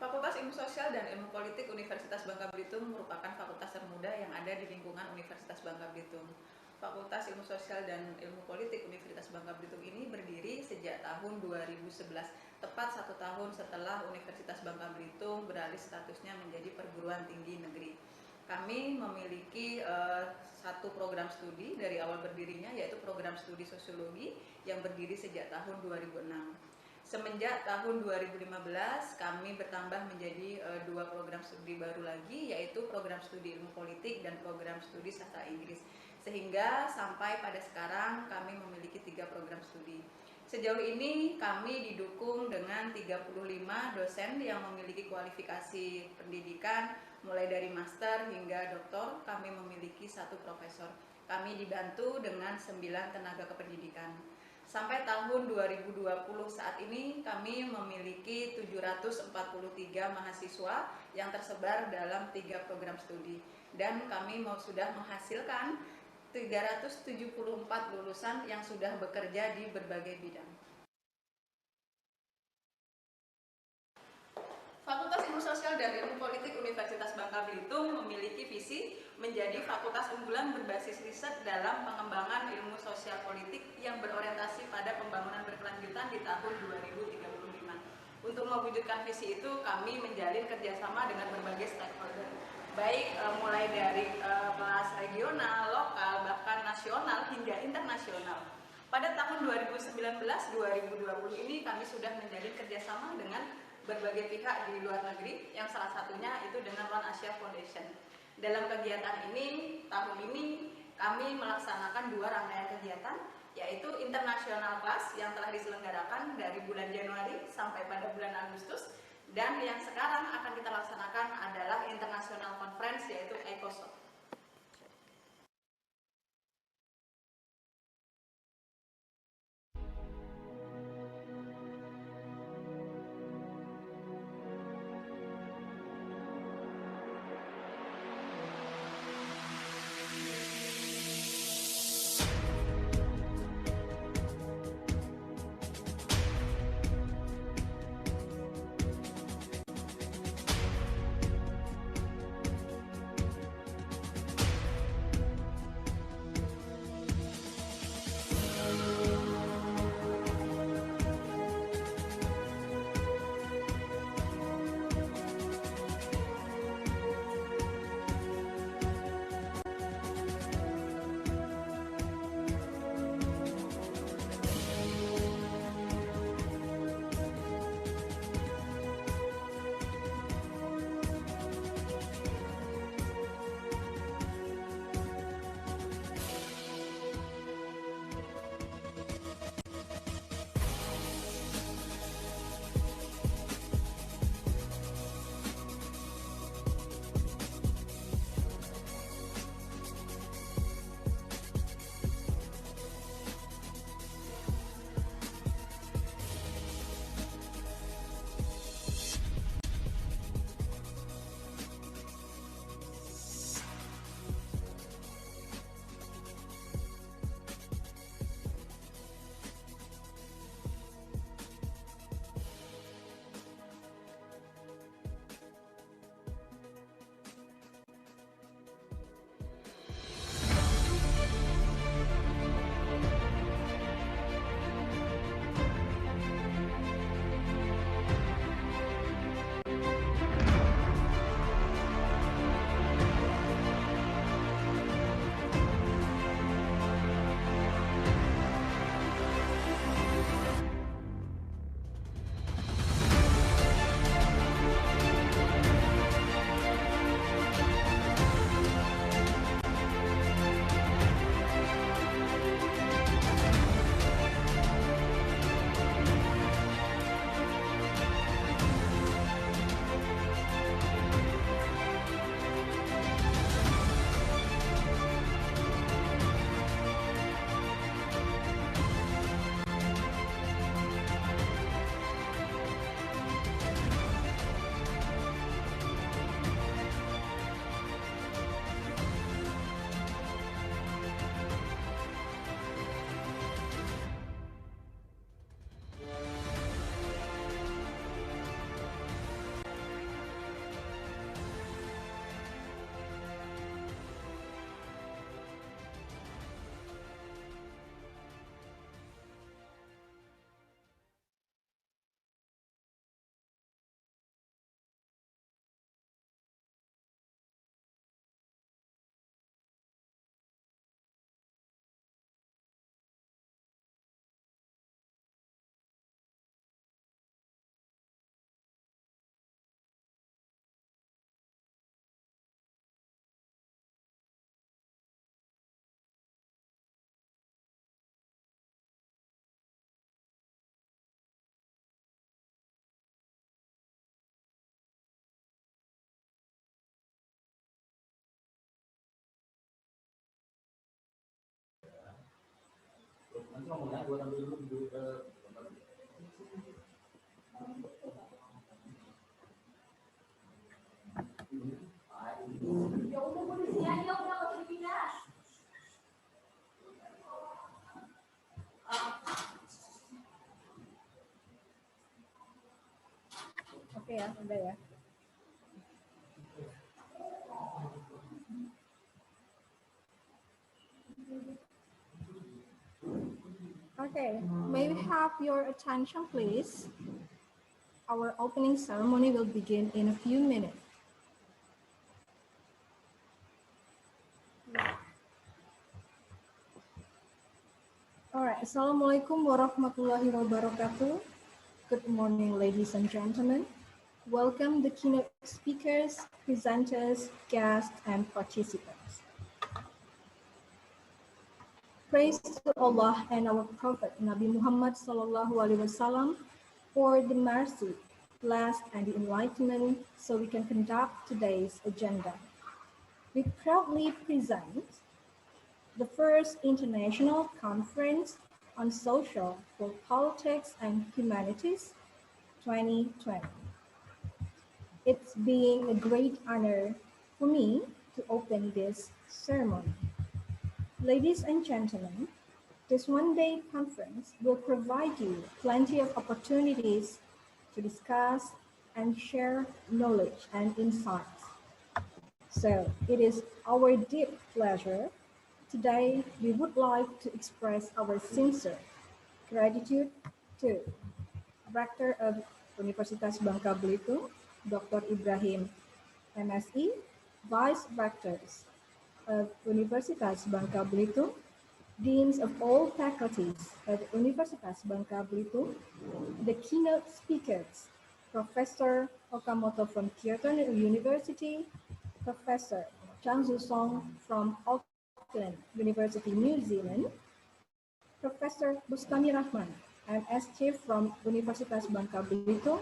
Fakultas Ilmu Sosial dan Ilmu Politik Universitas Bangka Belitung merupakan fakultas termuda yang ada di lingkungan Universitas Bangka Belitung. Fakultas Ilmu Sosial dan Ilmu Politik Universitas Bangka Belitung ini berdiri sejak tahun 2011, tepat 1 tahun setelah Universitas Bangka Belitung beralih statusnya menjadi perguruan tinggi negeri. Kami memiliki satu program studi dari awal berdirinya, yaitu program studi sosiologi yang berdiri sejak tahun 2006. Semenjak tahun 2015 kami bertambah menjadi 2 program studi baru lagi, yaitu program studi ilmu politik dan program studi sastra Inggris. Sehingga sampai pada sekarang kami memiliki 3 program studi. Sejauh ini kami didukung dengan 35 dosen yang memiliki kualifikasi pendidikan mulai dari master hingga doktor. Kami memiliki 1 profesor. Kami dibantu dengan 9 tenaga kependidikan. Sampai tahun 2020 saat ini kami memiliki 743 mahasiswa yang tersebar dalam 3 program studi. Dan kami sudah menghasilkan 374 lulusan yang sudah bekerja di berbagai bidang. Fakultas Ilmu Sosial dan Ilmu Politik Universitas Bangka Belitung memiliki visi menjadi fakultas unggulan berbasis riset dalam pengembangan ilmu sosial politik yang berorientasi pada pembangunan berkelanjutan di tahun 2035. Untuk mewujudkan visi itu, kami menjalin kerjasama dengan berbagai stakeholder, baik mulai dari kelas regional, lokal, bahkan nasional hingga internasional. Pada tahun 2019-2020 ini kami sudah menjalin kerjasama dengan berbagai pihak di luar negeri, yang salah satunya itu dengan One Asia Foundation. Dalam kegiatan ini, tahun ini kami melaksanakan 2 rangkaian kegiatan, yaitu International Class yang telah diselenggarakan dari bulan Januari sampai pada bulan Agustus, dan yang sekarang akan kita laksanakan adalah International Conference, yaitu ICOSOPH. Oke ya, udah ya. Okay, may we have your attention, please? Our opening ceremony will begin in a few minutes. Alright, Assalamualaikum warahmatullahi wabarakatuh. Good morning, ladies and gentlemen. Welcome the keynote speakers, presenters, guests, and participants. Praise to Allah and our Prophet Nabi Muhammad SAW for the mercy, blessed, and the enlightenment so we can conduct today's agenda. We proudly present the first International Conference on Social for Politics and Humanities 2020. It's been a great honor for me to open this ceremony. Ladies and gentlemen, this one-day conference will provide you plenty of opportunities to discuss and share knowledge and insights. So it is our deep pleasure. Today, we would like to express our sincere gratitude to Rector of Universitas Bangka Belitung, Dr. Ibrahim, M.Sc, Vice Rectors of Universitas Bangka Belitung, Deans of all faculties at Universitas Bangka Belitung, the keynote speakers, Professor Okamoto from Kyoto University, Professor Changzoo from Auckland University, New Zealand, Professor Bustami Rahman, M.Sc from Universitas Bangka Belitung,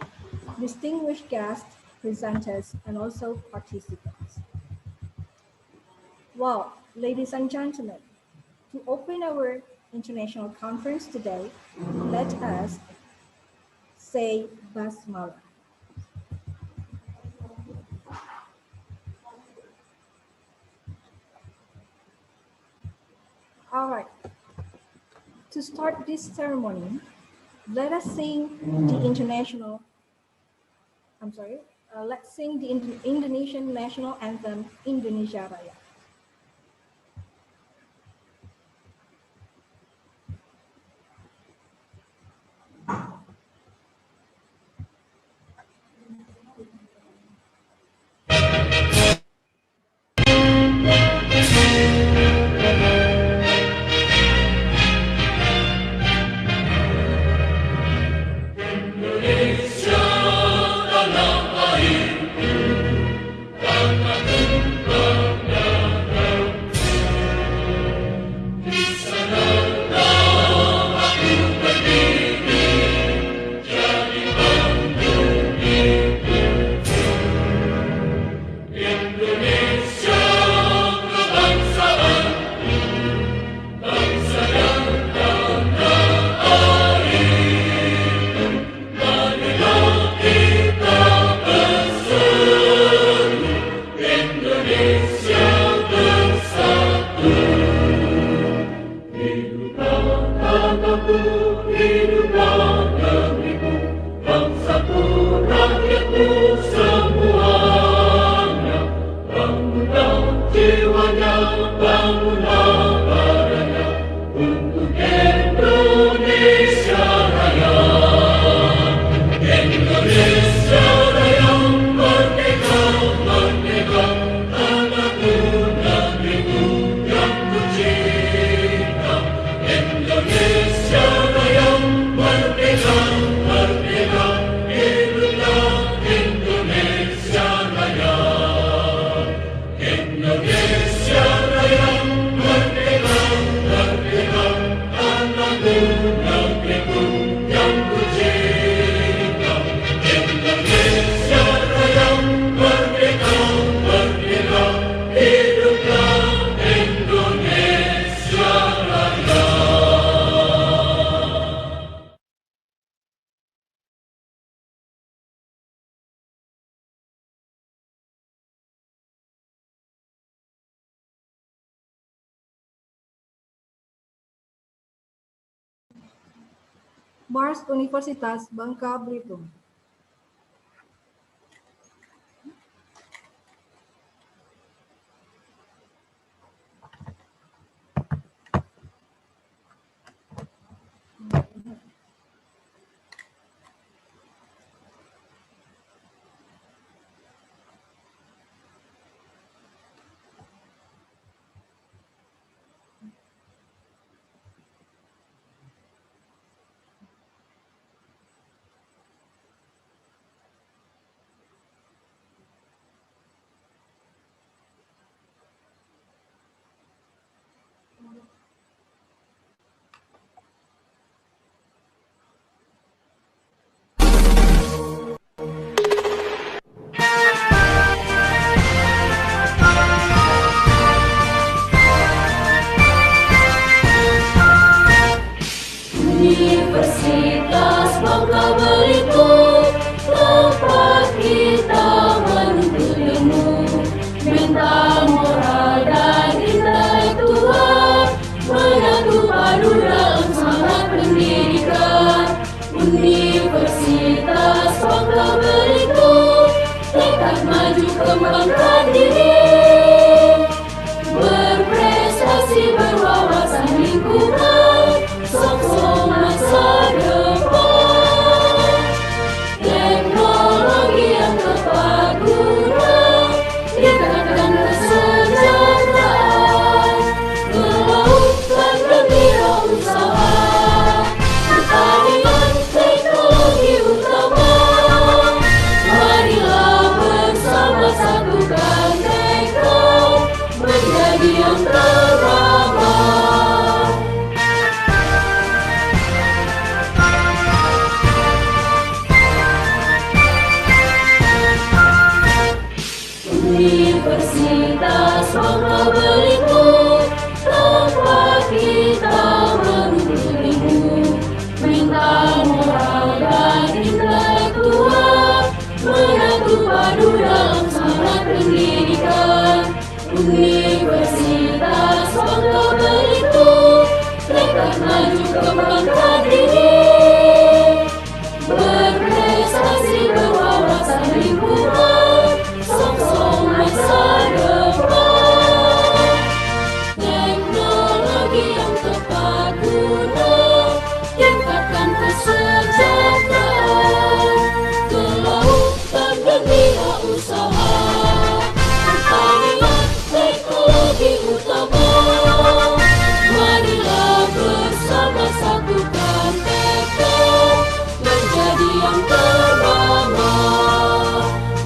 distinguished guests, presenters, and also participants. Well, ladies and gentlemen, to open our international conference today, let us say Basmala. All right. To start this ceremony, let us sing the international. Let's sing the Indonesian national anthem, Indonesia Raya. Hiduplah neg'riku, bangsaku, rakyatku semuanya. Bangunlah jiwanya, bangunlah badannya, untuk Indonesia Raya. Indonesia Raya, merdeka, merdeka, tanahku, neg'riku yang ku cinta. Indonesia Raya, merdeka, merdeka, hiduplah Indonesia. Mars Universitas Bangka Belitung. Universitas Bangka Belitung, tempat kita menuntut ilmu, mental, moral, dan intelektual, menyatu padu dalam semangat pendidikan. Universitas Bangka Belitung, tekad maju kembangkan diri, berprestasi berwawasan lingkungan, sok-sok masa depan. Teknologi yang tepat guna, tingkatkan kesejahteraan, melakukan wirausaha, pertanian teknologi utama. Marilah bersama satukan tekad, menjadi yang terutama. Universitas Bangka Belitung, tempat kita menuntut ilmu, mental, moral, dan intelektual, menyatu padu dalam semangat pendidikan. Universitas Bangka Belitung, tekad maju kembangkan diri, berprestasi berwawasan lingkungan, sok-sok masa depan. Teknologi yang tepat guna, tingkatkan kesejahteraan, kelautan dan wirausaha, pertanian teknologi utama. Marilah bersama satukan tekad, menjadi yang terutama.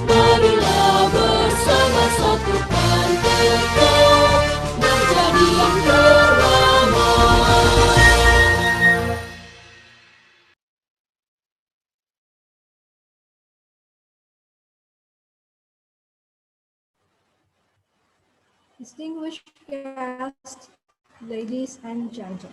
Marilah bersama satukan tekad, menjadi yang terutama. Distinguished guests, ladies and gentlemen,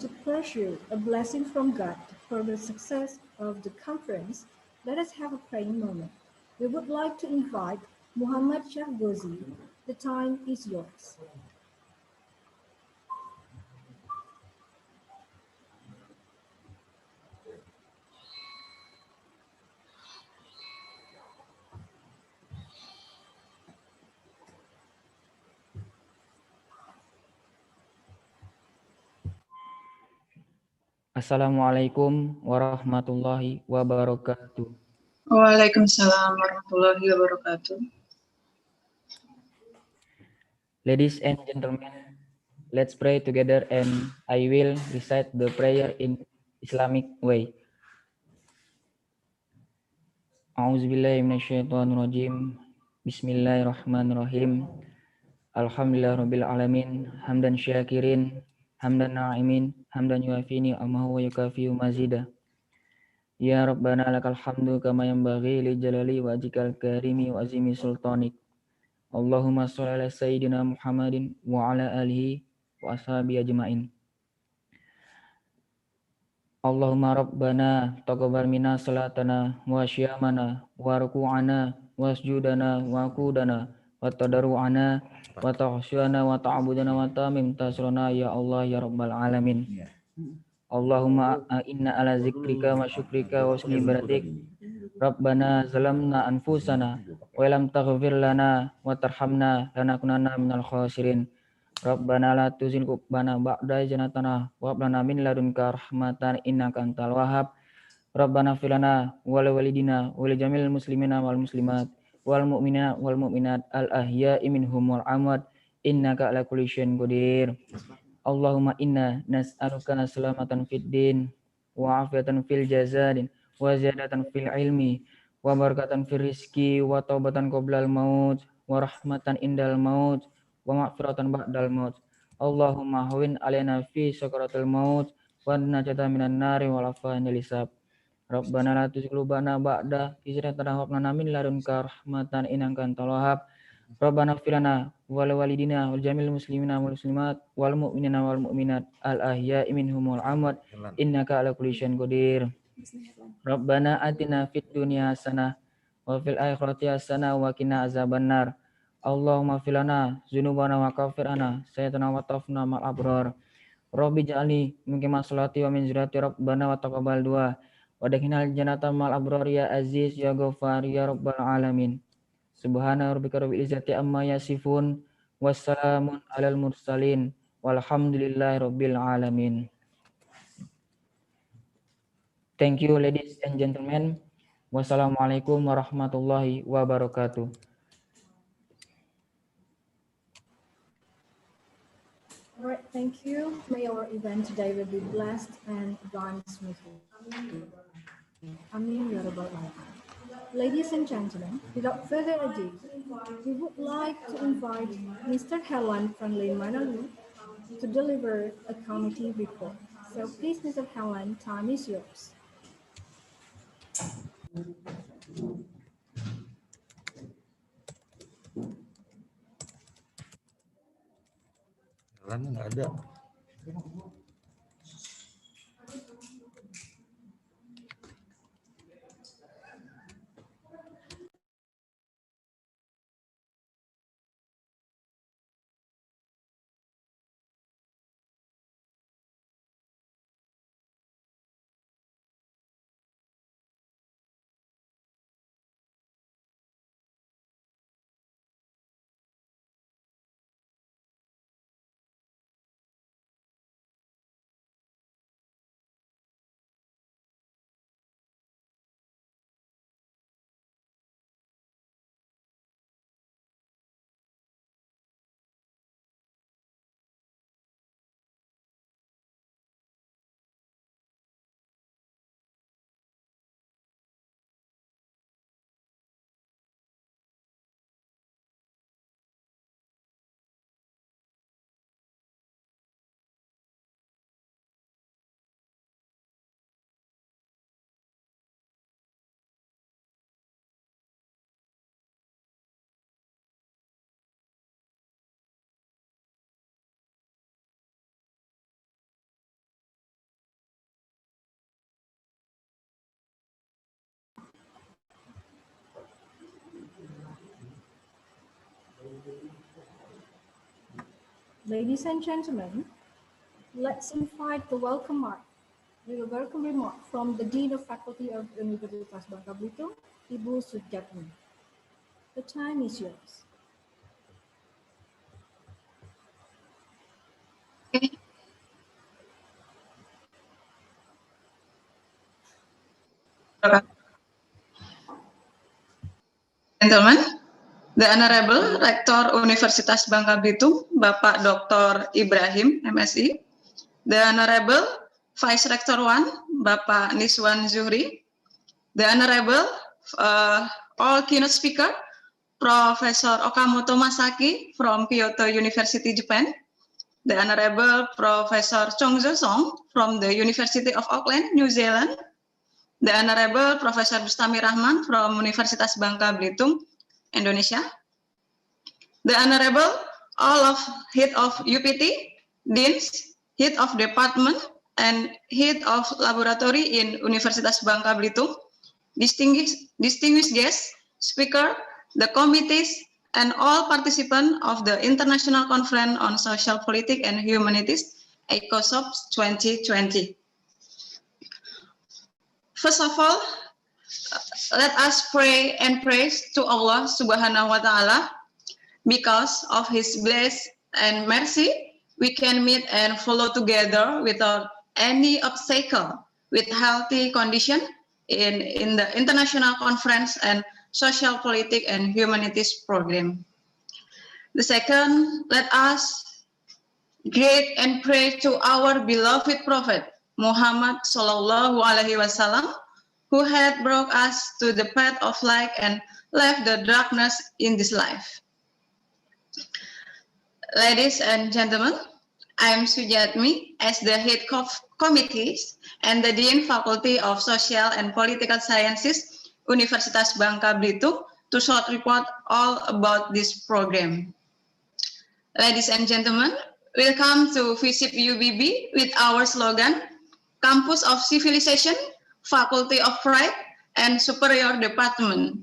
to pursue a blessing from God for the success of the conference, let us have a praying moment. We would like to invite Muhammad Shahgozi. The time is yours. Assalamualaikum warahmatullahi wabarakatuh. Waalaikumsalam warahmatullahi wabarakatuh. Ladies and gentlemen, let's pray together and I will recite the prayer in Islamic way. A'udzubillahi minasyaitonirrajim. Bismillahirrahmanirrahim. Alhamdulillahirabbil alamin, hamdan syakirin, hamdan na'imin, hamdan yuafi ni'amahu wa yukafi'u mazida. Ya Rabbana lakal hamdu kama yanbaghi li jalali wajhikal karimi wa azimi sultanik. Allahumma sholli ala sayyidina Muhammadin wa ala alihi wa ashabihi ajmain. Allahumma Rabbana taqabbal minna salatana wa syiyamana wa ruku'ana wa sujudana wa qudana wa tadarru'ana wa tahsyana wa ta'budana wa tamim tasrana ya Allah ya Rabbal alamin. Allahumma inna ala zikrika wa syukrika wa husni ibadatik. Rabbana zalamna anfusana wa lam taghfir lana wa tarhamna lanakunanna minal khasirin. Rabbana la tuzigh qulubana ba'da idh hadaytana wa hab lana min ladunka rahmatan innaka antal wahhab. Rabbana ighfir lana wa li walidina wa li jamil muslimina wal muslimat wal mu'minina wal mu'minat al ahya'i minhum wal amwat innaka ala kulli syai'in qadir. Allahumma inna nas'aluka salamatan fid din wa afiatan fil jazadin wa ziyadatan fil ilmi wa barakatan fil rizki wa taubatan qoblal maut wa rahmatan indal maut wa maghfiratan ba'dal maut. Allahumma hawin alaina fi sakaratil maut wa najata minan nari wal afwan lisab. Rabbana la tuzigh qulubana ba'da idh hadaytana wa hab lana min ladunka rahmatan innaka antal wahhab. Rabbana ighfir lana wa li walidina wal jamil muslimina wal muslimat wal mu'minina wal mu'minat al ahya'i minhum wal amwat innaka ala kulli syai'in qadir. Rabbana atina fid dunya hasanah wa fil akhirati hasanah wa qina azabannar. Allahumma ighfir lana dzunubana wa kaffir anna sayyi'atina wa tawaffana ma'al abrar. Rabbi ja'alni muqima sholati wa min dzurriyyati rabbana wa taqabbal du'a wa adkhilnal jannata ma'al abrar ya aziz ya ghaffar ya rabbal alamin. Subhana rabbika rabbil izzati amma yasifun wassalamun alal mursalin walhamdulillahi rabbil alamin. Thank you ladies and gentlemen. Wassalamualaikum warahmatullahi wabarakatuh. Alright, thank you. May our event today will be blessed and run smoothly. Amin ya rabbal alamin. Ladies and gentlemen, without further ado, we would like to invite Mr. Helen Friendly Manalu to deliver a committee report. So please, Mr. Helen, time is yours. Helen nggak ada. Ladies and gentlemen, let's invite the welcome remark from the Dean of Faculty of Universitas Bangka Belitung, Ibu Sujadmi. The time is yours. Gentlemen, the Honorable Rector Universitas Bangka Belitung, Bapak Dr. Ibrahim, M.Sc, the Honorable Vice Rector 1, Bapak Niswan Zuhri, the Honorable all Keynote Speaker, Professor Okamoto Masaaki from Kyoto University, Japan, the Honorable Professor Changzoo from the University of Auckland, New Zealand, the Honorable Professor Bustami Rahman from Universitas Bangka Belitung, Indonesia, the Honorable all of Head of UPT, Deans, Head of Department, and Head of Laboratory in Universitas Bangka Belitung, distinguished guests, speaker, the committees, and all participants of the International Conference on Social Politics and Humanities, ICOSOPH 2020. First of all, let us pray and praise to Allah Subhanahu wa Ta'ala. Because of His bless and mercy, we can meet and follow together without any obstacle, with healthy condition in the international conference and social, politics, and humanities program. The second, let us greet and pray to our beloved Prophet Muhammad Sallallahu Alaihi Wasallam, who had brought us to the path of light and left the darkness in this life. Ladies and gentlemen, I am Sujadmi as the head of committees and the Dean Faculty of Social and Political Sciences, Universitas Bangka Belitung, to short report all about this program. Ladies and gentlemen, welcome to FISIP UBB with our slogan, Campus of Civilization, Faculty of Pride, and Superior Department.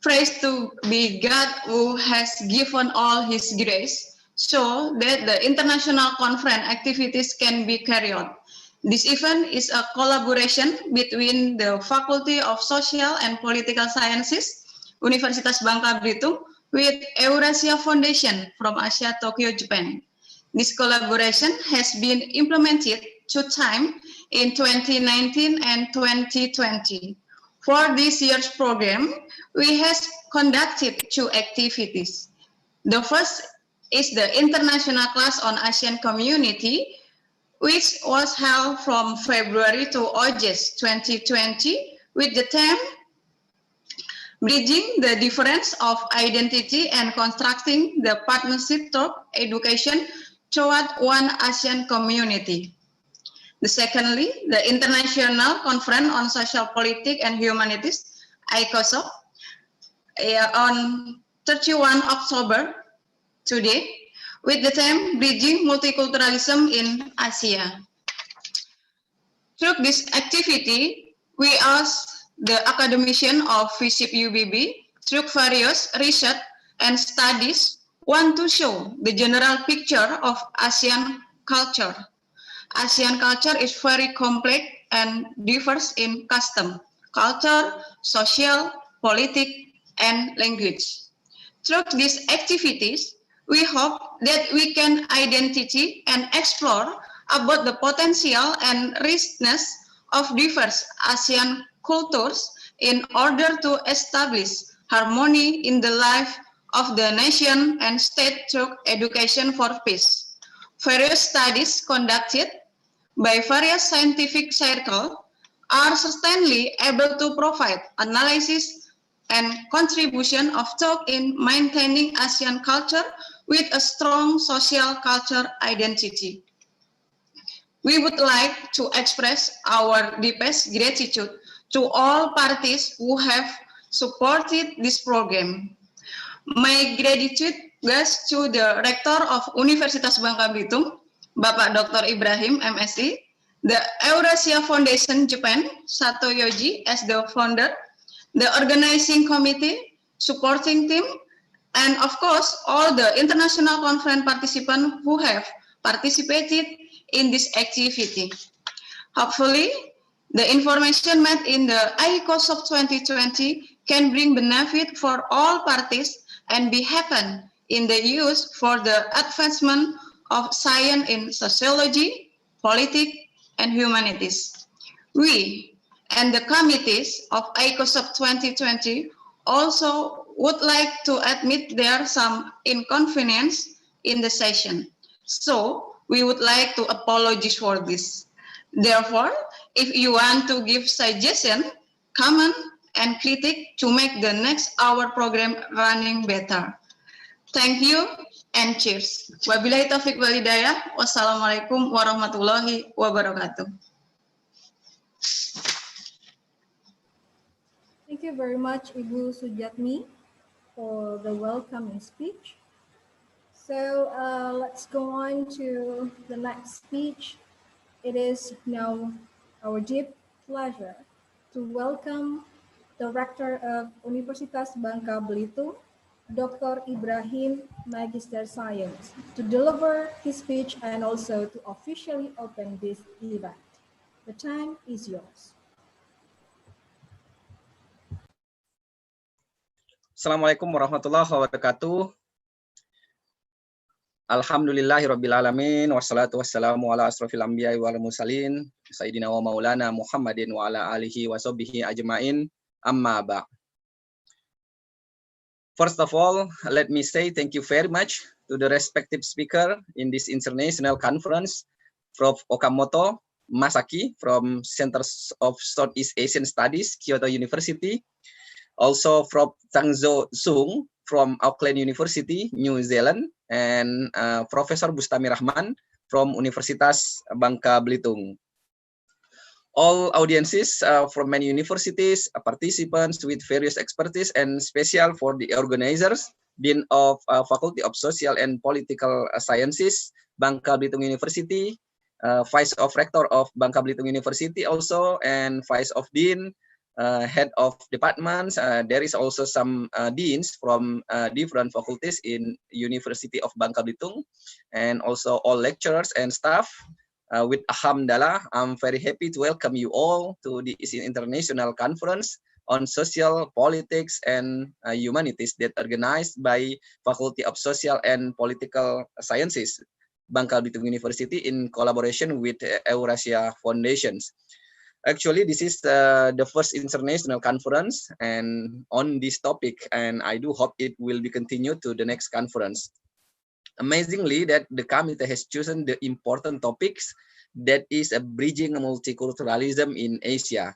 Praise to be God who has given all His grace, so that the international conference activities can be carried out. This event is a collaboration between the Faculty of Social and Political Sciences, Universitas Bangka Belitung, with Eurasia Foundation from Asia, Tokyo, Japan. This collaboration has been implemented 2 times in 2019 and 2020. For this year's program, we have conducted 2 activities. The first is the International Class on Asian Community, which was held from February to August 2020 with the theme Bridging the Difference of Identity and Constructing the Partnership toward Education toward One Asian Community. Secondly, the International Conference on Social, Politics, and Humanities, ICOSOPH, on 31 October today, with the theme Bridging Multiculturalism in Asia. Through this activity, we asked the academicians of FISIP UBB, through various research and studies, want to show the general picture of Asian culture. Asian culture is very complex and diverse in custom, culture, social, politics, and language. Through these activities, we hope that we can identify and explore about the potential and richness of diverse Asian cultures in order to establish harmony in the life of the nation and state through education for peace. Various studies conducted by various scientific circles are certainly able to provide analysis and contribution of thought in maintaining Asian culture with a strong social culture identity. We would like to express our deepest gratitude to all parties who have supported this program. My gratitude goes to the Rector of Universitas Bangka Belitung, Bapak Dr. Ibrahim, M.Sc, the Eurasia Foundation Japan, Sato Yoji as the founder, the organizing committee, supporting team, and of course, all the international conference participants who have participated in this activity. Hopefully, the information made in the ICOSOPH 2020 can bring benefit for all parties and be happen in the use for the advancement of science in sociology, politics, and humanities. We and the committees of ICOSOPH 2020 also would like to admit there are some inconvenience in the session. So we would like to apologize for this. Therefore, if you want to give suggestion, comment, and critique to make the next hour program running better. Thank you and cheers. Wabillahi taufiq wal hidayah. Wassalamualaikum warahmatullahi wabarakatuh. Thank you very much, Ibu Sujadmi, for the welcoming speech. So let's go on to the next speech. It is now our deep pleasure to welcome the Rector of Universitas Bangka Belitung, Dr. Ibrahim, Magister Science, to deliver his speech and also to officially open this event. The time is yours. Assalamualaikum warahmatullahi wabarakatuh. Alhamdulillahirrabbilalamin. Wassalatu wassalamu ala asrafil anbiya'i wal mursalin. Sayyidina wa maulana Muhammadin wa ala alihi wa sahbihi ajma'in. Amma ba'. First of all, let me say thank you very much to the respective speaker in this international conference, Prof. Okamoto, Masaaki from Centers of Southeast Asian Studies, Kyoto University. Also Prof. Changzoo from Auckland University, New Zealand, and Professor Bustami Rahman from Universitas Bangka, Belitung. All audiences from many universities, participants with various expertise, and special for the organizers, Dean of Faculty of Social and Political Sciences, Bangka Belitung University, Vice of Rector of Bangka Belitung University also, and Vice of Dean, Head of Departments. There is also some deans from different faculties in University of Bangka Belitung, and also all lecturers and staff. With Alhamdulillah, I'm very happy to welcome you all to this international conference on social, politics, and humanities that organized by Faculty of Social and Political Sciences, Bangka Belitung University in collaboration with Eurasia Foundations. Actually, this is the first international conference and on this topic, and I do hope it will be continued to the next conference. Amazingly, that the committee has chosen the important topics that is a bridging multiculturalism in Asia.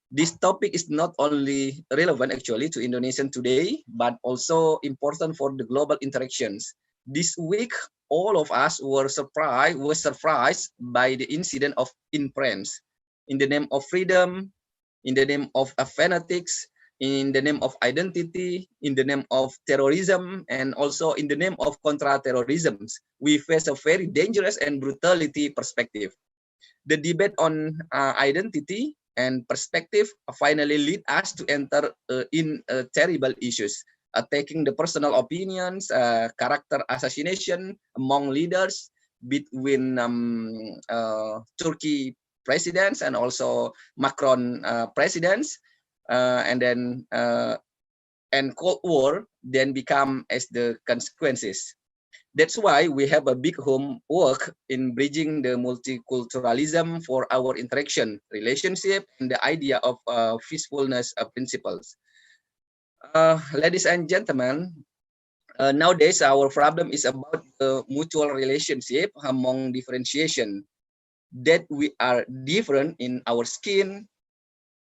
This topic is not only relevant actually to Indonesian today, but also important for the global interactions. This week, all of us were surprised by the incident in France. In the name of freedom, in the name of fanatics, in the name of identity, in the name of terrorism, and also in the name of contra-terrorism, we face a very dangerous and brutality perspective. The debate on identity and perspective finally lead us to enter in terrible issues, attacking the personal opinions, character assassination among leaders between Turkey presidents and also Macron presidents, and then Cold War then become as the consequences. That's why we have a big homework in bridging the multiculturalism for our interaction, relationship, and the idea of peacefulness principles. Ladies and gentlemen, nowadays our problem is about the mutual relationship among differentiation, that we are different in our skin,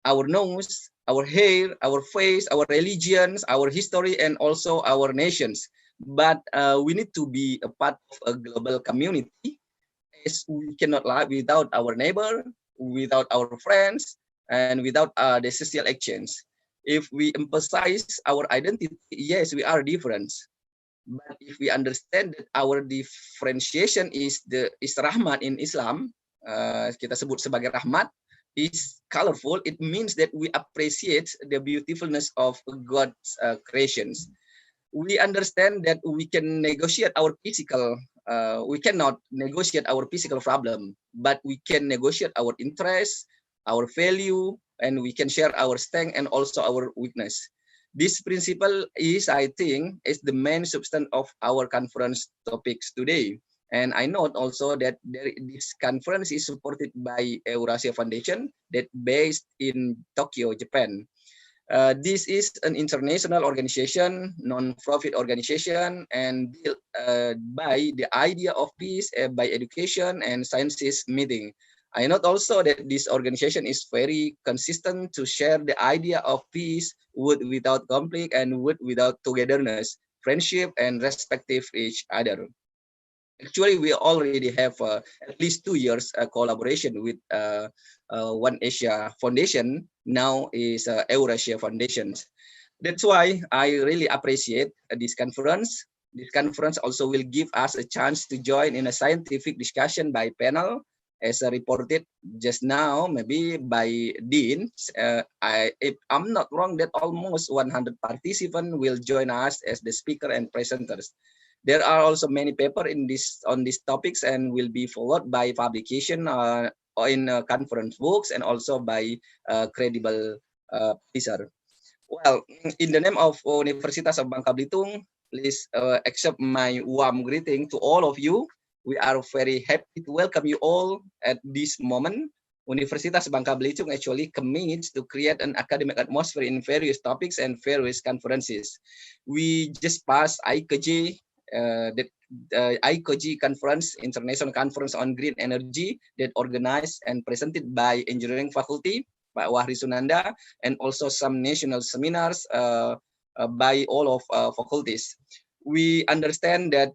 our nose, our hair, our face, our religions, our history, and also our nations. But we need to be a part of a global community, as we cannot live without our neighbor, without our friends, and without the social exchange. If we emphasize our identity, yes, we are different. But if we understand that our differentiation is Rahman in Islam, kita sebut sebagai rahmat, is colorful, it means that we appreciate the beautifulness of God's creations. We understand that we can negotiate our physical, we cannot negotiate our physical problem, but we can negotiate our interests, our value, and we can share our strength and also our weakness. This principle is, I think, is the main substance of our conference topics today. And I note also that this conference is supported by Eurasia Foundation that based in Tokyo, Japan. This is an international organization, non-profit organization, and built by the idea of peace by education and sciences meeting. I note also that this organization is very consistent to share the idea of peace, wood without conflict, and wood without togetherness, friendship, and respective each other. Actually, we already have at least 2 years collaboration with One Asia Foundation. Now is Eurasia Foundation. That's why I really appreciate this conference. This conference also will give us a chance to join in a scientific discussion by panel, as reported just now, maybe by Dean. If I'm not wrong, that almost 100 participants will join us as the speaker and presenters. There are also many papers on these topics and will be followed by publication in conference books and also by credible research. Well, in the name of Universitas of Bangka Belitung, please accept my warm greeting to all of you. We are very happy to welcome you all at this moment. Universitas Bangka Belitung actually commits to create an academic atmosphere in various topics and various conferences. We just passed ICOSOPH, the ICOSOPH conference, International Conference on Green Energy, that organized and presented by Engineering Faculty, Pak Wahri Sunanda, and also some national seminars by all of faculties. We understand that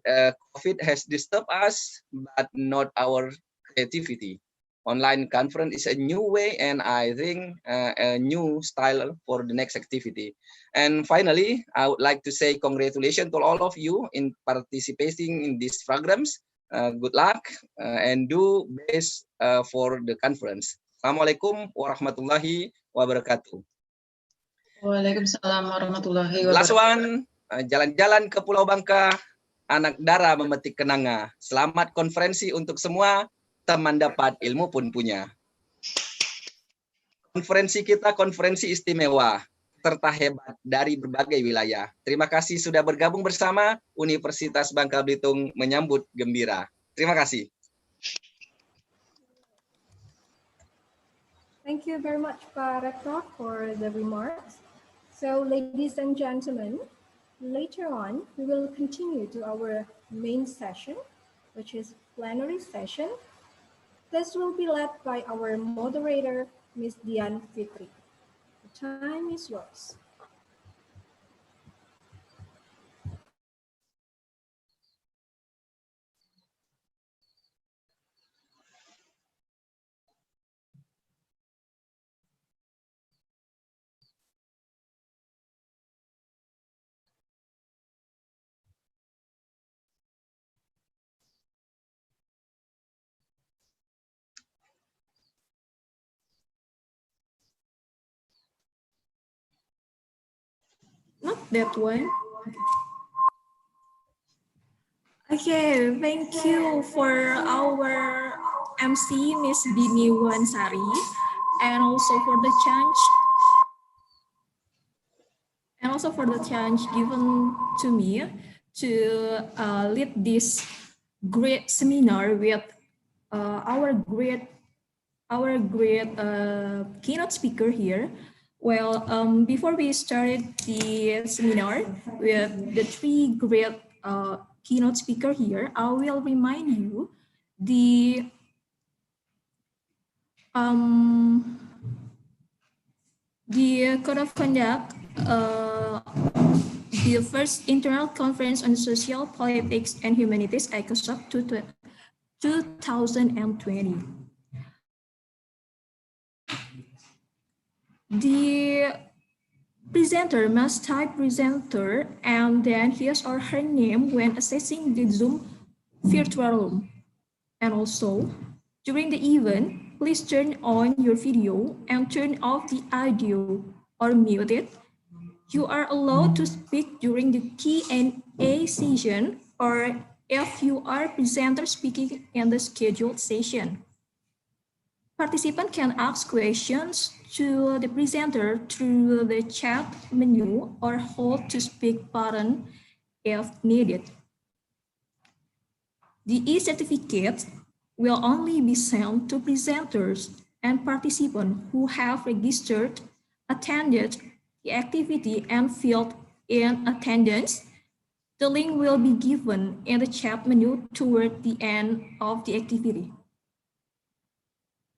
COVID has disturbed us, but not our creativity. Online conference is a new way, and I think a new style for the next activity. And finally, I would like to say congratulations to all of you in participating in these programs. Good luck and do best for the conference. Assalamualaikum warahmatullahi wabarakatuh. Waalaikumsalam warahmatullahi Last wabarakatuh. one, jalan-jalan ke Pulau Bangka, anak dara memetik kenanga. Selamat konferensi untuk semua, teman dapat ilmu pun punya. Konferensi kita konferensi istimewa, serta hebat dari berbagai wilayah. Terima kasih sudah bergabung bersama Universitas Bangka Belitung menyambut gembira. Terima kasih. Thank you very much, Pak Rector, for the remarks. So, ladies and gentlemen, later on, we will continue to our main session, which is plenary session. This will be led by our moderator, Ms. Dian Fitri. The time is yours. Not that one. Okay, thank you for our MC, Miss Bini Wansari, and also for the chance given to me to lead this great seminar with our great keynote speaker here. Well, before we started the seminar with the three great keynote speaker here, I will remind you the code of conduct, the first internal conference on social politics and humanities, ICOSOPH 2020. The presenter must type presenter and then his or her name when accessing the Zoom virtual room. And also, during the event, please turn on your video and turn off the audio or mute it. You are allowed to speak during the Q&A session or if you are presenter speaking in the scheduled session. Participants can ask questions to the presenter through the chat menu or hold to speak button if needed. The e-certificate will only be sent to presenters and participants who have registered, attended the activity, and filled in attendance. The link will be given in the chat menu toward the end of the activity.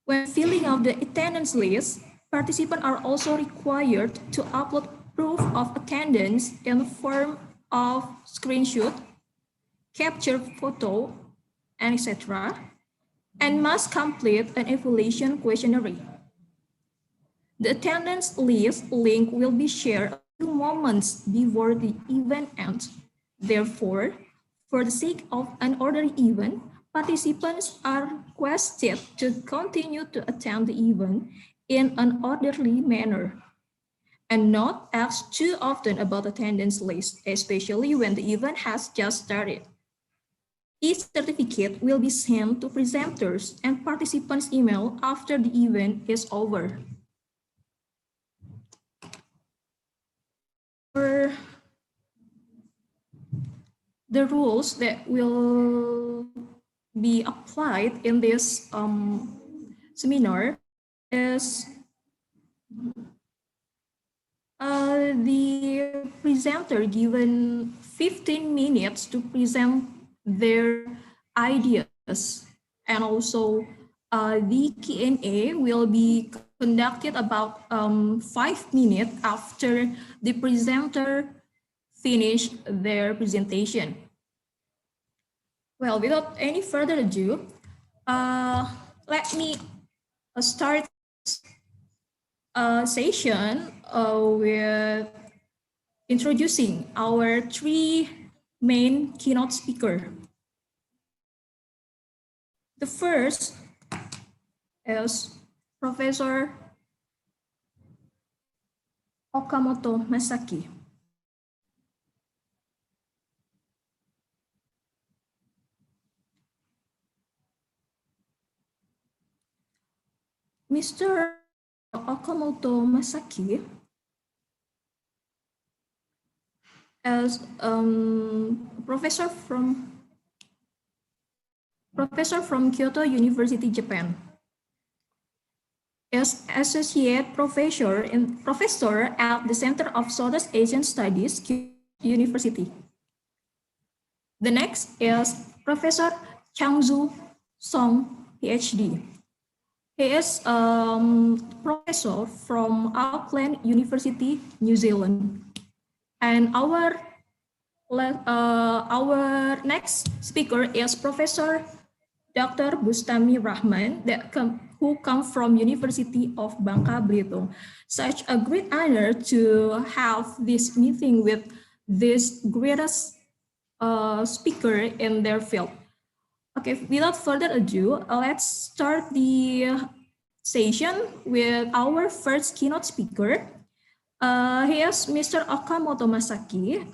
When filling out the attendance list, participants are also required to upload proof of attendance in the form of screenshot, capture photo, and etc., and must complete an evaluation questionnaire. The attendance list link will be shared a few moments before the event ends. Therefore, for the sake of an orderly event, participants are requested to continue to attend the event in an orderly manner and not ask too often about attendance list, especially when the event has just started. Each certificate will be sent to presenters and participants' email after the event is over. the rules that will be applied in this seminar is the presenter given 15 minutes to present their ideas, and also the Q&A will be conducted about 5 minutes after the presenter finish their presentation. Well, without any further ado, let me start session with introducing our 3 main keynote speakers. The first is Professor Okamoto Masaaki. Mr. Okamoto Masaaki is professor from Kyoto University, Japan. Is associate professor at the Center of Southeast Asian Studies, Kyoto University. The next is Professor Changzoo Song, PhD. He is professor from Auckland University, New Zealand. And our next speaker is Professor Dr. Bustami Rahman, who comes from University of Bangka, Belitung. Such a great honor to have this meeting with this greatest speaker in their field. Okay, without further ado, let's start the session with our first keynote speaker. He is Mr. Okamoto Masaaki,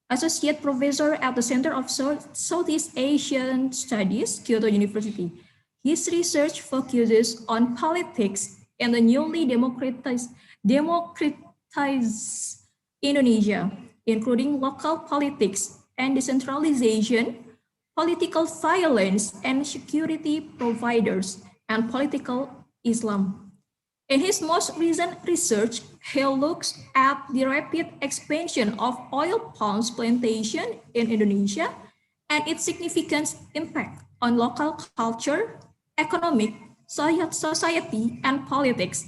Associate Professor at the Center of Southeast Asian Studies, Kyoto University. His research focuses on politics in the newly democratized Indonesia, including local politics and decentralization, political violence and security providers, and political Islam. In his most recent research, he looks at the rapid expansion of oil palm plantation in Indonesia and its significant impact on local culture, economic, society, and politics.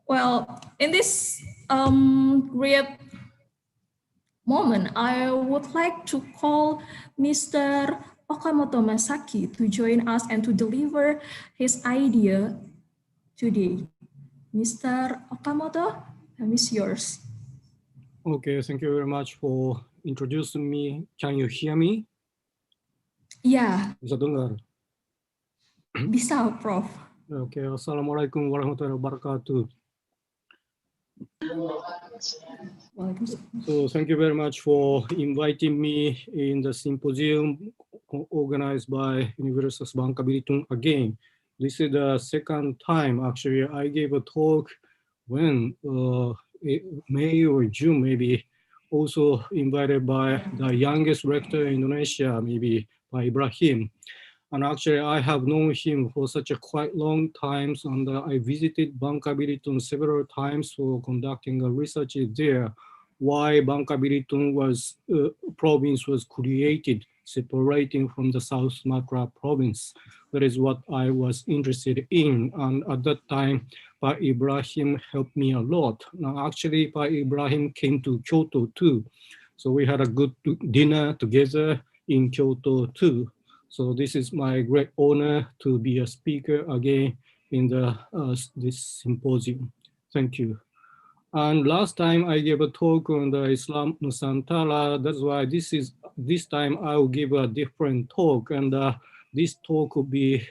Well, in this great moment, I would like to call Mr. Okamoto Masaaki to join us and to deliver his idea today. Mr. Okamoto, the time is yours. Okay, thank you very much for introducing me. Can you hear me? Ya, Bisa dengar? bisa, Prof. Okay, Assalamualaikum warahmatullahi wabarakatuh. So thank you very much for inviting me in the symposium organized by Universitas Bangka Belitung again. This is the second time actually I gave a talk when May or June maybe, also invited by the youngest rector in Indonesia, maybe by Ibrahim. And actually I have known him for such a quite long time, and I visited Bangka Belitung several times for conducting a research there, why Bangka Belitung province was created, separating from the South Sumatra province. That is what I was interested in. And at that time, Pa Ibrahim helped me a lot. Now, actually, Pa Ibrahim came to Kyoto too. So we had a good dinner together in Kyoto too. So this is my great honor to be a speaker again in this symposium. Thank you. And last time I gave a talk on the Islam Nusantara. That's why this time I will give a different talk, and this talk will be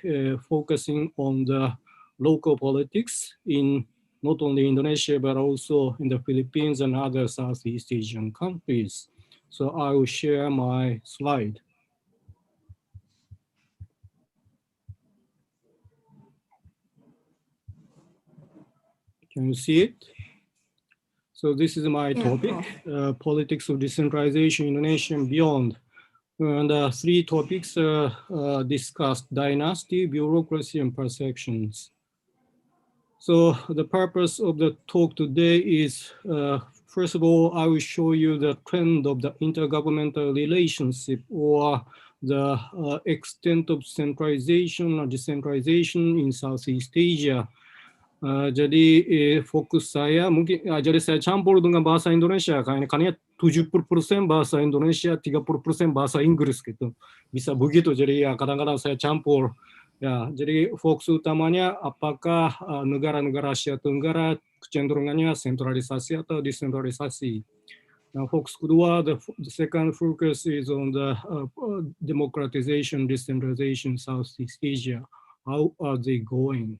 focusing on the local politics in not only Indonesia but also in the Philippines and other Southeast Asian countries. So I will share my slide. Can you see it? So this is my topic, politics of decentralization in Indonesia and beyond. And 3 topics discussed: dynasty, bureaucracy, and perceptions. So the purpose of the talk today is, first of all, I will show you the trend of the intergovernmental relationship or the extent of centralization or decentralization in Southeast Asia. Jadi fokus saya mungkin jadi saya campur dengan bahasa Indonesia karena 70% bahasa Indonesia, 30% bahasa Inggris gitu. Bisa begitu, jadi ya kadang-kadang saya campur. Ya, jadi fokus utamanya apakah negara-negara Asia Tenggara kecenderungannya sentralisasi atau desentralisasi. Nah, fokus kedua, the second focus is on the democratization, decentralization Southeast Asia. How are they going?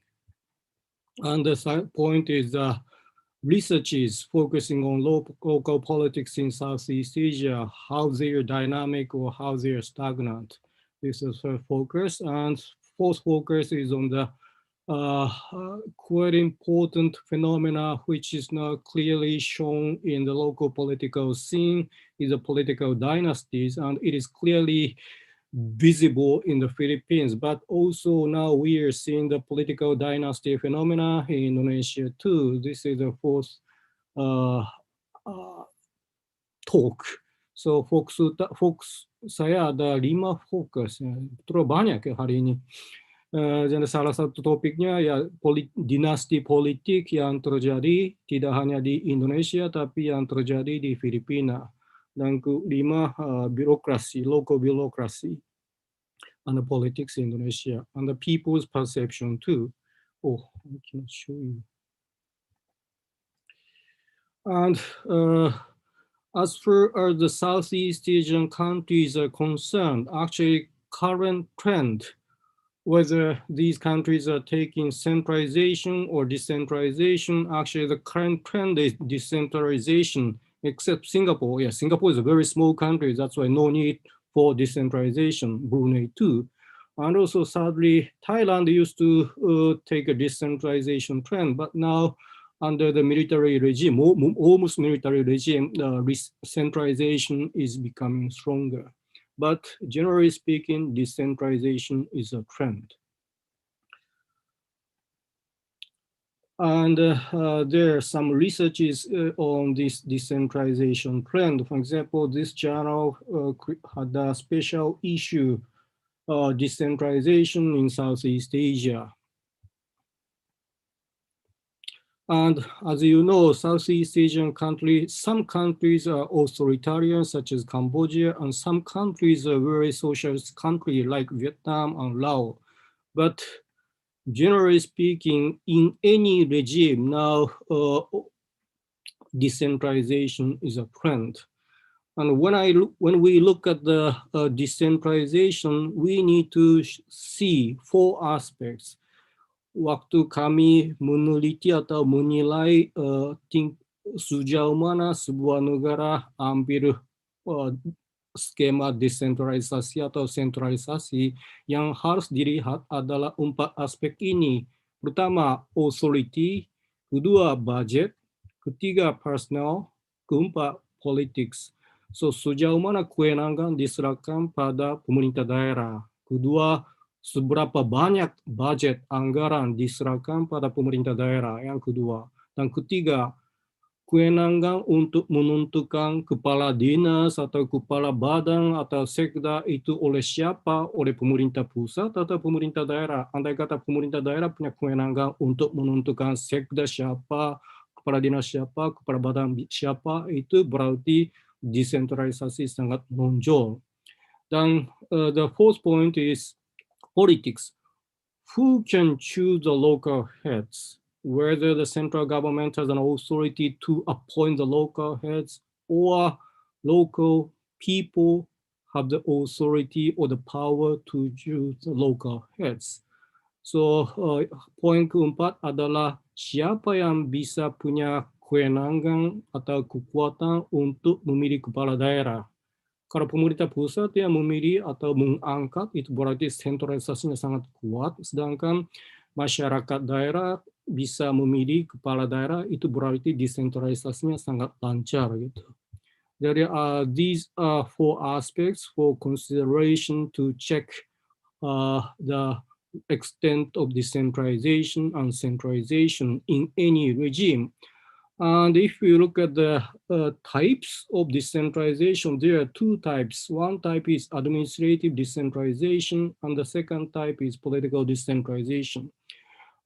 And the third point is researches focusing on local politics in Southeast Asia, how they are dynamic or how they are stagnant. This is her focus. And fourth focus is on the quite important phenomena which is now clearly shown in the local political scene, is the political dynasties, and it is clearly visible in the Philippines, but also now we are seeing the political dynasty phenomena in Indonesia too. This is the fourth talk. So fokus saya ada 5 fokus, terlalu banyak ya hari ini. Jadi salah satu topiknya ya dinasti politik yang terjadi tidak hanya di Indonesia tapi yang terjadi di Filipina. Dan kelima, birokrasi, local birokrasi, and the politics in Indonesia, and the people's perception too. Oh, I cannot show you. And as far as the Southeast Asian countries are concerned, actually current trend, whether these countries are taking centralization or decentralization, actually the current trend is decentralization, except Singapore. Yeah, Singapore is a very small country, that's why no need for decentralization, Brunei too. And also sadly, Thailand used to take a decentralization trend, but now under the military regime, almost military regime, centralization is becoming stronger. But generally speaking, decentralization is a trend. And there are some researches on this decentralization trend. For example, this journal had a special issue, decentralization in Southeast Asia. And as you know, Southeast Asian countries, some countries are authoritarian, such as Cambodia, and some countries are very socialist countries like Vietnam and Laos. But generally speaking, in any regime now, decentralization is a trend. And when we look at the decentralization, we need to see 4 aspects. Waktu kami meneliti atau menilai sejauh mana sebuah negara hampir skema desentralisasi atau sentralisasi, yang harus dilihat adalah 4 aspek ini. Pertama, authority, kedua, budget, ketiga, personal, keempat, politics. So, sejauh mana kewenangan diserahkan pada pemerintah daerah. Kedua, seberapa banyak budget anggaran diserahkan pada pemerintah daerah, yang kedua. Dan ketiga, kewenangan untuk menentukan kepala dinas atau kepala badan atau sekda itu oleh siapa, oleh pemerintah pusat atau pemerintah daerah. Andai kata pemerintah daerah punya kewenangan untuk menentukan sekda siapa, kepala dinas siapa, kepala badan siapa, itu berarti desentralisasi sangat menonjol. Dan the fourth point is politics. Who can choose the local heads? Whether the central government has an authority to appoint the local heads, or local people have the authority or the power to choose the local heads. So, poin keempat adalah siapa yang bisa punya kewenangan atau kekuatan untuk memilih kepala daerah. Kalau pemerintah pusat yang memilih atau mengangkat, itu berarti sentralisasinya sangat kuat, sedangkan masyarakat daerah bisa memilih kepala daerah, itu berarti desentralisasinya sangat lancar gitu. Jadi these are four aspects for consideration to check the extent of decentralization and centralization in any regime. And if you look at the types of decentralization, there are two types. One type is administrative decentralization, and the second type is political decentralization.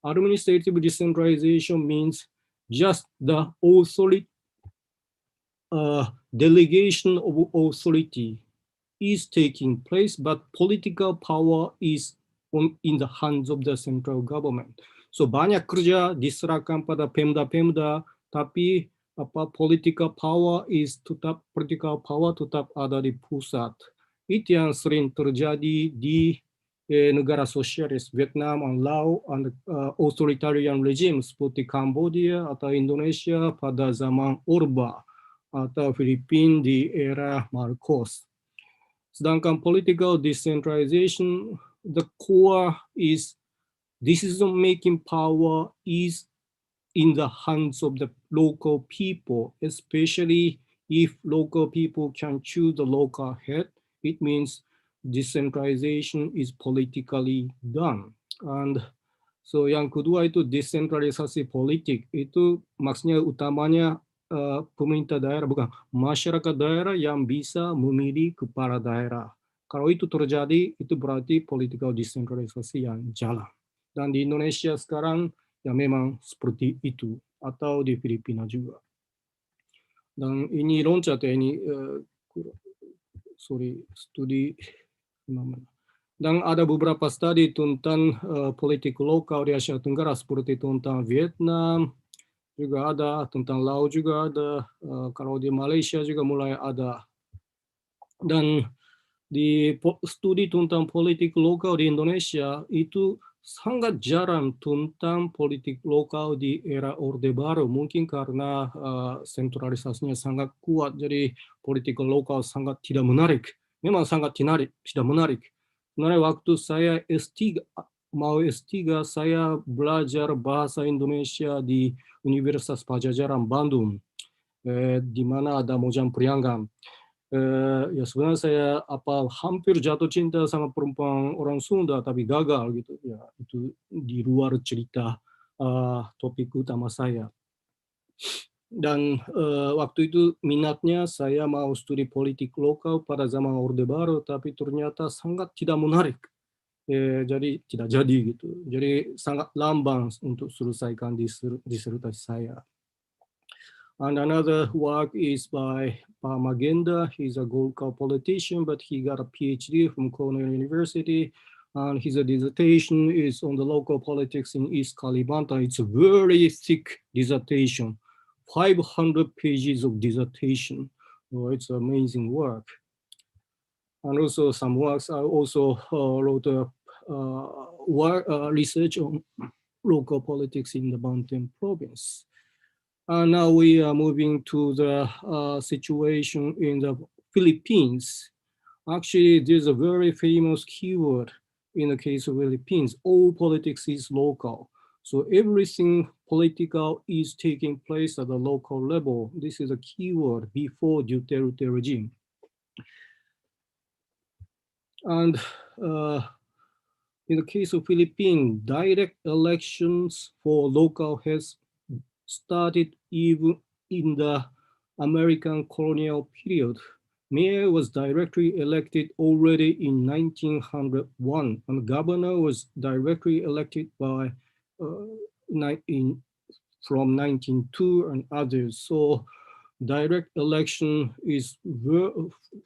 Administrative decentralization means just the authority, delegation of authority is taking place, but political power is in the hands of the central government. So banyak kerja diserahkan pada pemda-pemda, tapi political power tetap ada di pusat. Itu yang sering terjadi di negara sosialis Vietnam and Laos and authoritarian regime seperti Cambodia atau Indonesia pada zaman Orba atau Filipina di era Marcos. Sedangkan political decentralization, the core is decision-making power is in the hands of the local people, especially if local people can choose the local head. It means decentralization is politically done. And so yang kedua itu desentralisasi politik, itu maksudnya utamanya pemerintah daerah, bukan masyarakat daerah yang bisa memilih kepala daerah. Kalau itu terjadi, itu berarti political decentralisasi yang jalan. Dan di Indonesia sekarang ya memang seperti itu, atau di Filipina juga. Dan ini loncat ya, ini studi dan ada beberapa studi tentang politik lokal di Asia Tenggara seperti tentang Vietnam, juga ada, tentang Laos juga ada, kalau di Malaysia juga mulai ada. Dan di studi tentang politik lokal di Indonesia itu sangat jarang tentang politik lokal di era Orde Baru, mungkin karena sentralisasinya sangat kuat, jadi politik lokal sangat tidak menarik. Memang sangat tidak menarik. Sebenarnya waktu saya mau S3, saya belajar bahasa Indonesia di Universitas Pajajaran Bandung, di mana ada Mojang Priangan. Ya sebenarnya saya hampir jatuh cinta sama perempuan orang Sunda, tapi gagal gitu. Ya itu di luar cerita topik utama saya. Dan waktu itu minatnya saya mau studi politik lokal pada zaman Orde Baru, tapi ternyata sangat tidak menarik. Jadi tidak jadi gitu. Jadi sangat lamban untuk selesaikan disertasi saya. And another work is by Pak Magenda. He's a local politician, but he got a PhD from Cornell University. And his dissertation is on the local politics in East Kalimantan. It's a very thick dissertation, 500 pages of dissertation. So it's amazing work. And also some works, I also wrote research on local politics in the Banten province. And now we are moving to the situation in the Philippines. Actually, there's a very famous keyword in the case of Philippines. All politics is local. So everything political is taking place at the local level. This is a keyword before Duterte regime. And in the case of Philippines, direct elections for local heads started even in the American colonial period. Mayor was directly elected already in 1901, and governor was directly elected by from 1902 and others. So direct election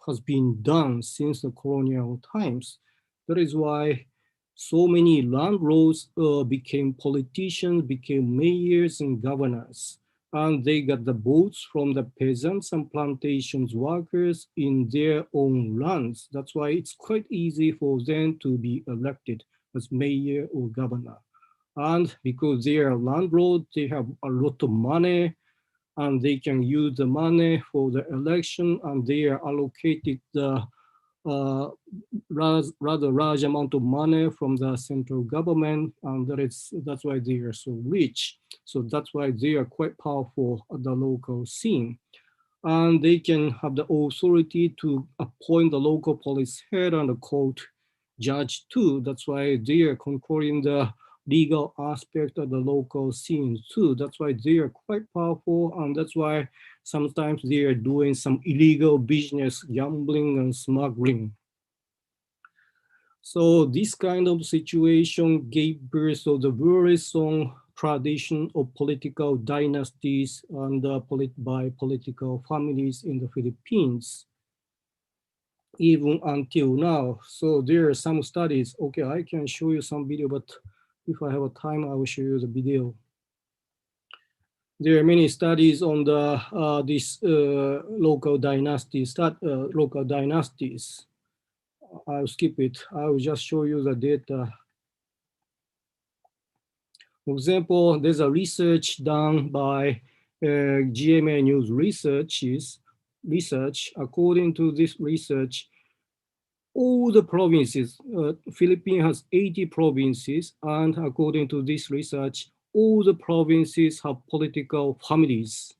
has been done since the colonial times. That is why so many landlords became politicians, became mayors and governors, and they got the votes from the peasants and plantations workers in their own lands. That's why it's quite easy for them to be elected as mayor or governor. And because they are landlords, they have a lot of money, and they can use the money for the election, and they are allocated the rather large amount of money from the central government, and that's why they are so rich. So that's why they are quite powerful at the local scene. And they can have the authority to appoint the local police head and the court judge too. That's why they are controlling the legal aspect of the local scene too. That's why they are quite powerful, and that's why sometimes they are doing some illegal business, gambling and smuggling. So this kind of situation gave birth to the very strong tradition of political dynasties and by political families in the Philippines, even until now. So there are some studies. Okay, I can show you some video, but if I have a time, I will show you the video. There are many studies on the local dynasties. I'll skip it. I will just show you the data. For example, there's a research done by GMA News Research. According to this research, all the provinces, Philippines has 80 provinces, and according to this research, all the provinces have political families.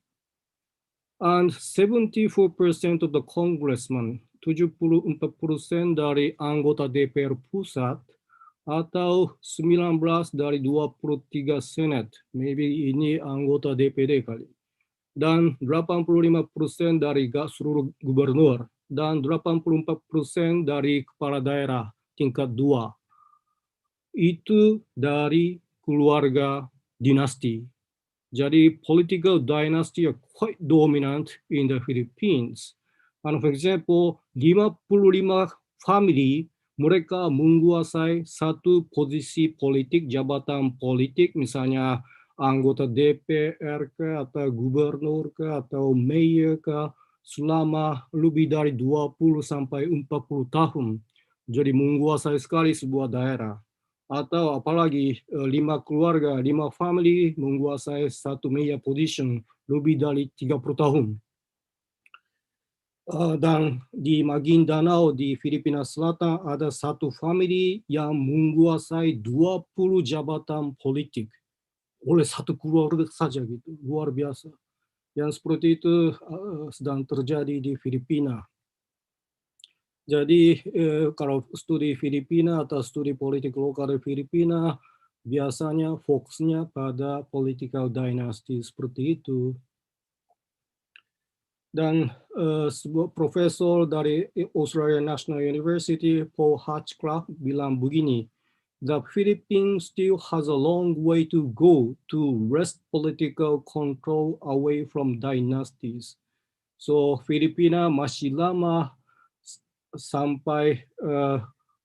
And 74% of the congressmen, 74% dari anggota DPR pusat, atau 19 dari 23 senat, maybe ini anggota DPD kali, dan 85% dari seluruh gubernur, dan 84% dari kepala daerah tingkat 2. Itu dari keluarga dinasti. Jadi political dynasty are quite dominant in the Philippines. And for example, 55 family mereka menguasai satu posisi politik, jabatan politik, misalnya anggota DPR ke, atau gubernur ke, atau mayor ke, selama lebih dari 20 sampai 40 tahun. Jadi menguasai sekali sebuah daerah. Atau apalagi 5 keluarga, 5 family menguasai satu major position lebih dari 30 tahun. Dan di Maguindanao di Filipina Selatan ada satu family yang menguasai 20 jabatan politik oleh satu keluarga saja gitu, luar biasa. Yang seperti itu sedang terjadi di Filipina. Jadi kalau studi Filipina atau studi politik lokal di Filipina, biasanya fokusnya pada political dynasty seperti itu. Dan sebuah profesor dari Australian National University, Paul Hutchcraft, bilang begini, the Philippines still has a long way to go to wrest political control away from dynasties. So Filipina masih lama sampai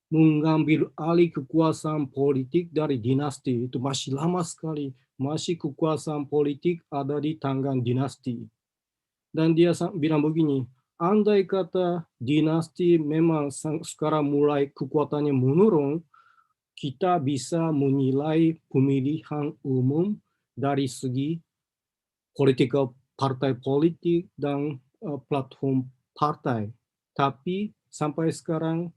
mengambil alih kekuasaan politik dari dinasti. Itu masih lama sekali. Masih kekuasaan politik ada di tangan dinasti. Dan dia bilang begini, andai kata dinasti memang sekarang mulai kekuatannya menurun, kita bisa menilai pemilihan umum dari segi political partai politik dan platform partai. Tapi sampai sekarang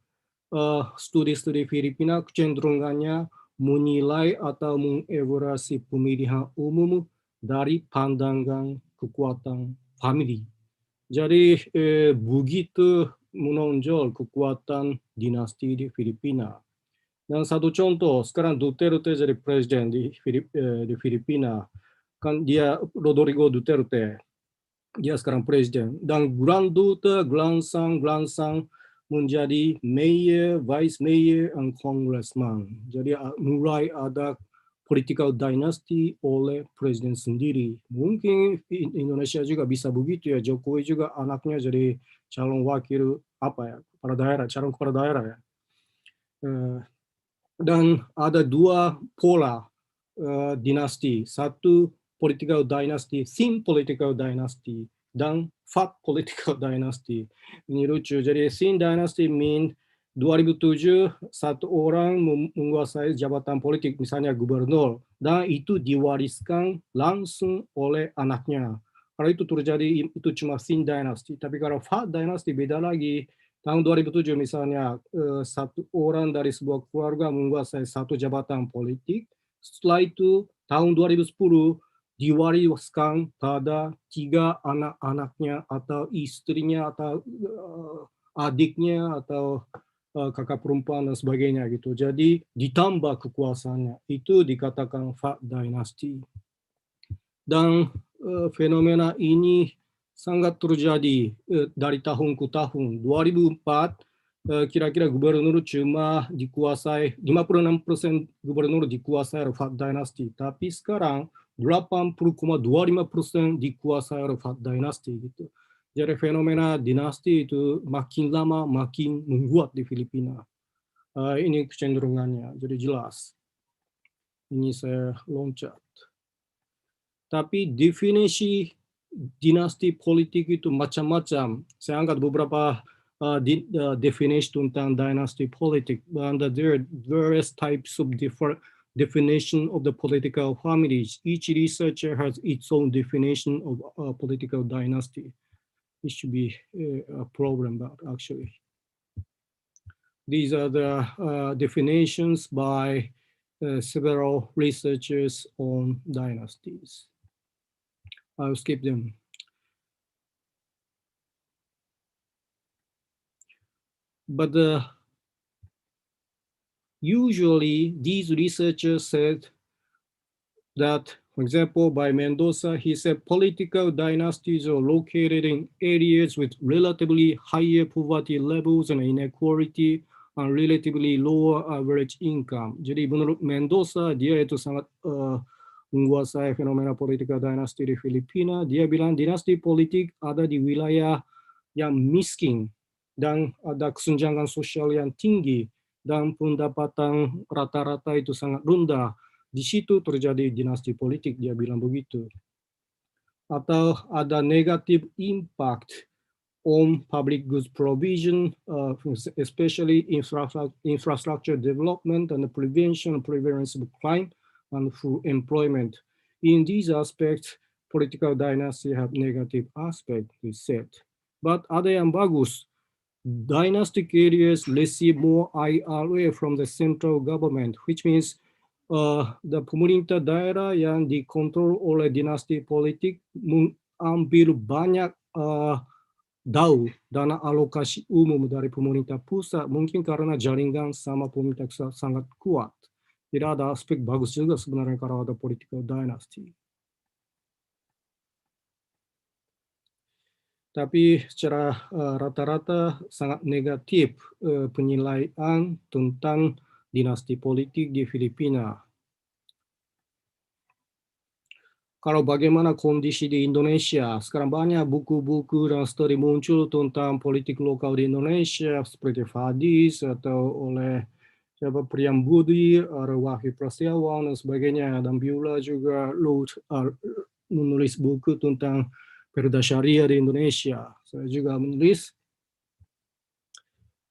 studi-studi Filipina kecenderungannya menilai atau mengevaluasi pemilihan umum dari pandangan kekuatan family. Jadi begitu menonjol kekuatan dinasti di Filipina. Dan satu contoh, sekarang Duterte jadi presiden di Filipina. Kan dia Rodrigo Duterte. Dia sekarang presiden. Dan granddaughter, grandson menjadi mayor, vice mayor, and congressman. Jadi mulai ada political dynasty oleh presiden sendiri. Mungkin Indonesia juga bisa begitu ya. Jokowi juga anaknya jadi calon wakil kepala daerah, calon kepala daerah ya. Dan ada dua pola dinasti. Satu political dynasty, thin political dynasty, dan fat political dynasty. Ini lucu. Jadi thin dynasty mean 2007 satu orang menguasai jabatan politik, misalnya gubernur, dan itu diwariskan langsung oleh anaknya. Kalau itu terjadi, itu cuma thin dynasty. Tapi kalau fat dynasty beda lagi. Tahun 2007 misalnya satu orang dari sebuah keluarga menguasai satu jabatan politik. Setelah itu tahun 2010 diwariskan pada 3 anak-anaknya atau istrinya atau adiknya atau kakak perempuan dan sebagainya gitu. Jadi ditambah kekuasaannya. Itu dikatakan Fat Dynasty. Dan fenomena ini sangat terjadi dari tahun ke tahun. 2004 kira-kira gubernur cuma dikuasai 56% gubernur dikuasai oleh Fat Dynasty, tapi sekarang 80,25% dikuasai oleh Fat Dynasty gitu. Jadi fenomena dinasti itu makin lama makin menguat di Filipina. Ini kecenderungannya, jadi jelas. Ini saya loncat. Tapi definisi dinasti politik itu macam-macam. Saya angkat beberapa definisi tentang dinasti politik. And there are various types of different definition of the political families. Each researcher has its own definition of political dynasty. It should be a problem, but actually. These are the definitions by several researchers on dynasties. I'll skip them. But usually these researchers said that, for example, by Mendoza, he said political dynasties are located in areas with relatively higher poverty levels and inequality and relatively lower average income. Jadi menurut Mendoza, dia itu sangat menguasai fenomena politika dinasti di Filipina. Dia bilang dinasti politik ada di wilayah yang miskin dan ada kesenjangan sosial yang tinggi dan pendapatan rata-rata itu sangat rendah. Di situ terjadi dinasti politik, dia bilang begitu. Atau ada negative impact on public goods provision, especially infrastructure development and the prevention and prevalence of crime and through employment. In these aspects, political dynasty have negative aspect, he said. But ada yang bagus. Dynastic areas receive more IRA from the central government, which means the pemerintah daerah yang dikontrol oleh dinasti politik mengambil banyak dana alokasi umum dari pemerintah pusat, mungkin karena jaringan sama pemerintah sangat kuat. Jadi ada aspek bagus juga sebenarnya kalau ada political dynasty. Tapi secara rata-rata sangat negatif penilaian tentang dinasti politik di Filipina. Kalau bagaimana kondisi di Indonesia, sekarang banyak buku-buku dan studi muncul tentang politik lokal di Indonesia, seperti Fadis atau oleh Priam Budi, Wahyu Prasetyawan, dan sebagainya. Dan Biula juga menulis buku tentang Perda Syariah di Indonesia. Saya juga menulis.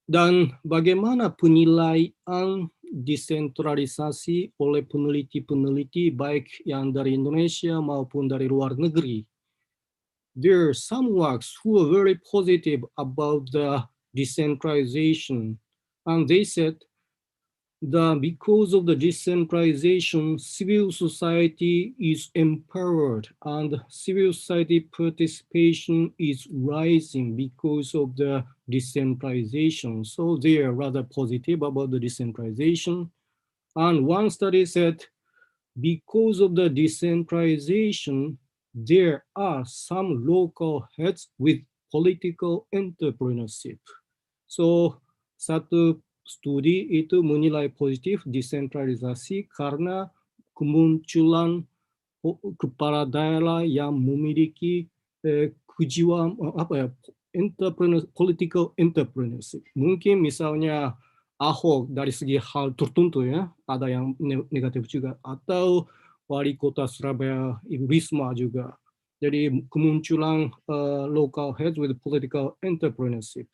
Dan bagaimana penilaian desentralisasi oleh peneliti-peneliti baik yang dari Indonesia maupun dari luar negeri. There are some works who are very positive about the decentralization, and they said that because of the decentralization, civil society is empowered and civil society participation is rising because of the decentralization. So they are rather positive about the decentralization. And one study said, because of the decentralization, there are some local heads with political entrepreneurship. So satu studi itu menilai positif desentralisasi karena kemunculan kepala daerah yang memiliki kejiwaan political entrepreneurship. Mungkin misalnya Ahok dari segi hal tertentu ya, ada yang negatif juga, atau wali kota Surabaya Ibu Risma juga. Jadi kemunculan local heads with political entrepreneurship.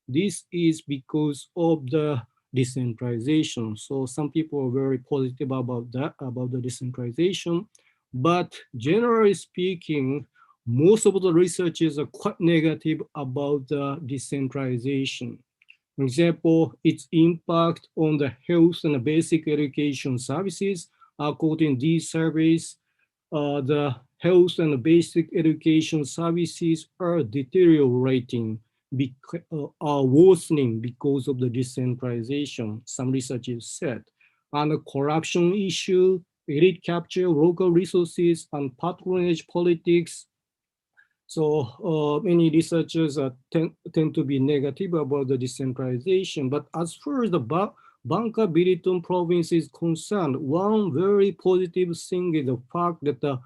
This is because of the decentralization. So some people are very positive about that, about the decentralization. But generally speaking, most of the researchers are quite negative about the decentralization. Example, its impact on the health and basic education services. According to these surveys, the health and basic education services are deteriorating, are worsening because of the decentralization, some researchers said. And the corruption issue, elite capture, local resources, and patronage politics. So many researchers tend to be negative about the decentralization. But as far as the Bangka Belitung province is concerned, one very positive thing is the fact that the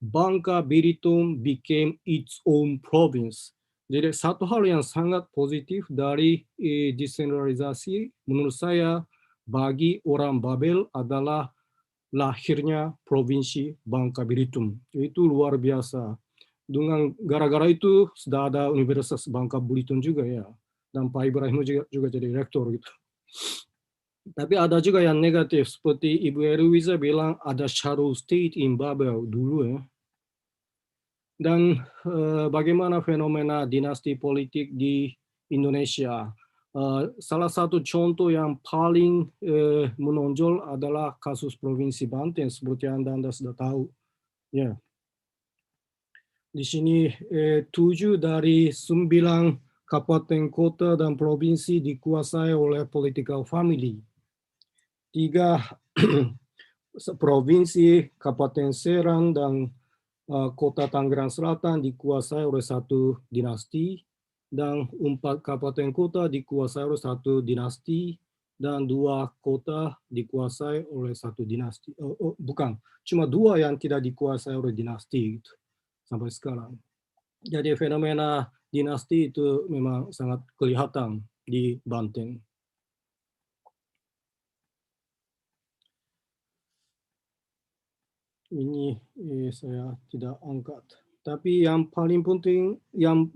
Bangka Belitung became its own province. Jadi satu hal yang sangat positif dari desentralisasi menurut saya bagi orang Babel adalah lahirnya provinsi Bangka Belitung. Itu luar biasa. Dengan gara-gara itu sudah ada Universitas Bangka Belitung juga ya. Dan Pak Ibrahim juga jadi rektor gitu. Tapi ada juga yang negatif, seperti Ibu Eruiza bilang ada shadow state in Babel dulu ya. Dan bagaimana fenomena dinasti politik di Indonesia. Salah satu contoh yang paling menonjol adalah kasus Provinsi Banten, seperti Anda sudah tahu. Ya. Di sini 7 dari 9 kabupaten kota dan provinsi dikuasai oleh political family. 3 provinsi, Kabupaten Serang dan Kota Tangerang Selatan dikuasai oleh satu dinasti, dan 4 kabupaten kota dikuasai oleh satu dinasti, dan 2 kota dikuasai oleh satu dinasti. Bukan, cuma 2 yang tidak dikuasai oleh dinasti gitu, sampai sekarang. Jadi fenomena dinasti itu memang sangat kelihatan di Banten. Ini saya tidak angkat. Tapi yang paling penting, yang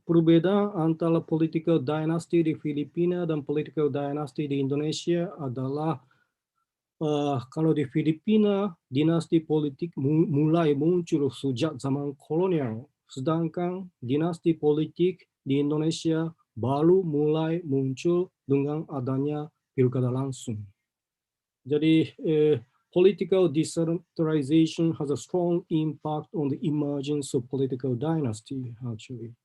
berbeda antara political dynasty di Filipina dan political dynasty di Indonesia adalah kalau di Filipina, dinasti politik mulai muncul sejak zaman kolonial. Sedangkan dinasti politik di Indonesia baru mulai muncul dengan adanya pilkada langsung. Jadi political decentralization has a strong impact on the emergence of political dynasty, actually.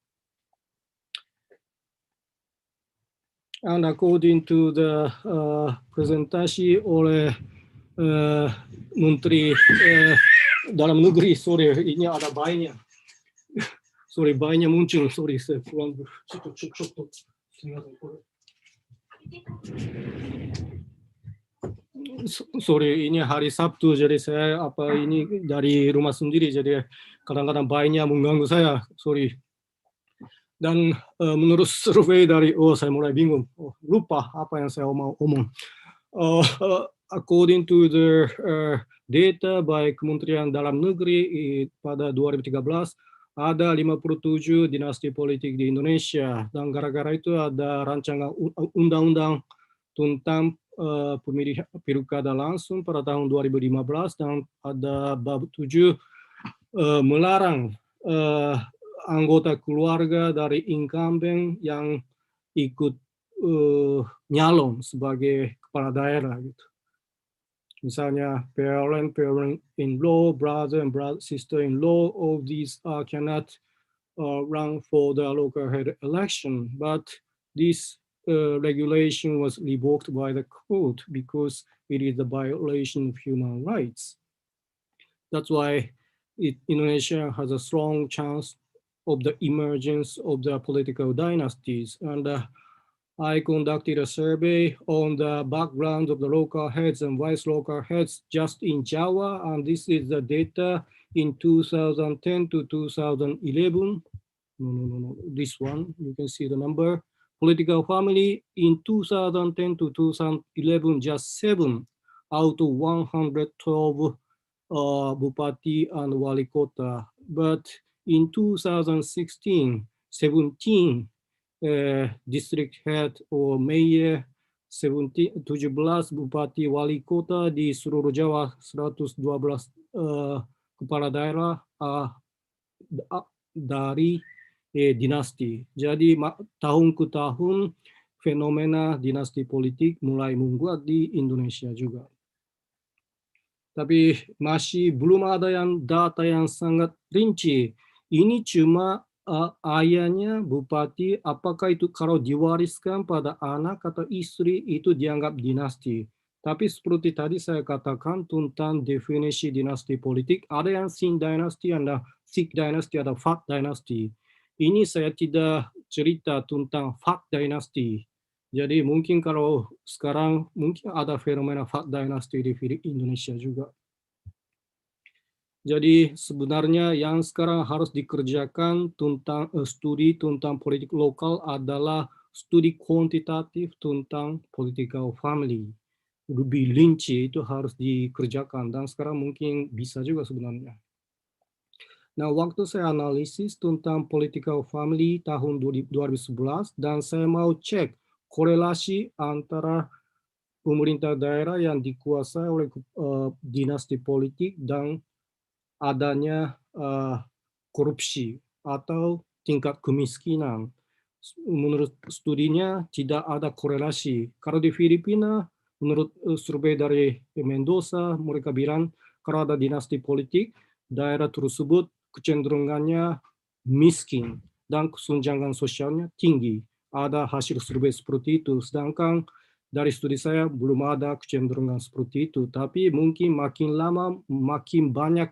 And according to the presentasi oleh Menteri Dalam Negeri, sorry, ini ada bayinya. Sorry, bayinya muncul, sorry, saya pulang. Sorry, ini hari Sabtu, jadi saya ini dari rumah sendiri, jadi kadang-kadang bayinya mengganggu saya, sorry. Dan menurut survei dari, saya mulai bingung, lupa apa yang saya omong. According to the data by Kementerian Dalam Negeri pada 2013, ada 57 dinasti politik di Indonesia, dan gara-gara itu ada rancangan undang-undang tentang pemilihan pilkada langsung pada tahun 2015, dan ada bab 7 melarang anggota keluarga dari incumbent yang ikut nyalon sebagai kepala daerah gitu. Misalnya parent-in-law, brother and sister-in-law, all these cannot run for the local head election, but this regulation was revoked by the court because it is a violation of human rights. That's why Indonesia has a strong chance of the emergence of the political dynasties. And I conducted a survey on the background of the local heads and vice local heads just in Java, and this is the data in 2010 to 2011. No, this one, you can see the number. Political family in 2010 to 2011, just 7 out of 112 Bupati and Wali Kota. But in 2016, 17 district head or mayor, 17 Bupati Wali Kota di seluruh Jawa, 112 kepala daerah dari dinasti. Jadi tahun ke tahun fenomena dinasti politik mulai menguat di Indonesia juga. Tapi masih belum ada data yang sangat rinci. Ini cuma ayahnya bupati, apakah itu kalau diwariskan pada anak atau istri itu dianggap dinasti. Tapi seperti tadi saya katakan tentang definisi dinasti politik, ada yang Shin dynasty, ada Sik dynasty, ada Fat dynasty. Ini saya tidak cerita tentang Fat dynasty. Jadi mungkin kalau sekarang mungkin ada fenomena Fat dynasty di Indonesia juga. Jadi sebenarnya yang sekarang harus dikerjakan tentang studi tentang politik lokal adalah studi kuantitatif tentang political family. Lebih rinci itu harus dikerjakan dan sekarang mungkin bisa juga sebenarnya. Nah, waktu saya analisis tentang political family tahun 2011 dan saya mau cek korelasi antara pemerintah daerah yang dikuasai oleh dinasti politik dan adanya korupsi atau tingkat kemiskinan. Menurut studinya tidak ada korelasi. Kalau di Filipina, menurut survei dari Mendoza, mereka bilang kalau ada dinasti politik, daerah tersebut kecenderungannya miskin dan kesenjangan sosialnya tinggi. Ada hasil survei seperti itu. Sedangkan dari studi saya belum ada kecenderungan seperti itu. Tapi mungkin makin lama makin banyak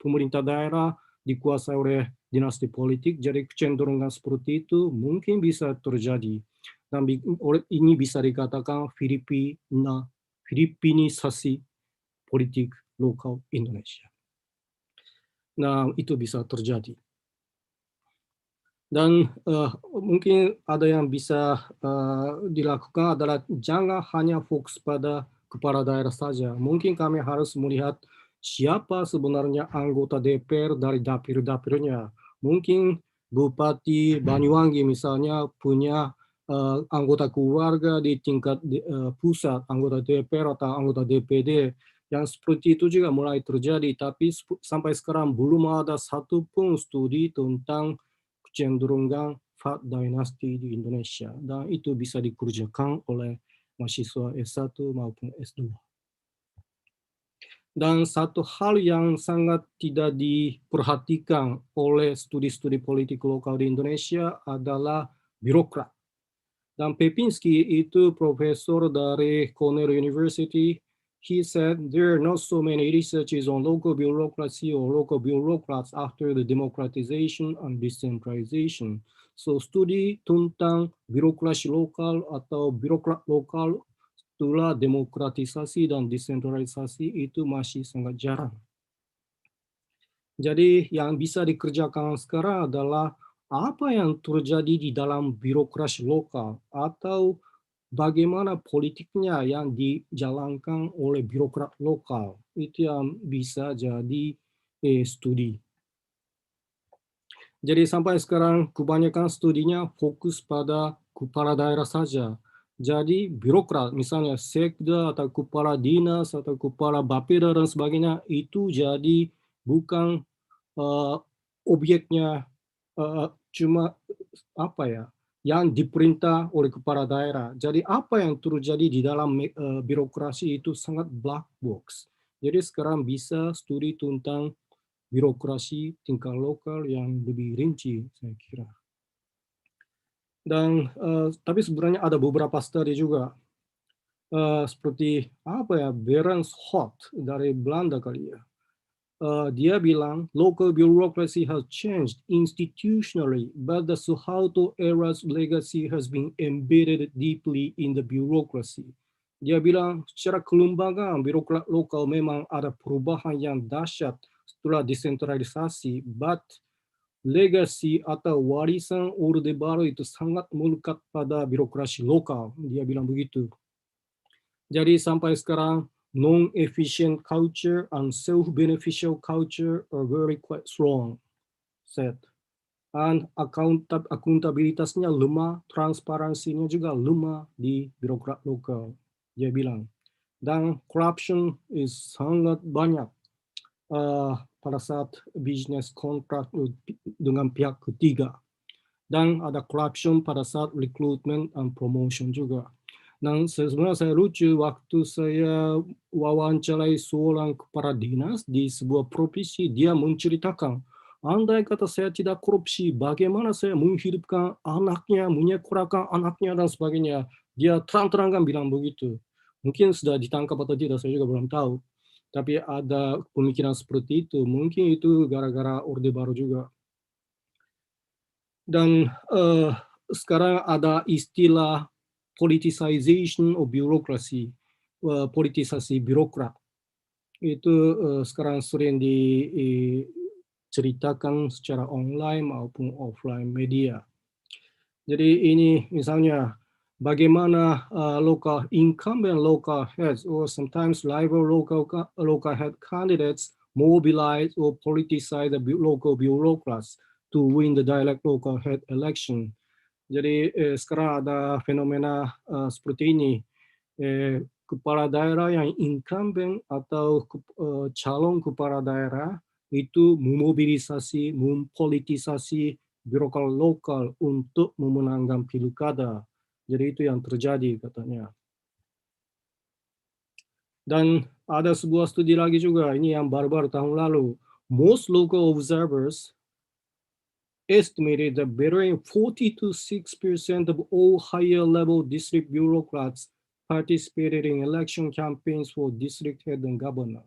pemerintah daerah dikuasai oleh dinasti politik, jadi kecenderungan seperti itu mungkin bisa terjadi. Dan ini bisa dikatakan Filipinisasi politik lokal Indonesia. Nah, itu bisa terjadi. Dan mungkin ada yang bisa dilakukan adalah jangan hanya fokus pada kepala daerah saja. Mungkin kami harus melihat siapa sebenarnya anggota DPR dari dapil-dapilnya. Mungkin Bupati Banyuwangi misalnya punya anggota keluarga di tingkat pusat, anggota DPR atau anggota DPD. Yang seperti itu juga mulai terjadi, tapi sampai sekarang belum ada satupun studi tentang kecenderungan Fat Dynasty di Indonesia. Dan itu bisa dikerjakan oleh mahasiswa S1 maupun S2. Dan satu hal yang sangat tidak diperhatikan oleh studi-studi politik lokal di Indonesia adalah birokrat. Dan Pepinski itu profesor dari Cornell University. He said there are not so many researches on local bureaucracy or local bureaucrats after the democratization and decentralization. So studi tentang birokrasi lokal atau birokrat lokal setelah demokratisasi dan desentralisasi itu masih sangat jarang. Jadi yang bisa dikerjakan sekarang adalah apa yang terjadi di dalam birokrasi lokal atau bagaimana politiknya yang dijalankan oleh birokrat lokal. Itu yang bisa jadi studi. Jadi sampai sekarang kebanyakan studinya fokus pada kepala daerah saja. Jadi birokrat, misalnya sekda atau kepala dinas atau kepala bapeda dan sebagainya, itu jadi bukan objeknya cuma apa ya, yang diperintah oleh kepala daerah. Jadi apa yang terjadi di dalam birokrasi itu sangat black box. Jadi sekarang bisa studi tentang birokrasi tingkat lokal yang lebih rinci, saya kira. Dan tapi sebenarnya ada beberapa studi juga. Seperti apa ya, Berens Hot dari Belanda kali ya. Dia bilang local bureaucracy has changed institutionally, but the Suharto era's legacy has been embedded deeply in the bureaucracy. Dia bilang secara kelembagaan birokrat lokal memang ada perubahan yang dahsyat setelah desentralisasi, but legacy atau warisan Orde Baru itu sangat melekat pada birokrasi lokal. Dia bilang begitu. Jadi sampai sekarang non-efficient culture and self-beneficial culture are very quite strong, said. And akuntabilitasnya lemah, transparansinya juga lemah di birokrat lokal, dia bilang. Dan corruption is sangat banyak pada saat bisnis kontrak dengan pihak ketiga. Dan ada corruption pada saat recruitment and promotion juga. Dan sebenarnya saya lucu waktu saya wawancarai seorang kepala dinas di sebuah provinsi, dia menceritakan, andai kata saya tidak korupsi, bagaimana saya menghidupkan anaknya, menyekolahkan anaknya, dan sebagainya. Dia terang-terangan bilang begitu. Mungkin sudah ditangkap atau tidak, saya juga belum tahu. Tapi ada pemikiran seperti itu. Mungkin itu gara-gara Orde Baru juga. Dan sekarang ada istilah politicization of bureaucracy, politisasi birokrat. Itu sekarang sering diceritakan secara online maupun offline media. Jadi ini misalnya bagaimana local incumbent local heads or sometimes rival local head candidates mobilize or politicize the local bureaucrats to win the direct local head election. Jadi sekarang ada fenomena seperti ini. Kepala daerah yang incumbent atau calon kepala daerah itu memobilisasi, mempolitisasi birokrat lokal untuk memenangkan pilkada. Jadi itu yang terjadi katanya. Dan ada sebuah studi lagi juga, ini yang baru-baru tahun lalu. Most local observers estimated that between 40 to 6% of all higher level district bureaucrats participated in election campaigns for district head and governor.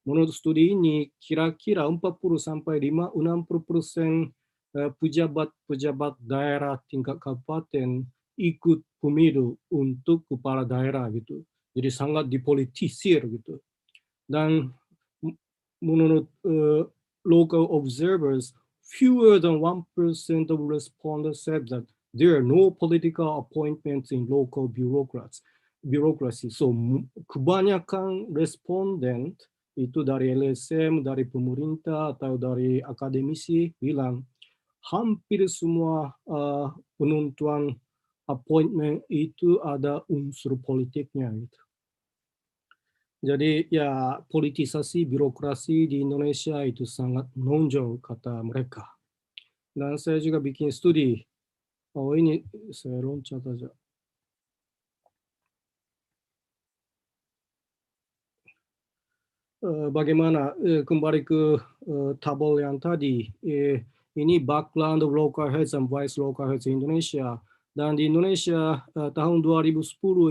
Menurut studi ini, kira-kira 40-60% pejabat-pejabat daerah tingkat kabupaten ikut pemilu untuk kepala daerah gitu. Jadi sangat dipolitisir gitu. Dan menurut local observers, fewer than 1% of respondents said that there are no political appointments in local bureaucracy. So kebanyakan responden itu dari LSM, dari pemerintah atau dari akademisi bilang hampir semua penentuan appointment itu ada unsur politiknya gitu. Jadi ya politisasi birokrasi di Indonesia itu sangat menonjol kata mereka. Dan saya juga bikin studi. Oh ini saya loncat aja. Bagaimana kembali ke tabel yang tadi. Ini background of local heads and vice local heads di Indonesia. Dan di Indonesia tahun 2010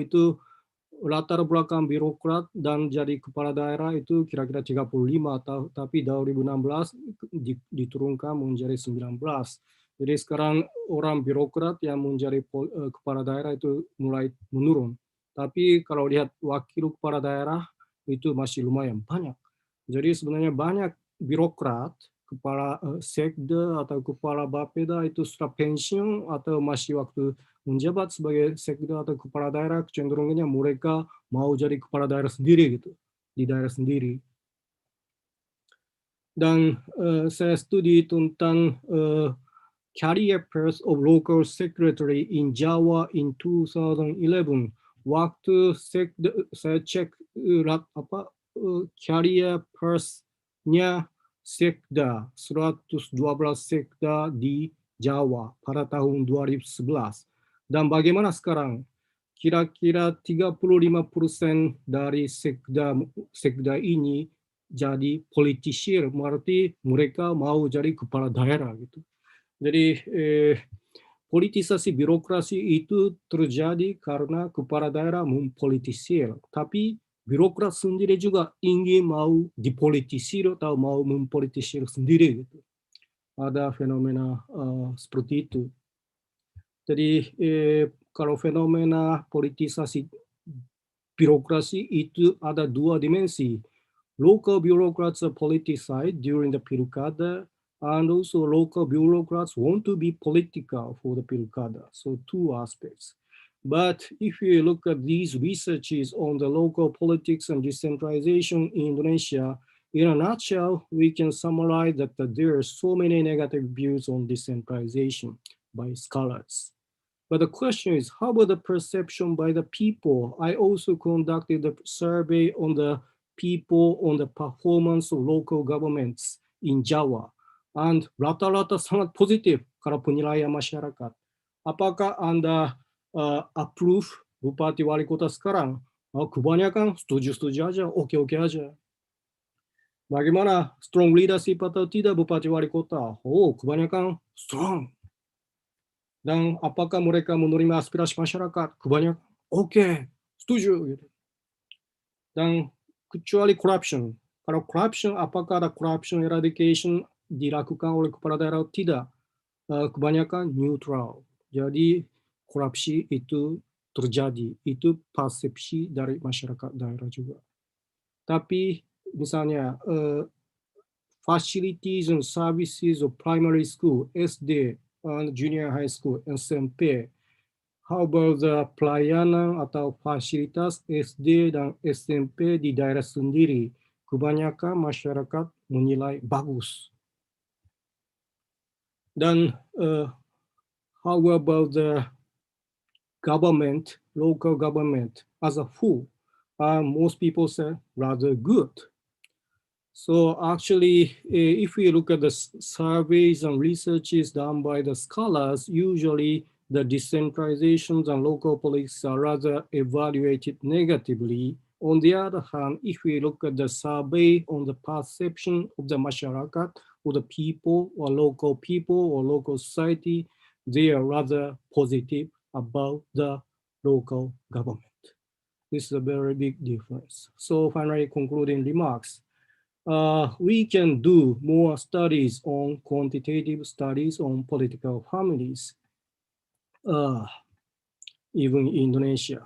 itu latar belakang birokrat dan jadi kepala daerah itu kira-kira 35, tapi 2016 diturunkan menjadi 19. Jadi sekarang orang birokrat yang menjadi kepala daerah itu mulai menurun. Tapi kalau lihat wakil kepala daerah itu masih lumayan banyak. Jadi sebenarnya banyak birokrat, kepala sekda atau kepala bapeda itu sudah pensiun atau masih waktu menjabat sebagai sekda atau kepala daerah, kecenderungannya mereka mau jadi kepala daerah sendiri gitu, di daerah sendiri. Dan saya studi tentang career path of local secretary in Jawa in 2011. Waktu saya cek career path-nya sekda, 112 sekda di Jawa pada tahun 2011. Dan bagaimana sekarang? Kira-kira 35% dari sekda ini jadi politisir, berarti mereka mau jadi kepala daerah gitu. Jadi politisasi birokrasi itu terjadi karena kepala daerah mempolitisir, tapi birokrat sendiri juga ingin mau dipolitisir atau mau mempolitisir sendiri gitu. Ada fenomena seperti itu. Jadi kalau fenomena politisasi birokrasi itu ada dua dimensi. Local bureaucrats are politicized during the pilkada, and also local bureaucrats want to be political for the pilkada. So two aspects. But if you look at these researches on the local politics and decentralization in Indonesia, in a nutshell, we can summarize that there are so many negative views on decentralization by scholars. But the question is, how about the perception by the people? I also conducted a survey on the people on the performance of local governments in Jawa. And rata-rata sangat positif Kalau penilaian masyarakat, apakah Anda approve Bupati Wali Kota sekarang? Kebanyakan setuju-setuju aja, oke-oke aja. Bagaimana strong leadership atau tidak Bupati Wali Kota? Kebanyakan strong. Dan apakah mereka menerima aspirasi masyarakat? Kebanyakan oke, setuju. Gitu. Dan kecuali corruption. Kalau corruption, apakah ada corruption eradication dilakukan oleh kepala daerah atau tidak? Kebanyakan neutral. Jadi korupsi itu terjadi. Itu persepsi dari masyarakat daerah juga. Tapi misalnya facilities and services of primary school, SD, and junior high school, SMP. How about the pelayanan atau fasilitas SD dan SMP di daerah sendiri? Kebanyakan masyarakat menilai bagus. Dan how about the government, local government as a whole? Most people say rather good. So actually, if we look at the surveys and researches done by the scholars, usually the decentralizations and local politics are rather evaluated negatively. On the other hand, if we look at the survey on the perception of the masyarakat, or the people or local society, they are rather positive about the local government. This is a very big difference. So finally, concluding remarks. We can do more studies on quantitative studies on political families, even in Indonesia.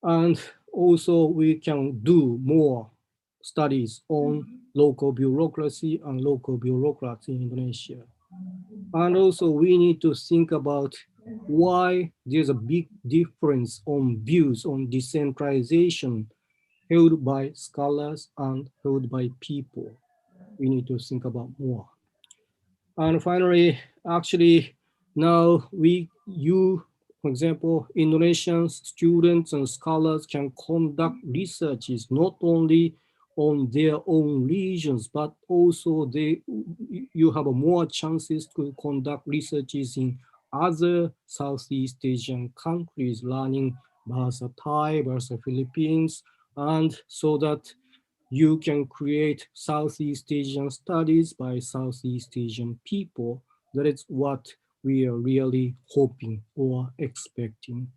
And also we can do more studies on local bureaucracy and local bureaucrats in Indonesia. And also we need to think about why there's a big difference on views on decentralization held by scholars and held by people. We need to think about more. And finally, actually, now for example, Indonesian students and scholars can conduct researches not only on their own regions, but also you have more chances to conduct researches in other Southeast Asian countries, learning Bahasa Thai, Bahasa Philippines, and so that you can create Southeast Asian studies by Southeast Asian people. That is what we are really hoping or expecting.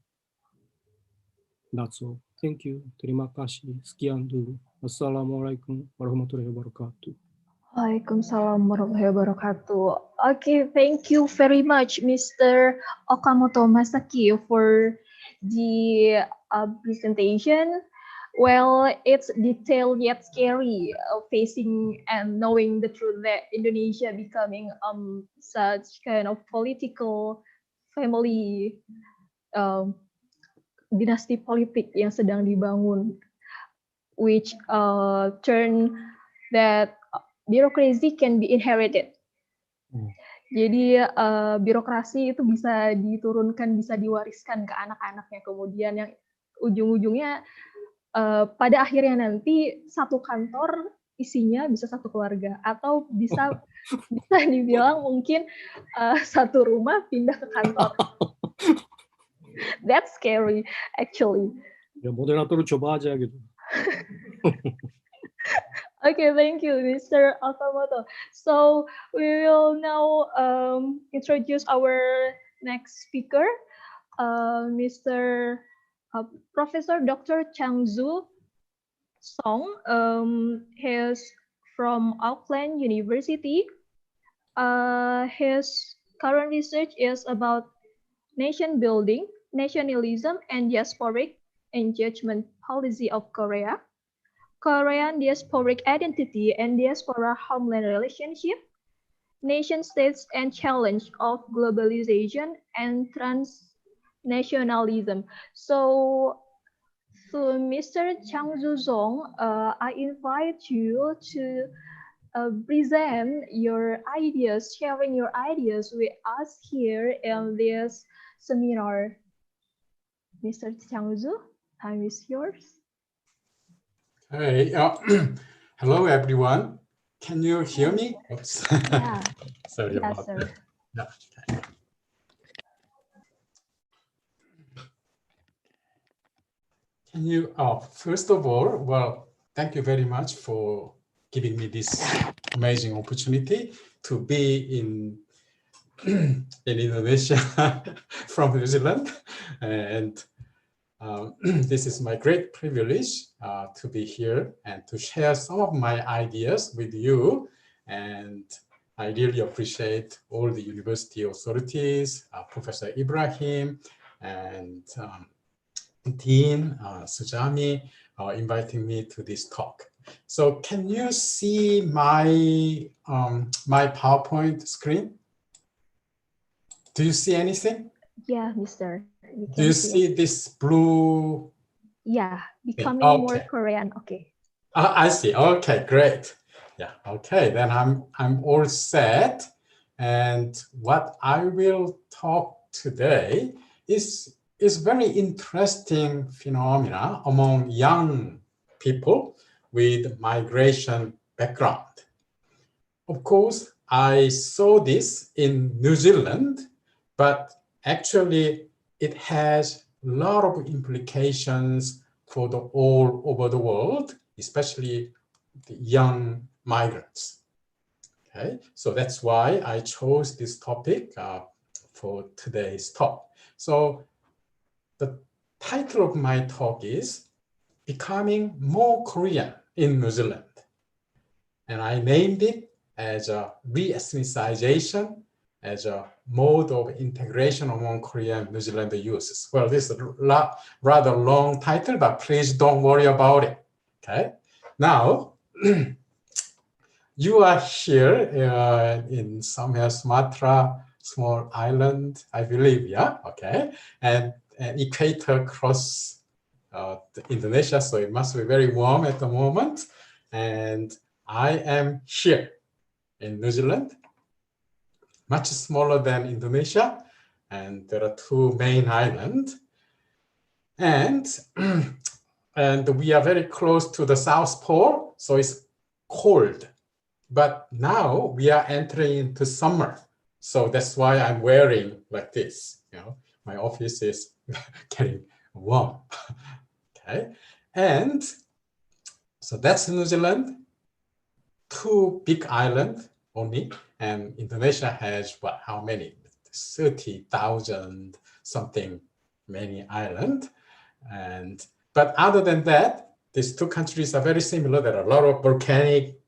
That's all. Thank you. Terima kasih. Sekian dulu. Assalamualaikum warahmatullahi wabarakatuh. Waalaikumsalam warahmatullahi wabarakatuh. Okay, thank you very much, Mr. Okamoto Masaaki, for the presentation. Well, it's detailed yet scary, facing and knowing the truth that Indonesia becoming such kind of political family dinasti politik yang sedang dibangun, which turn that bureaucracy can be inherited. Jadi birokrasi itu bisa diturunkan, bisa diwariskan ke anak-anaknya, kemudian yang ujung-ujungnya pada akhirnya nanti satu kantor isinya bisa satu keluarga, atau bisa dibilang mungkin satu rumah pindah ke kantor. That's scary, actually. Ya, moderator coba aja gitu. Okay, thank you, Mr. Okamoto. So we will now introduce our next speaker, Mr. Professor Dr. Changzoo Song. He's from Auckland University. His current research is about nation building, nationalism, and diasporic engagement policy of Korea, Korean diasporic identity and diaspora homeland relationship, nation states and challenge of globalization and transnationalism. So Mr. Changzoo Song, I invite you to present your ideas, sharing your ideas with us here in this seminar. Mr. Changzoo, time is yours. Hey, hello everyone. Can you hear me? Oops. Yeah. Sorry Yeah, about sir. that. Yeah, okay. Can you, first of all, well, thank you very much for giving me this amazing opportunity to be in Indonesia from New Zealand. And this is my great privilege to be here and to share some of my ideas with you. And I really appreciate all the university authorities, Professor Ibrahim and Dean Sujadmi inviting me to this talk. So can you see my my PowerPoint screen? Do you see anything? Yeah, Mr. Do you see this blue? Yeah, becoming Okay. more Korean. Okay. I see. Okay, great. Yeah. Okay, then I'm all set. And what I will talk today is very interesting phenomena among young people with migration background. Of course, I saw this in New Zealand, but actually it has a lot of implications for the all over the world, especially the young migrants. Okay, so that's why I chose this topic for today's talk. So the title of my talk is Becoming More Korean in New Zealand. And I named it as a re-ethnicization as a mode of integration among Korean and New Zealand users. Well, this is a rather long title, but please don't worry about it. Okay. Now, you are here in somewhere Sumatra, small island, I believe, yeah? Okay. And equator across Indonesia, so it must be very warm at the moment. And I am here in New Zealand, much smaller than Indonesia, and there are two main islands. And, and we are very close to the South Pole, so it's cold. But now we are entering into summer, so that's why I'm wearing like this. You know, my office is getting warm. Okay, and so that's New Zealand. Two big islands only, and Indonesia has what? How many? 30,000 something many islands. And but other than that, these two countries are very similar. There are a lot of volcanic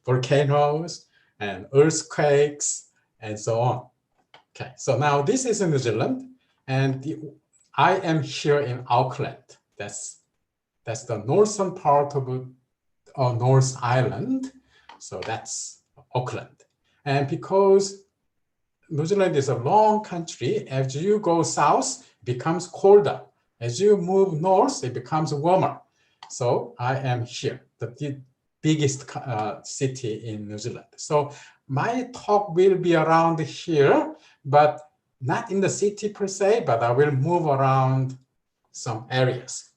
volcanoes and earthquakes and so on. Okay, so now this is in New Zealand, and I am here in Auckland. That's the northern part of North Island. So that's Auckland. And because New Zealand is a long country, as you go south, it becomes colder. As you move north, it becomes warmer. So I am here, the biggest city in New Zealand. So my talk will be around here, but not in the city per se, but I will move around some areas.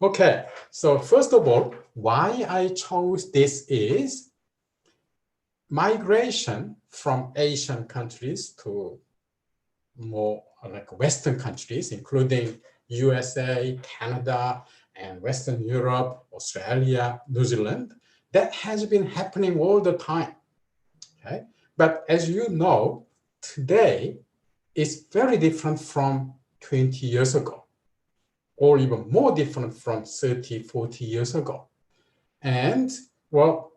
Okay, so first of all, why I chose this is migration from Asian countries to more like Western countries, including USA, Canada, and Western Europe, Australia, New Zealand, that has been happening all the time. Okay, but as you know, today is very different from 20 years ago, or even more different from 30, 40 years ago. And well,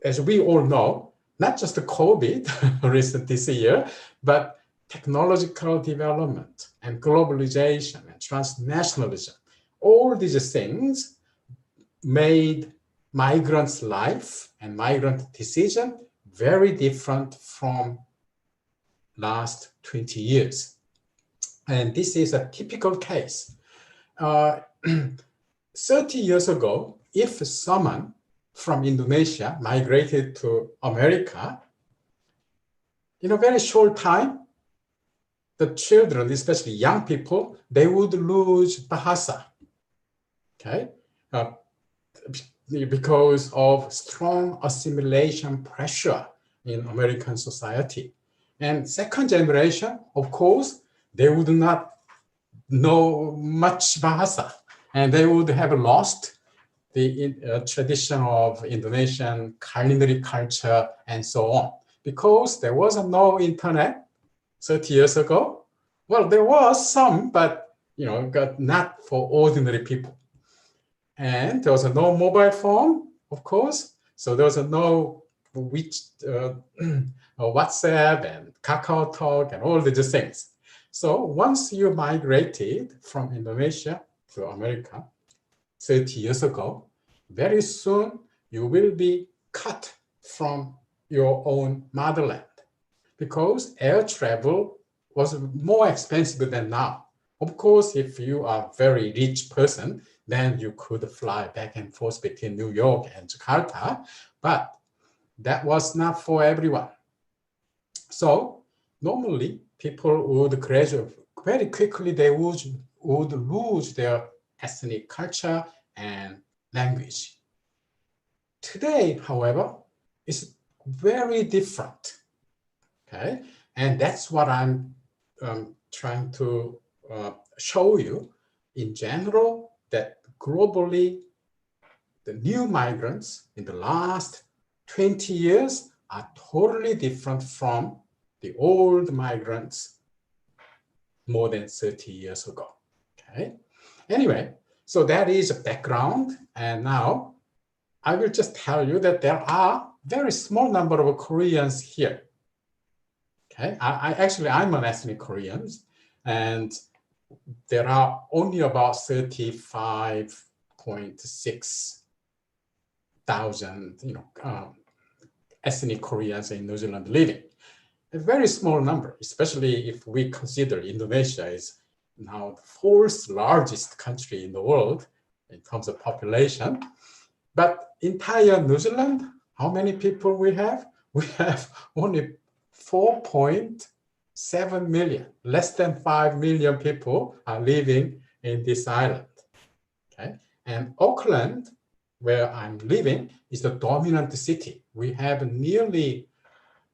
as we all know, not just the COVID recent this year, but technological development and globalization and transnationalism, all these things made migrants' life and migrant decision very different from last 20 years. And this is a typical case. 30 years ago, if someone from Indonesia migrated to America, in a very short time, the children, especially young people, they would lose bahasa. Okay, because of strong assimilation pressure in American society. And second generation, of course, they would not know much Bahasa, and they would have lost the tradition of Indonesian culinary culture and so on. Because there was no internet 30 years ago. Well, there was some, but not for ordinary people. And there was no mobile phone, of course. So there was no WhatsApp and Kakao Talk and all these things. So once you migrated from Indonesia to America 30 years ago, very soon you will be cut from your own motherland because air travel was more expensive than now. Of course, if you are a very rich person, then you could fly back and forth between New York and Jakarta, but that was not for everyone. So normally people would graduate very quickly. They would lose their ethnic culture and language. Today, however, is very different. Okay, and that's what I'm trying to show you. In general, that globally, the new migrants in the last 20 years are totally different from the old migrants more than 30 years ago. Okay. Anyway, so that is a background, and now I will just tell you that there are very small number of Koreans here. Okay, I'm an ethnic Korean, and there are only about 35.6 thousand, ethnic Koreans in New Zealand living. A very small number, especially if we consider Indonesia is now the fourth largest country in the world in terms of population. But entire New Zealand, how many people we have? We have only 4.7 million, less than 5 million people are living in this island. Okay, and Auckland, where I'm living, is the dominant city. We have nearly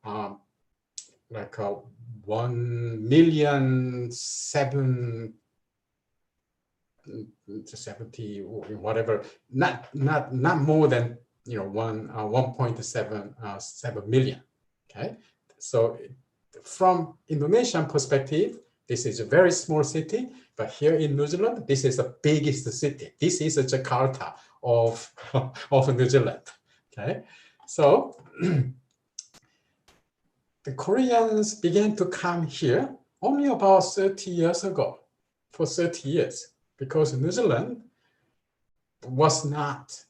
1,070,000, whatever, not more than 1.7 million. Okay, so from Indonesian perspective, this is a very small city, but here in New Zealand, this is the biggest city. This is the Jakarta of New Zealand. Okay, so the Koreans began to come here only about 30 years ago, for 30 years, because New Zealand was not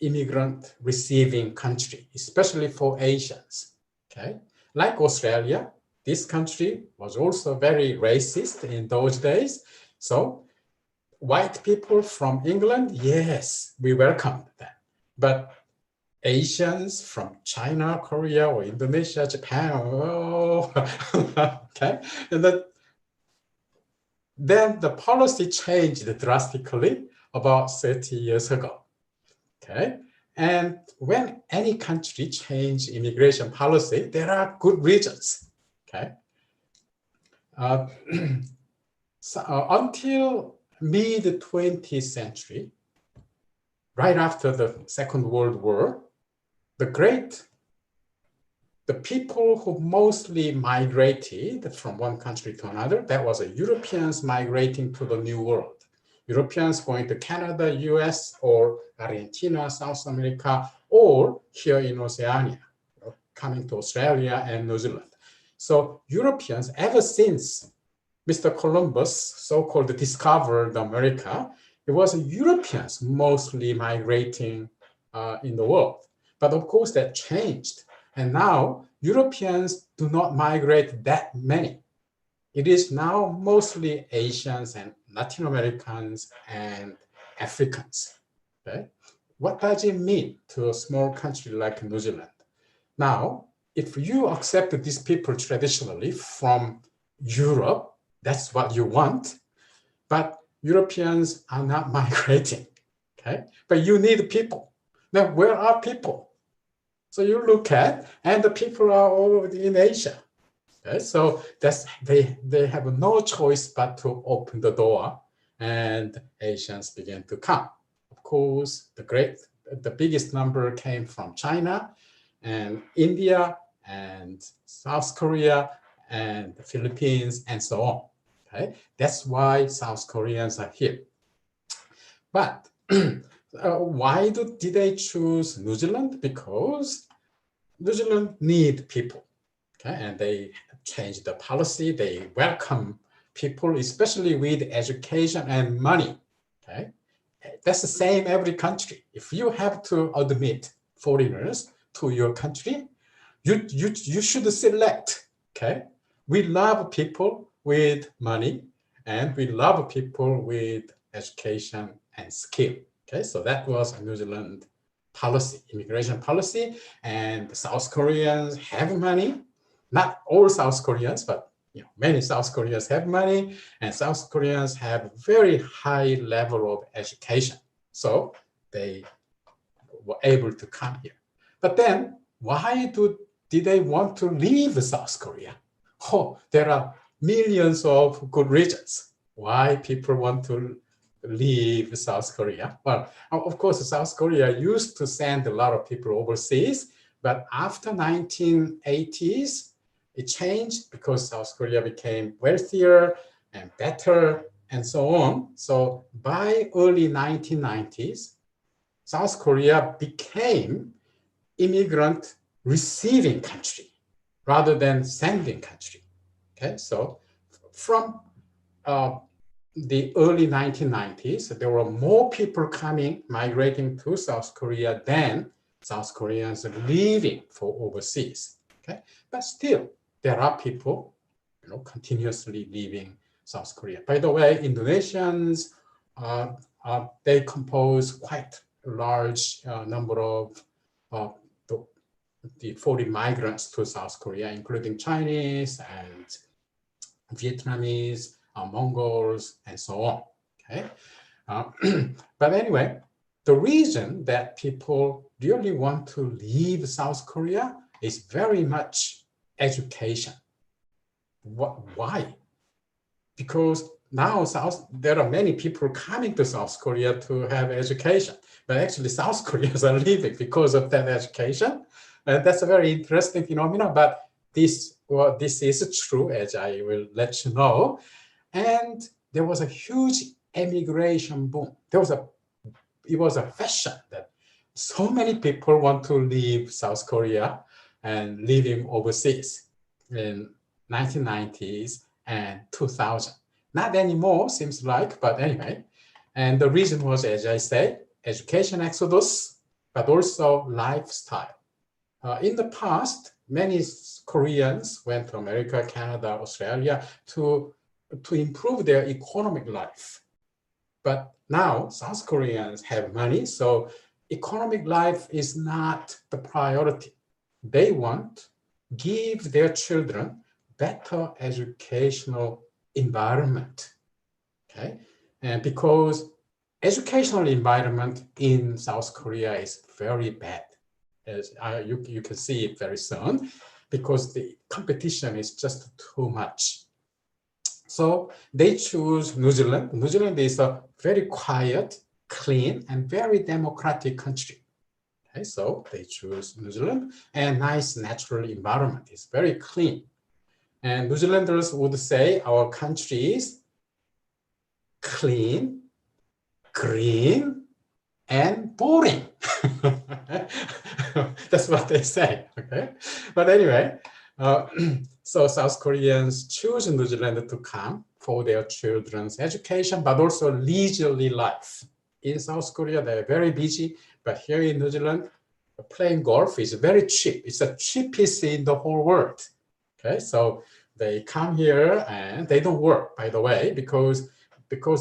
immigrant receiving country, especially for Asians. Okay, like Australia, this country was also very racist in those days. So white people from England, yes, we welcomed them. But Asians from China, Korea, or Indonesia, Japan, okay, and then the policy changed drastically about 30 years ago. Okay, and when any country change immigration policy, there are good reasons. Okay, until mid-20th century, right after the Second World War, the people who mostly migrated from one country to another, that was Europeans migrating to the New World. Europeans going to Canada, US, or Argentina, South America, or here in Oceania, coming to Australia and New Zealand. So Europeans, ever since Mr. Columbus so-called discovered America, it was Europeans mostly migrating in the world. But of course that changed. And now Europeans do not migrate that many. It is now mostly Asians and Latin Americans and Africans. Okay? What does it mean to a small country like New Zealand? Now, if you accept these people traditionally from Europe, that's what you want, but Europeans are not migrating, okay? But you need people. Now, where are people? So you look at, and the people are all in Asia. Okay? So they have no choice but to open the door, and Asians began to come. Of course, the biggest number came from China and India and South Korea and the Philippines and so on. Okay? That's why South Koreans are here. But why did they choose New Zealand? Because New Zealand need people, okay? And they changed the policy. They welcome people, especially with education and money. Okay, that's the same every country. If you have to admit foreigners to your country, you should select. Okay, we love people with money, and we love people with education and skill. Okay, so that was a New Zealand policy, immigration policy, and the South Koreans have money. Not all South Koreans, but many South Koreans have money, and South Koreans have very high level of education. So they were able to come here. But then, why did they want to leave South Korea? Oh, there are millions of good reasons why people want to leave South Korea. Well, of course, South Korea used to send a lot of people overseas, but after 1980s, it changed because South Korea became wealthier and better and so on. So by early 1990s, South Korea became immigrant receiving country rather than sending country. Okay, so from the early 1990s, there were more people migrating to South Korea than South Koreans leaving for overseas. Okay, but still, there are people, continuously leaving South Korea. By the way, Indonesians, they compose quite a large number of the foreign migrants to South Korea, including Chinese and Vietnamese, Mongols, and so on. Okay, but anyway, the reason that people really want to leave South Korea is very much education. Why? Because now there are many people coming to South Korea to have education, but actually South Koreans are leaving because of that education. And that's a very interesting phenomenon, but this is true, as I will let you know. And there was a huge emigration boom. It was a fashion that so many people want to leave South Korea and living overseas in 1990s and 2000. Not anymore, seems like, but anyway. And the reason was, as I say, education exodus, but also lifestyle. In the past, many Koreans went to America, Canada, Australia to improve their economic life. But now South Koreans have money, so economic life is not the priority. They want to give their children better educational environment. Okay, and because educational environment in South Korea is very bad, as you can see it very soon, because the competition is just too much. So they choose New Zealand. New Zealand is a very quiet, clean, and very democratic country. Okay, so they choose New Zealand, and nice natural environment. It's very clean. And New Zealanders would say our country is clean, green, and boring. That's what they say, okay? But anyway, so South Koreans choose New Zealand to come for their children's education, but also leisurely life. In South Korea, they're very busy, but here in New Zealand, playing golf is very cheap. It's the cheapest in the whole world. Okay, so they come here and they don't work, by the way, because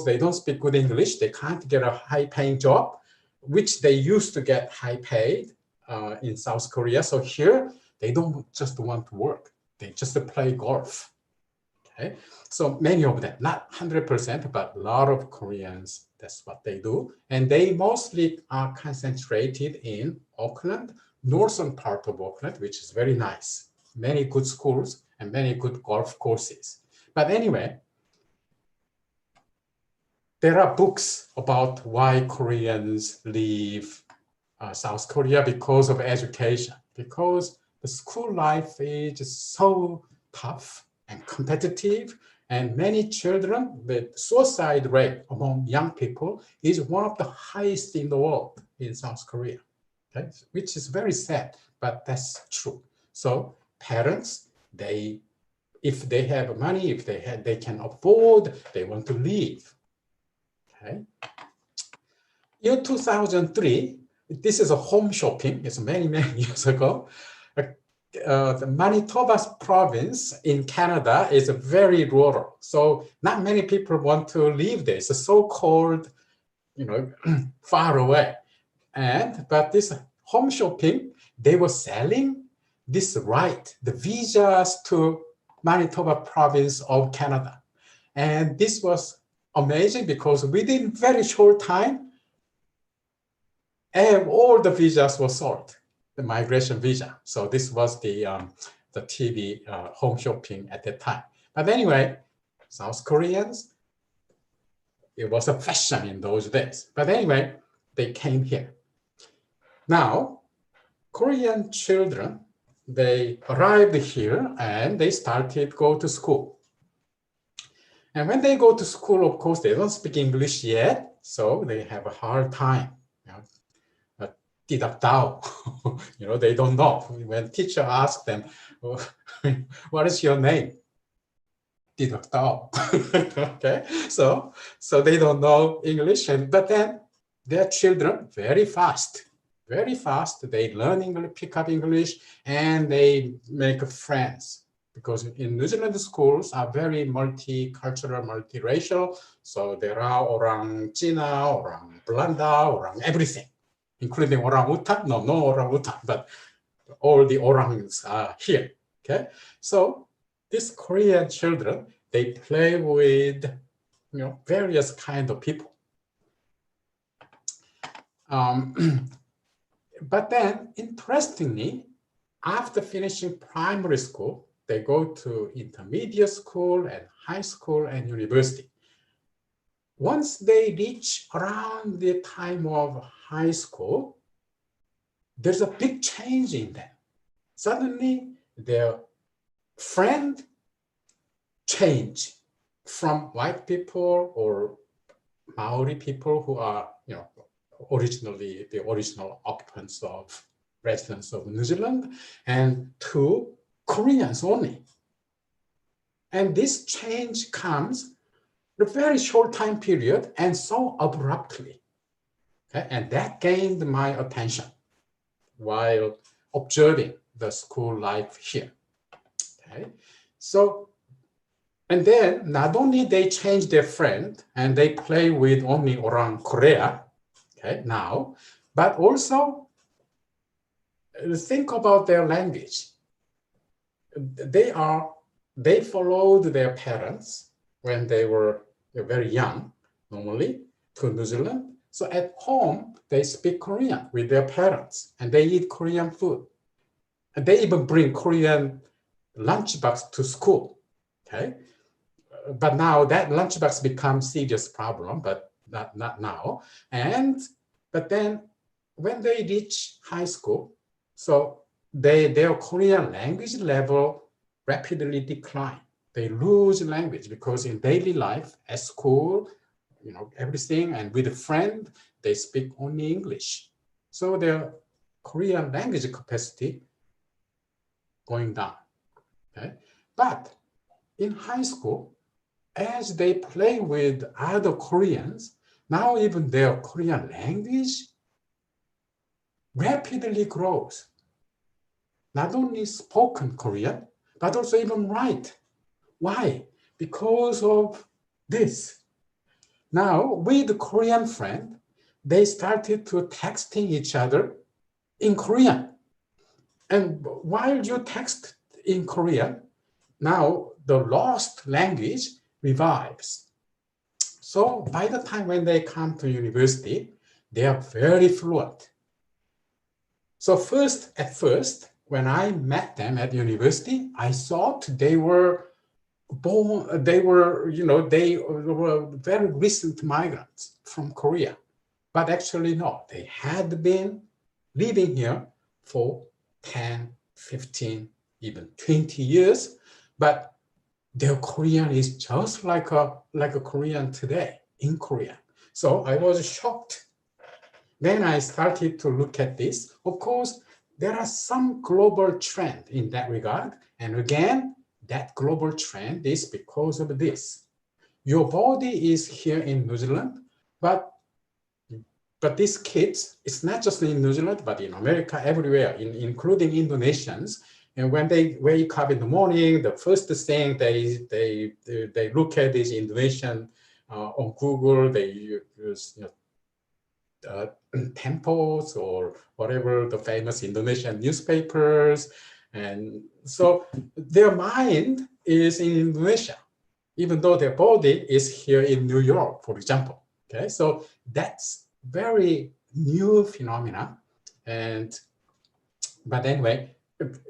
they don't speak good English. They can't get a high-paying job, which they used to get high-paid in South Korea. So here, they don't just want to work. They just play golf. Okay? So many of them, not 100%, but a lot of Koreans, that's what they do. And they mostly are concentrated in Auckland, northern part of Auckland, which is very nice. Many good schools and many good golf courses. But anyway, there are books about why Koreans leave South Korea because of education, because the school life is so tough and competitive, and many children, the suicide rate among young people is one of the highest in the world in South Korea, okay? Which is very sad, but that's true. So parents, if they have money, if they can afford, they want to leave. Okay. Year 2003, this is a home shopping. It's many, many years ago. The Manitoba province in Canada is very rural, so not many people want to live there. It's so cold, far away. But this home shopping, they were selling this right, the visas to Manitoba province of Canada. And this was amazing because within very short time, all the visas were sold, the migration visa. So this was the TV home shopping at that time. But anyway, South Koreans, it was a fashion in those days. But anyway, they came here. Now, Korean children, they arrived here and they started go to school. And when they go to school, of course, they don't speak English yet, so they have a hard time. They don't know. When teacher asks them, what is your name? Okay, so they don't know English, but then their children very fast. They learn English, pick up English, and they make friends. Because in New Zealand, schools are very multicultural, multiracial. So there are orang Cina, orang Belanda, orang everything, including orang utan. No orang utan, but all the orangs are here. Okay, so these Korean children, they play with various kind of people. But then, interestingly, after finishing primary school, they go to intermediate school and high school and university. Once they reach around the time of high school, there's a big change in them. Suddenly, their friend change from white people or Maori people who are, originally the original occupants of residents of New Zealand, and to Koreans only. And this change comes in a very short time period and so abruptly. Okay? And that gained my attention while observing the school life here. Okay? So, and then not only they change their friend and they play with only orang Korea, okay, now, but also think about their language. They followed their parents when they were very young, normally, to New Zealand. So at home, they speak Korean with their parents and they eat Korean food. And they even bring Korean lunchbox to school, okay? But now that lunchbox becomes serious problem, but not now. But then when they reach high school, so their Korean language level rapidly decline. They lose language because in daily life, at school, everything, and with a friend, they speak only English. So their Korean language capacity going down. Okay? But in high school, as they play with other Koreans, now even their Korean language rapidly grows. Not only spoken Korean, but also even write. Why? Because of this. Now, with the Korean friend, they started to texting each other in Korean. And while you text in Korean, now the lost language revives. So by the time when they come to university, they are very fluent. So at first, when I met them at university, I thought they were born, they were very recent migrants from Korea. But actually, no, they had been living here for 10, 15, even 20 years. But their Korean is just like a Korean today in Korea. So I was shocked. Then I started to look at this. Of course, there are some global trend in that regard. And again, that global trend is because of this. Your body is here in New Zealand, but these kids, it's not just in New Zealand, but in America, everywhere, including Indonesians. And when they wake up in the morning, the first thing they look at is Indonesian on Google. They use temples or whatever, the famous Indonesian newspapers. And so their mind is in Indonesia, even though their body is here in New York, for example. Okay, so that's very new phenomena. But anyway,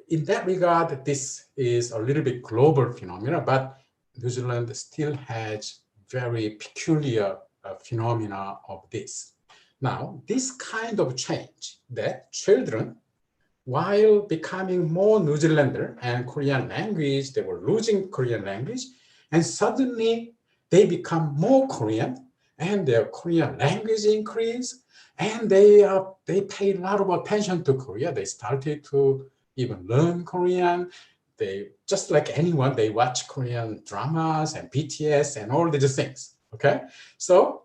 in that regard, this is a little bit global phenomena, but New Zealand still has very peculiar phenomena of this. Now, this kind of change that children, while becoming more New Zealander and Korean language, they were losing Korean language, and suddenly they become more Korean, and their Korean language increase, and they pay a lot of attention to Korea. They started to even learn Korean. They, just like anyone, they watch Korean dramas and BTS and all these things, okay? So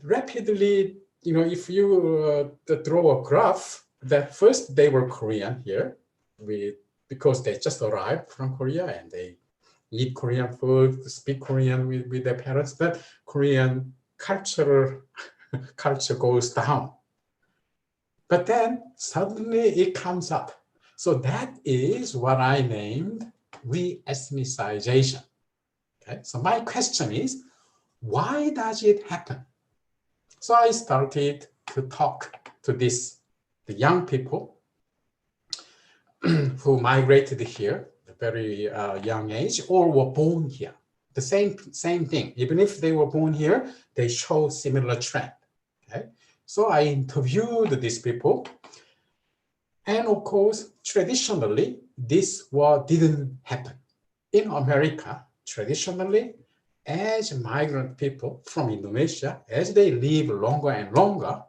rapidly, if you draw a graph, that first they were Korean here, because they just arrived from Korea and they eat Korean food, speak Korean with their parents, but Korean culture goes down. But then suddenly it comes up. So that is what I named re-ethnicization. Okay? So my question is, why does it happen? So I started to talk to the young people who migrated here at a very young age or were born here. The same thing. Even if they were born here, they show similar trend. Okay? So I interviewed these people. And of course, traditionally, this didn't happen. In America, traditionally, as migrant people from Indonesia, as they live longer and longer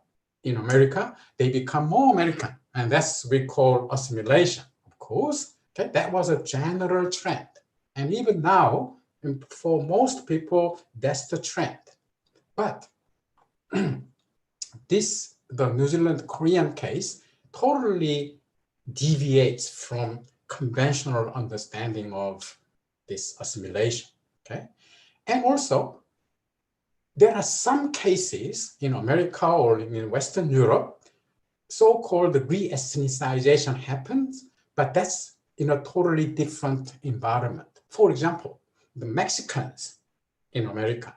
in America, they become more American. And that's what we call assimilation. Of course, okay, that was a general trend. And even now, for most people, that's the trend. But the New Zealand Korean case totally deviates from conventional understanding of this assimilation, okay? And also, there are some cases in America or in Western Europe, so-called re-ethnicization happens, but that's in a totally different environment. For example, the Mexicans in America,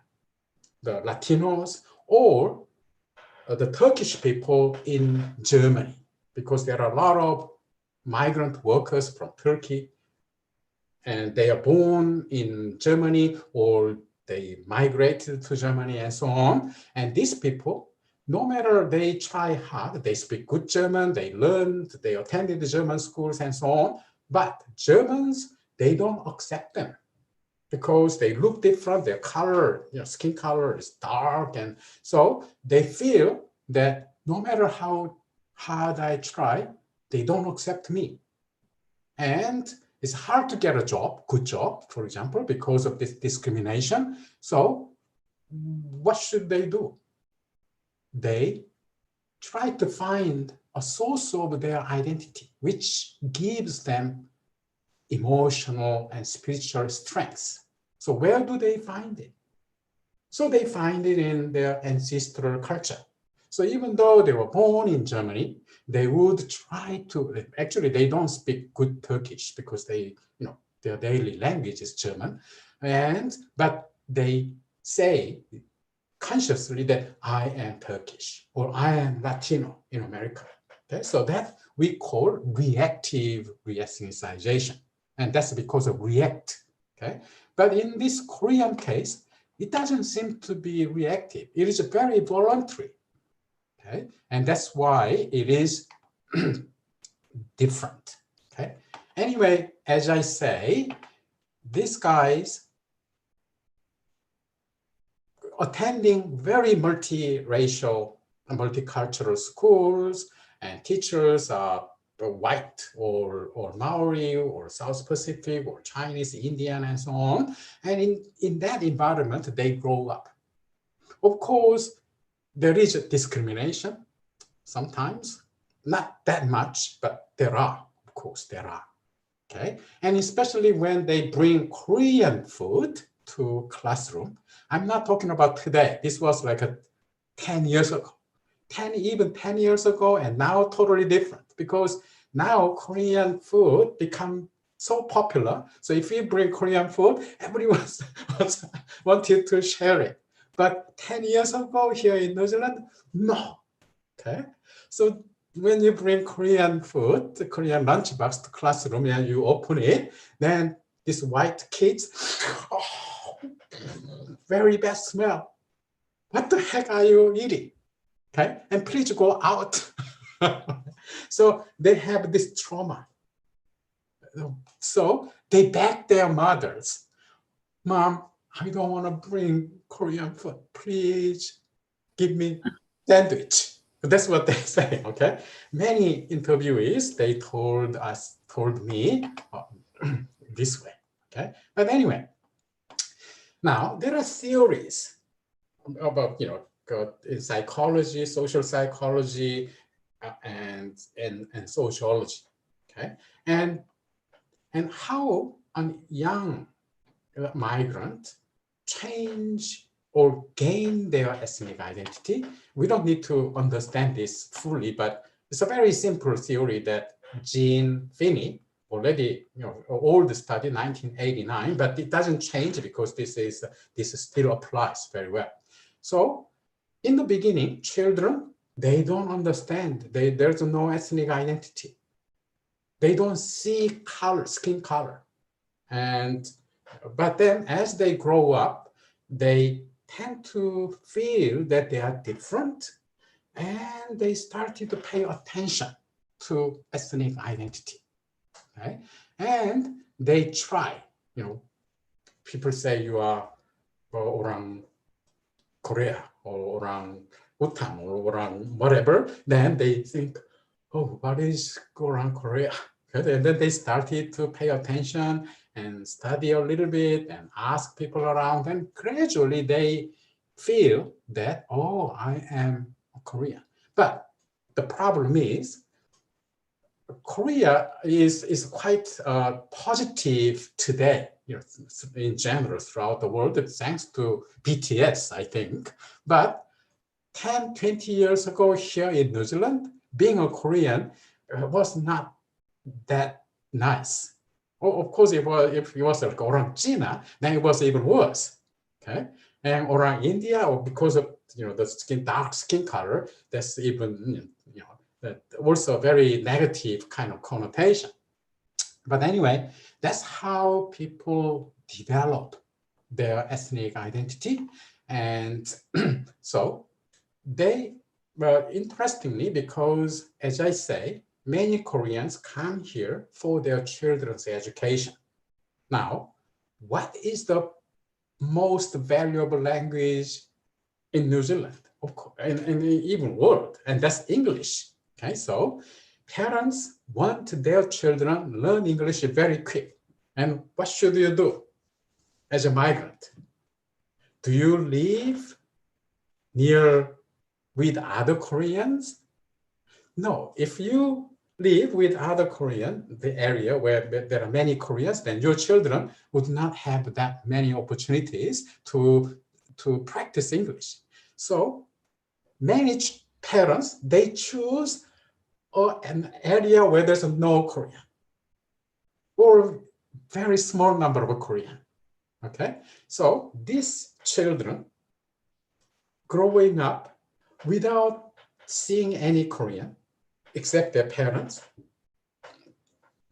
the Latinos, or the Turkish people in Germany, because there are a lot of migrant workers from Turkey, and they are born in Germany or they migrated to Germany and so on. And these people, no matter they try hard, they speak good German, they learned, they attended the German schools and so on, but Germans, they don't accept them because they look different, their color, skin color is dark. And so they feel that no matter how hard I try, they don't accept me. And it's hard to get a job, good job, for example, because of this discrimination. So what should they do? They try to find a source of their identity, which gives them emotional and spiritual strength. So where do they find it? So they find it in their ancestral culture. So even though they were born in Germany, they would try to, actually they don't speak good Turkish because they, their daily language is German, but they say consciously that I am Turkish or I am Latino in America. Okay, so that we call reactive re-ethnicization, and that's because of react. Okay, but in this Korean case, it doesn't seem to be reactive. It is very voluntary. Okay, and that's why it is different. Okay, anyway, as I say, these guys attending very multiracial and multicultural schools, and teachers are white or Maori or South Pacific or Chinese, Indian, and so on. And in that environment, they grow up. Of course, there is a discrimination sometimes, not that much, but there are, of course, there are. Okay, and especially when they bring Korean food to classroom. I'm not talking about today. This was like 10 years ago, even 10 years ago, and now totally different because now Korean food become so popular. So if you bring Korean food, everyone wanted to share it. But 10 years ago here in New Zealand, no. Okay, so when you bring Korean food, the Korean lunchbox to classroom and you open it, then these white kids, oh, very bad smell. What the heck are you eating? Okay, and please go out. So they have this trauma. So they beg their mothers, Mom, I don't want to bring Korean food. Please give me sandwich. That's what they say, okay? Many interviewees, they told me this way, okay? But anyway, now there are theories about, in psychology, social psychology, and sociology, okay? And how a young migrant change or gain their ethnic identity. We don't need to understand this fully, but it's a very simple theory that Jean Finney already, old study, 1989, but it doesn't change because this still applies very well. So in the beginning, children, they don't understand. There's no ethnic identity. They don't see color, skin color. But then as they grow up, they tend to feel that they are different, and they started to pay attention to ethnic identity, okay? And they try, people say you are orang Korea or orang Bhutan or orang whatever, then they think, oh, what is orang Korea? Okay? And then they started to pay attention and study a little bit and ask people around, and gradually they feel that, oh, I am Korean. But the problem is, Korea is quite positive today, in general throughout the world, thanks to BTS, I think. But 10, 20 years ago here in New Zealand, being a Korean was not that nice. Of course, if it was like orang China, then it was even worse. Okay, and orang India, or because of the dark skin color, that's even also a very negative kind of connotation. But anyway, that's how people develop their ethnic identity, and so they, well, interestingly, because as I say, many Koreans come here for their children's education. Now, what is the most valuable language in New Zealand, of course, and even world? And that's English. Okay, so parents want their children learn English very quick. And what should you do as a migrant? Do you live near with other Koreans? No, if you live with other Koreans, the area where there are many Koreans, then your children would not have that many opportunities to practice English. So many parents, they choose an area where there's no Korean. Or very small number of Korean. Okay, so these children growing up without seeing any Korean except their parents.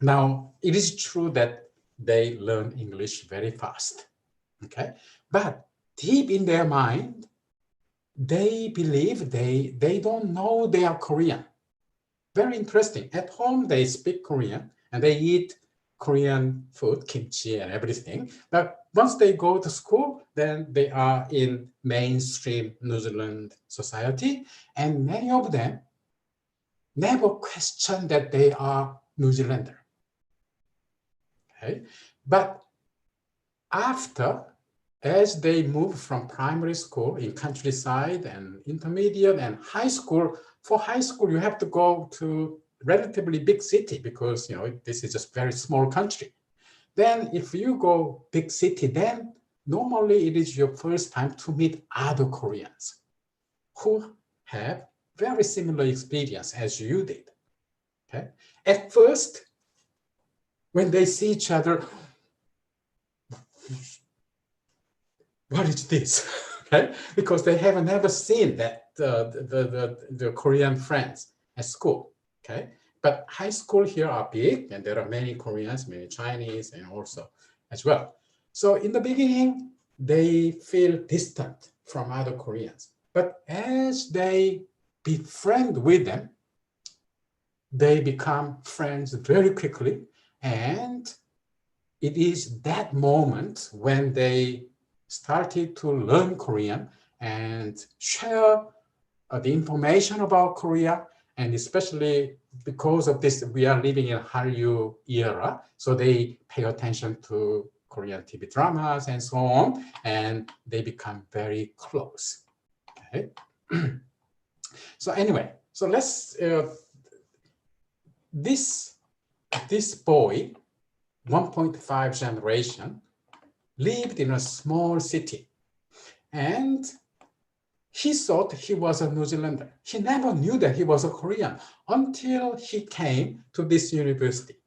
Now, it is true that they learn English very fast, okay? But deep in their mind, they believe they don't know they are Korean. Very interesting. At home, they speak Korean and they eat Korean food, kimchi and everything. But once they go to school, then they are in mainstream New Zealand society. And many of them never question that they are New Zealander. Okay? But after, as they move from primary school in countryside and intermediate and high school, for high school, you have to go to relatively big city because this is just very small country. Then if you go big city, then normally it is your first time to meet other Koreans who have very similar experience as you did. Okay? At first, when they see each other, what is this? Okay, because they have never seen that the Korean friends at school. Okay, but high school here are big, and there are many Koreans, many Chinese, and also as well. So in the beginning, they feel distant from other Koreans, but as they befriend with them, they become friends very quickly, and it is that moment when they started to learn Korean and share the information about Korea, and especially because of this, we are living in Hallyu era, so they pay attention to Korean TV dramas and so on, and they become very close. Okay. So anyway, so let's this boy, 1.5 generation, lived in a small city, and he thought he was a New Zealander. He never knew that he was a Korean until he came to this university.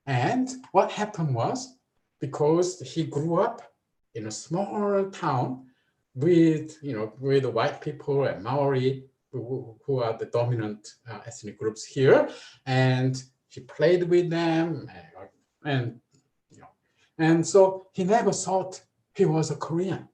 And what happened was, because he grew up in a small town with white people and Maori, who are the dominant ethnic groups here, and he played with them, and so he never thought he was a Korean.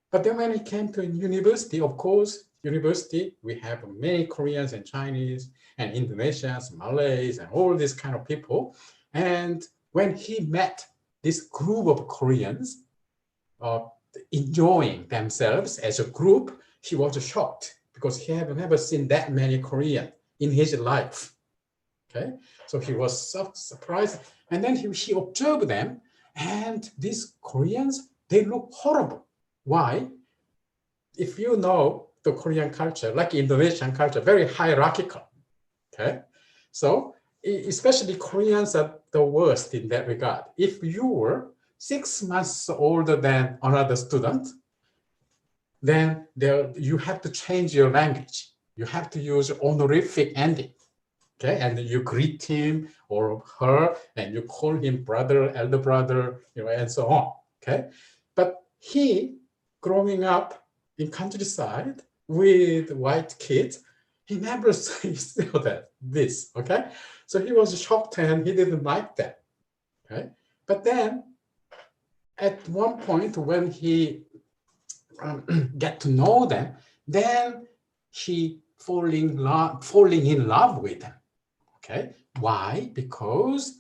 But then when he came to university, of course, university, we have many Koreans and Chinese and Indonesians, Malays, and all these kind of people. And when he met this group of Koreans enjoying themselves as a group, he was shocked because he had never seen that many Koreans in his life. Okay, so he was so surprised. And then he observed them, and these Koreans, they look horrible. Why? If you know the Korean culture, like Indonesian culture, very hierarchical. Okay, so especially Koreans are the worst in that regard. If you were 6 months older than another student, then you have to change your language. You have to use honorific ending. Okay, and you greet him or her, and you call him brother, elder brother, and so on. Okay, but he, growing up in countryside with white kids, he never saw this. Okay, so he was shocked and he didn't like that. Okay, but then at one point when he get to know them, then he falling in love with them. Okay, why? Because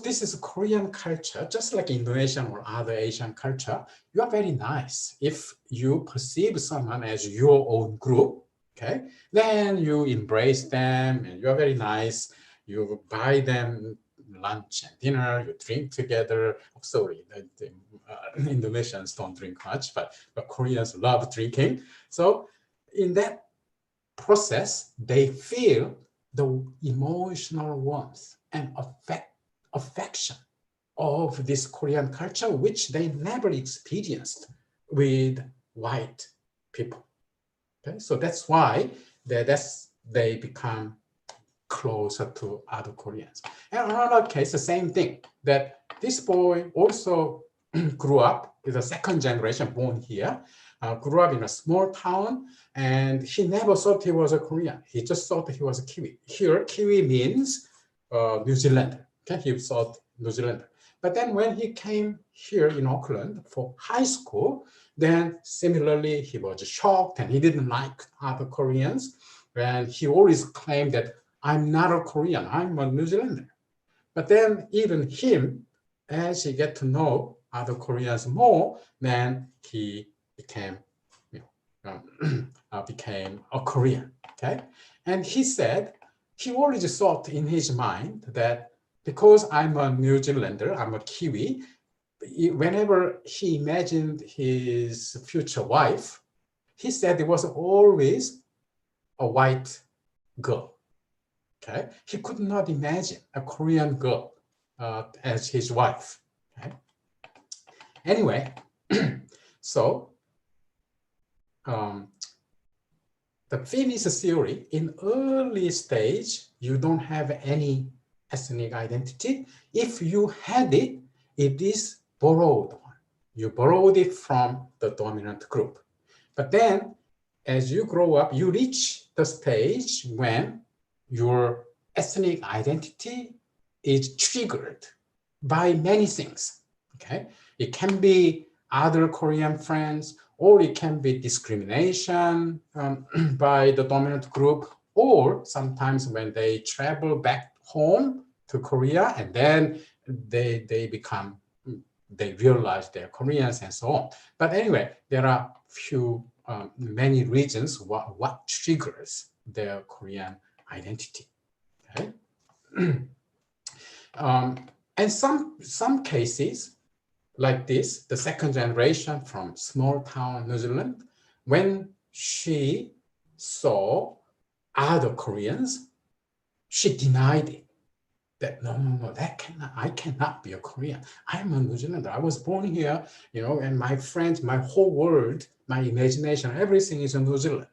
this is a Korean culture, just like Indonesian or other Asian culture. You are very nice. If you perceive someone as your own group, okay, then you embrace them and you are very nice. You buy them lunch and dinner, you drink together. Oh, sorry, Indonesians don't drink much, but Koreans love drinking. So in that process, they feel the emotional warmth and affection of this Korean culture, which they never experienced with white people. Okay, so that's why they become closer to other Koreans. And another case, the same thing, that this boy also grew up, is a second generation born here, grew up in a small town, and he never thought he was a Korean. He just thought he was a Kiwi. Here, Kiwi means New Zealander. Okay, he thought New Zealander. But then when he came here in Auckland for high school, then similarly, he was shocked and he didn't like other Koreans. And he always claimed that I'm not a Korean, I'm a New Zealander. But then even him, as he get to know other Koreans more, then he became, became a Korean, okay? And he said, he already thought in his mind that because I'm a New Zealander, I'm a Kiwi, whenever he imagined his future wife, he said it was always a white girl, okay? He could not imagine a Korean girl as his wife, okay? Anyway, so the Finnish theory, in early stage, you don't have any ethnic identity. If you had it, it is borrowed one. You borrowed it from the dominant group. But then, as you grow up, you reach the stage when your ethnic identity is triggered by many things, okay? It can be other Korean friends, or it can be discrimination by the dominant group, or sometimes when they travel back home to Korea and then they realize they're Koreans and so on. But anyway, there are many reasons what triggers their Korean identity. Okay? And some cases like this, the second generation from small town New Zealand, when she saw other Koreans, she denied it. That no, I cannot be a Korean. I'm a New Zealander. I was born here, and my friends, my whole world, my imagination, everything is in New Zealand.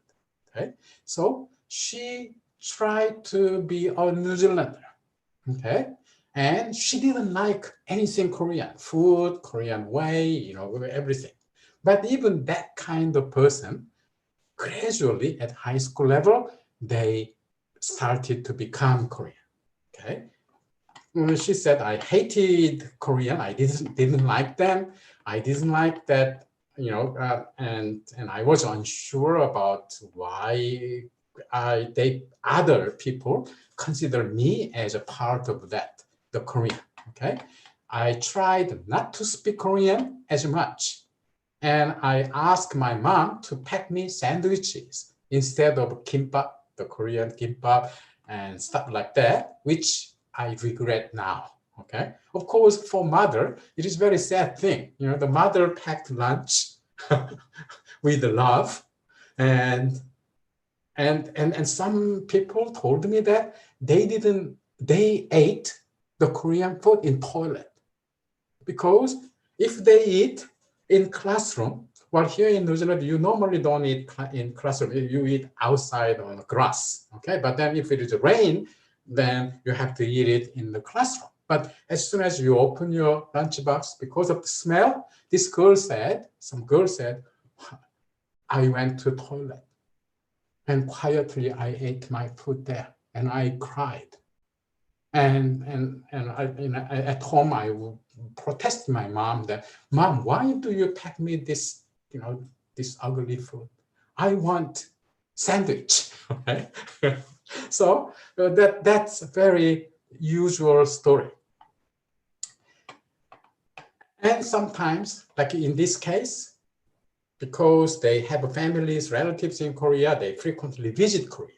Okay, so she tried to be a New Zealander. Okay, and she didn't like anything Korean, food, Korean way, everything. But even that kind of person, gradually at high school level, they started to become Korean. Okay. She said, I hated Korean. I didn't like them. I didn't like that, and I was unsure about why other people consider me as a part of that, the Korean, okay? I tried not to speak Korean as much. And I asked my mom to pack me sandwiches instead of kimbap, the Korean kimbap and stuff like that, which I regret now, okay? Of course, for mother, it is very sad thing. The mother packed lunch with love, and some people told me that they ate the Korean food in toilet. Because if they eat in classroom, well, here in New Zealand, you normally don't eat in classroom, you eat outside on the grass, okay? But then if it is rain, then you have to eat it in the classroom. But as soon as you open your lunchbox, because of the smell, some girl said, I went to the toilet and quietly I ate my food there and I cried. And at home, I protested my mom that, Mom, why do you pack me this, this ugly food? I want sandwich, right? So that's a very usual story. And sometimes, like in this case, because they have families, relatives in Korea, they frequently visit Korea.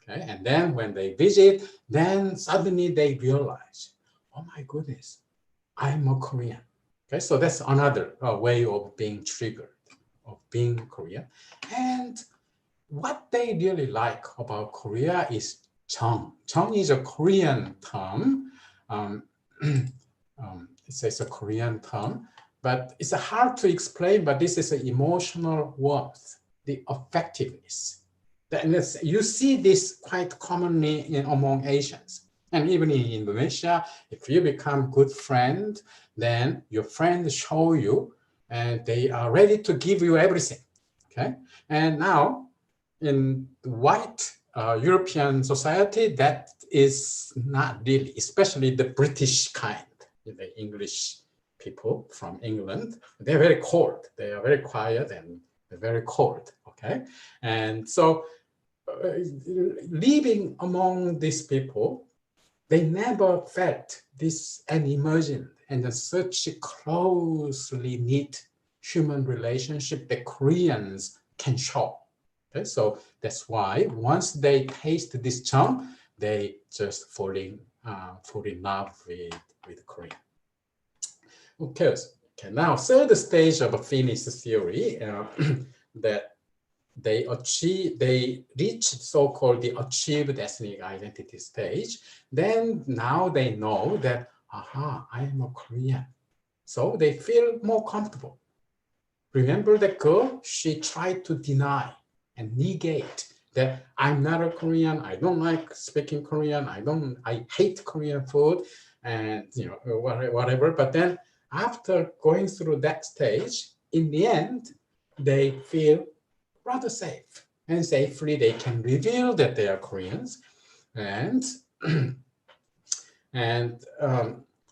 Okay? And then when they visit, then suddenly they realize, oh my goodness, I'm a Korean. Okay, so that's another way of being triggered, of being Korean. And what they really like about Korea is 정. 정 is a Korean term. It's a Korean term, but it's hard to explain, but this is an emotional warmth, the affectiveness You see this quite commonly among Asians. And even in Indonesia, if you become good friend, then your friends show you and they are ready to give you everything. Okay. And now in white European society, that is not really, especially the British kind, the English people from England. They're very cold. They are very quiet and they're very cold. Okay. And so living among these people, they never felt this and imagined and such closely knit human relationship that Koreans can show. Okay, so that's why once they taste this charm, they just fall in love with Korea. Okay, now third stage of a Finnish theory that they reach so-called the achieved ethnic identity stage. Then now they know that, aha, I am a Korean. So they feel more comfortable. Remember that girl? She tried to deny and negate that I'm not a Korean. I don't like speaking Korean. I hate Korean food and whatever. But then after going through that stage, in the end, they feel rather safe, and safely they can reveal that they are Koreans, and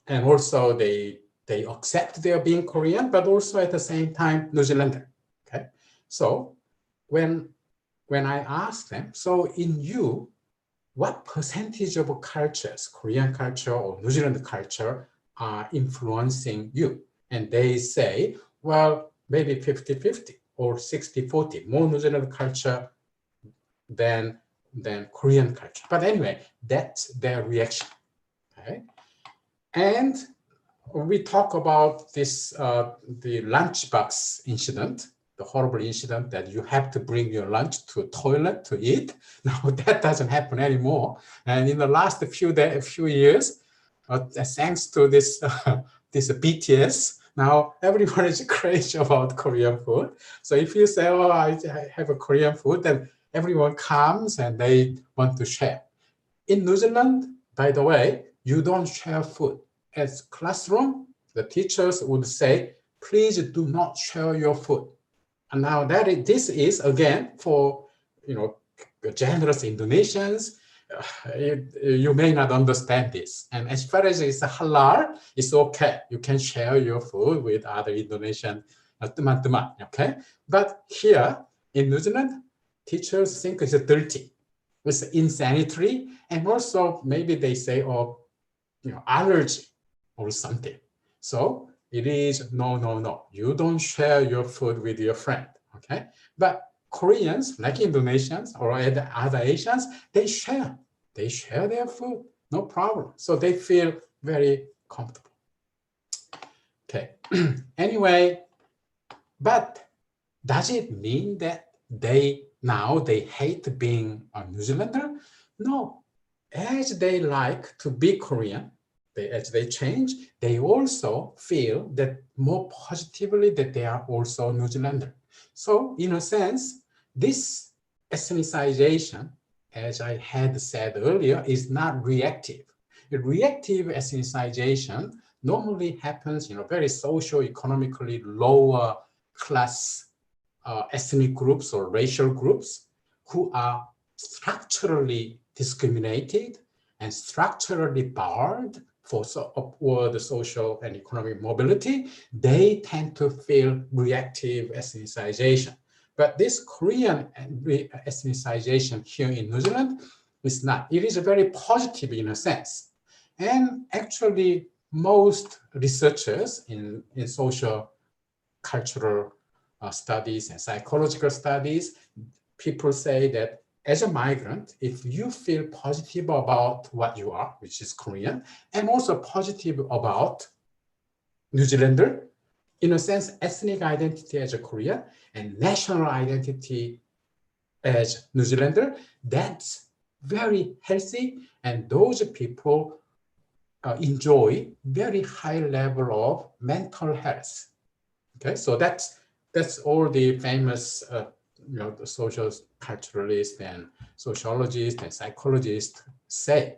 also they accept they are being Korean, but also at the same time New Zealander. Okay, so when I ask them, so in you, what percentage of cultures, Korean culture or New Zealand culture, are influencing you? And they say, well, maybe 50-50. Or 60-40, more New Zealand culture than Korean culture. But anyway, that's their reaction. Okay, and we talk about this the lunchbox incident, the horrible incident that you have to bring your lunch to a toilet to eat. Now that doesn't happen anymore. And in the last few years, thanks to this this BTS. Now everyone is crazy about Korean food. So if you say, oh, I have a Korean food, then everyone comes and they want to share. In New Zealand, by the way, you don't share food. As classroom, the teachers would say, please do not share your food. And now this is again for generous Indonesians. You may not understand this. And as far as it's halal, it's okay. You can share your food with other Indonesian teman-teman, okay? But here in New Zealand, teachers think it's dirty, it's insanitary, and also maybe they say, oh, allergy or something. So it is no. You don't share your food with your friend, okay? But Koreans, like Indonesians or other Asians, they share their food, no problem. So they feel very comfortable. Okay, anyway, but does it mean that they hate being a New Zealander? No, as they like to be Korean, as they change, they also feel that more positively that they are also New Zealander. So in a sense, this ethnicization, as I had said earlier, is not reactive. A reactive ethnicization normally happens in very socio-economically lower class ethnic groups or racial groups who are structurally discriminated and structurally barred for upward social and economic mobility. They tend to feel reactive ethnicization. But this Korean ethnicization here in New Zealand is not. It is very positive in a sense. And actually, most researchers in social cultural studies and psychological studies, people say that as a migrant, if you feel positive about what you are, which is Korean, and also positive about New Zealander, in a sense, ethnic identity as a Korean and national identity as New Zealander, that's very healthy, and those people enjoy very high level of mental health. Okay, so that's all the famous the social culturalists and sociologists and psychologists say,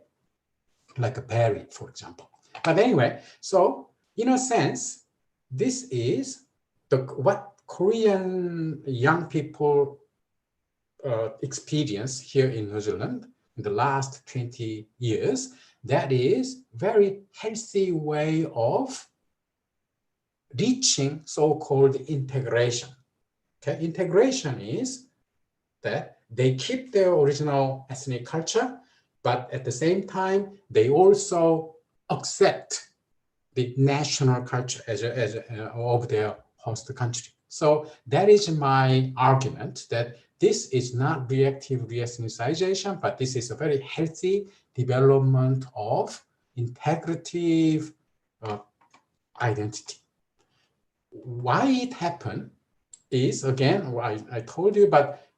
like Barry, for example. But anyway, so in a sense, this is what Korean young people experience here in New Zealand in the last 20 years. That is very healthy way of reaching so-called integration. Okay, integration is that they keep their original ethnic culture, but at the same time, they also accept the national culture of their host country. So that is my argument, that this is not reactive re-ethnicization, but this is a very healthy development of integrative identity. Why it happened is, again, I told you, but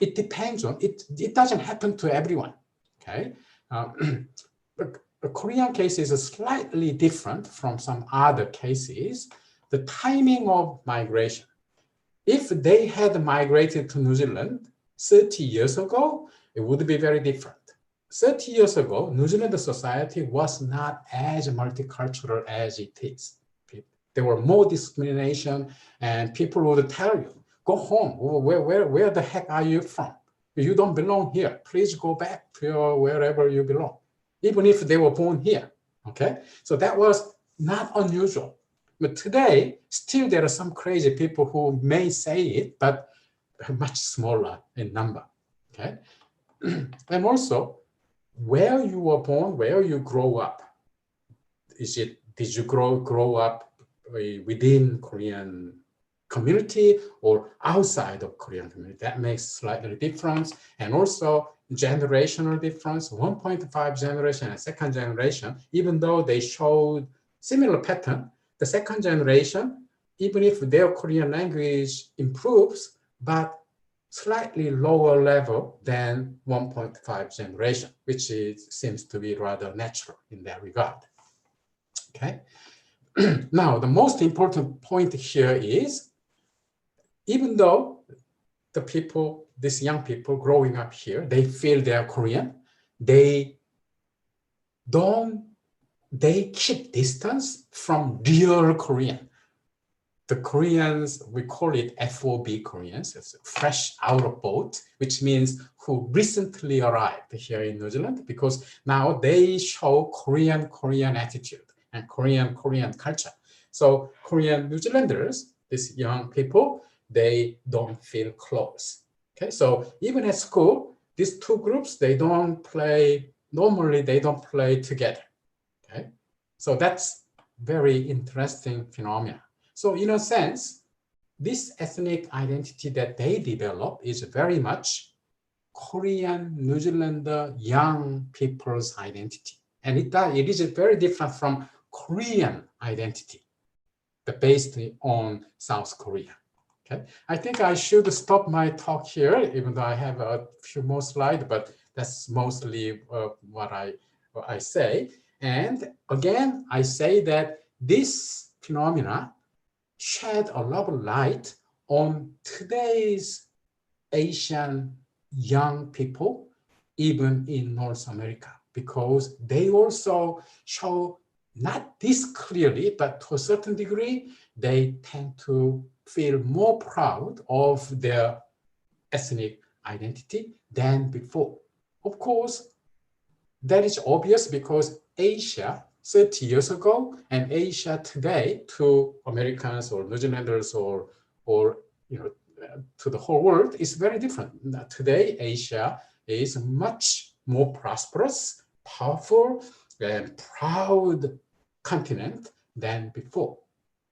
it depends on, it doesn't happen to everyone, okay? The Korean case is slightly different from some other cases. The timing of migration. If they had migrated to New Zealand 30 years ago, it would be very different. 30 years ago, New Zealand society was not as multicultural as it is. There were more discrimination, and people would tell you, go home, where the heck are you from? You don't belong here. Please go back to wherever you belong, even if they were born here, okay? So that was not unusual. But today, still there are some crazy people who may say it, but much smaller in number, okay? And also, where you were born, where you grow up, did you grow up within Korean community or outside of Korean community? That makes slightly difference. And also generational difference, 1.5 generation and second generation, even though they showed similar pattern, the second generation, even if their Korean language improves, but slightly lower level than 1.5 generation, which seems to be rather natural in that regard, okay? Now, the most important point here is, even though the people, these young people growing up here, they feel they are Korean, they keep distance from real Korean. The Koreans, we call it FOB Koreans, it's fresh out of boat, which means who recently arrived here in New Zealand, because now they show Korean attitude and Korean culture. So Korean New Zealanders, these young people, they don't feel close. Okay, so even at school, these two groups, normally they don't play together. Okay, so that's very interesting phenomenon. So in a sense, this ethnic identity that they develop is very much Korean New Zealander young people's identity. And it is very different from Korean identity, based on South Korea. Okay, I think I should stop my talk here, even though I have a few more slides, but that's mostly what I say. And again, I say that this phenomena shed a lot of light on today's Asian young people, even in North America, because they also show, not this clearly, but to a certain degree, they tend to feel more proud of their ethnic identity than before. Of course, that is obvious because Asia 30 years ago and Asia today to Americans or New Zealanders or to the whole world is very different. Today, Asia is much more prosperous, powerful, and proud continent than before.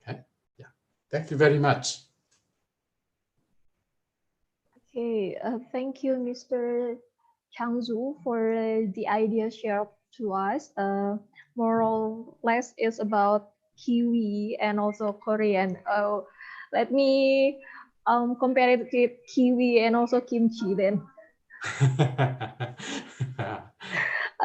Okay, yeah. Thank you very much. Okay, thank you, Mr. Changzoo, for the idea shared to us. More or less is about Kiwi and also Korean. Let me compare it with Kiwi and also kimchi then.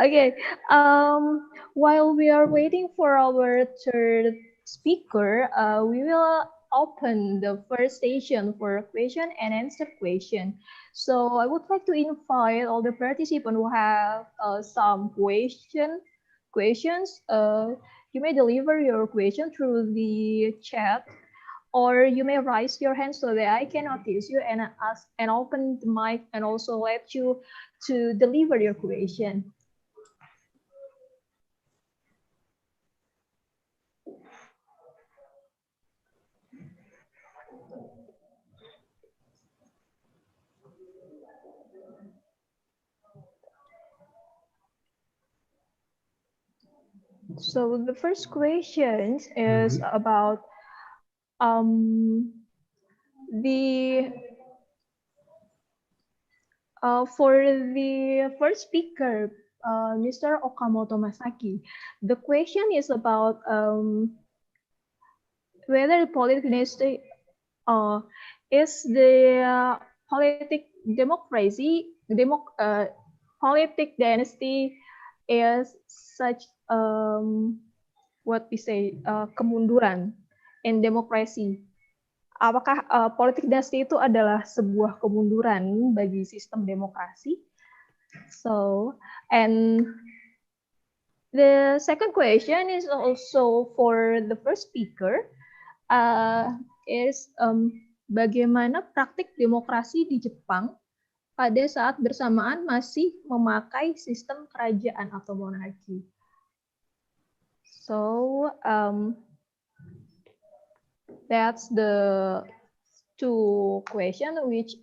Okay, while we are waiting for our third speaker, we will open the first session for question and answer question. So I would like to invite all the participants who have some questions. You may deliver your question through the chat, or you may raise your hand so that I can notice you and ask and open the mic and also let you to deliver your question. So the first question is about the for the first speaker, Mr. Okamoto Masaaki. The question is about whether political dynasty is the politic dynasty is such what we say kemunduran in demokrasi. Apakah politik dinasti itu adalah sebuah kemunduran bagi sistem demokrasi? So, and the second question is also for the first speaker, is bagaimana praktik demokrasi di Jepang pada saat bersamaan masih memakai sistem kerajaan atau monarki. So, that's the two questions which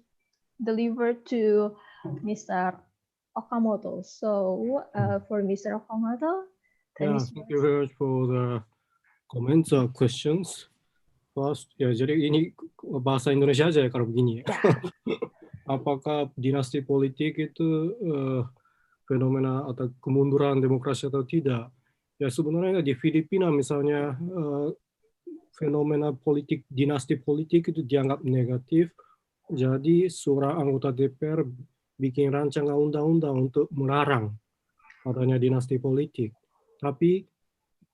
delivered to Mr. Okamoto. So, for Mr. Okamoto, yeah, thank you very much for the comments or questions. First, ya, jadi ini bahasa Indonesia aja ya kalau begini. Apakah dinasti politik itu fenomena atau kemunduran demokrasi atau tidak? Ya sebenarnya di Filipina misalnya fenomena politik, dinasti politik itu dianggap negatif. Jadi seorang anggota DPR bikin rancangan undang-undang untuk melarang adanya dinasti politik. Tapi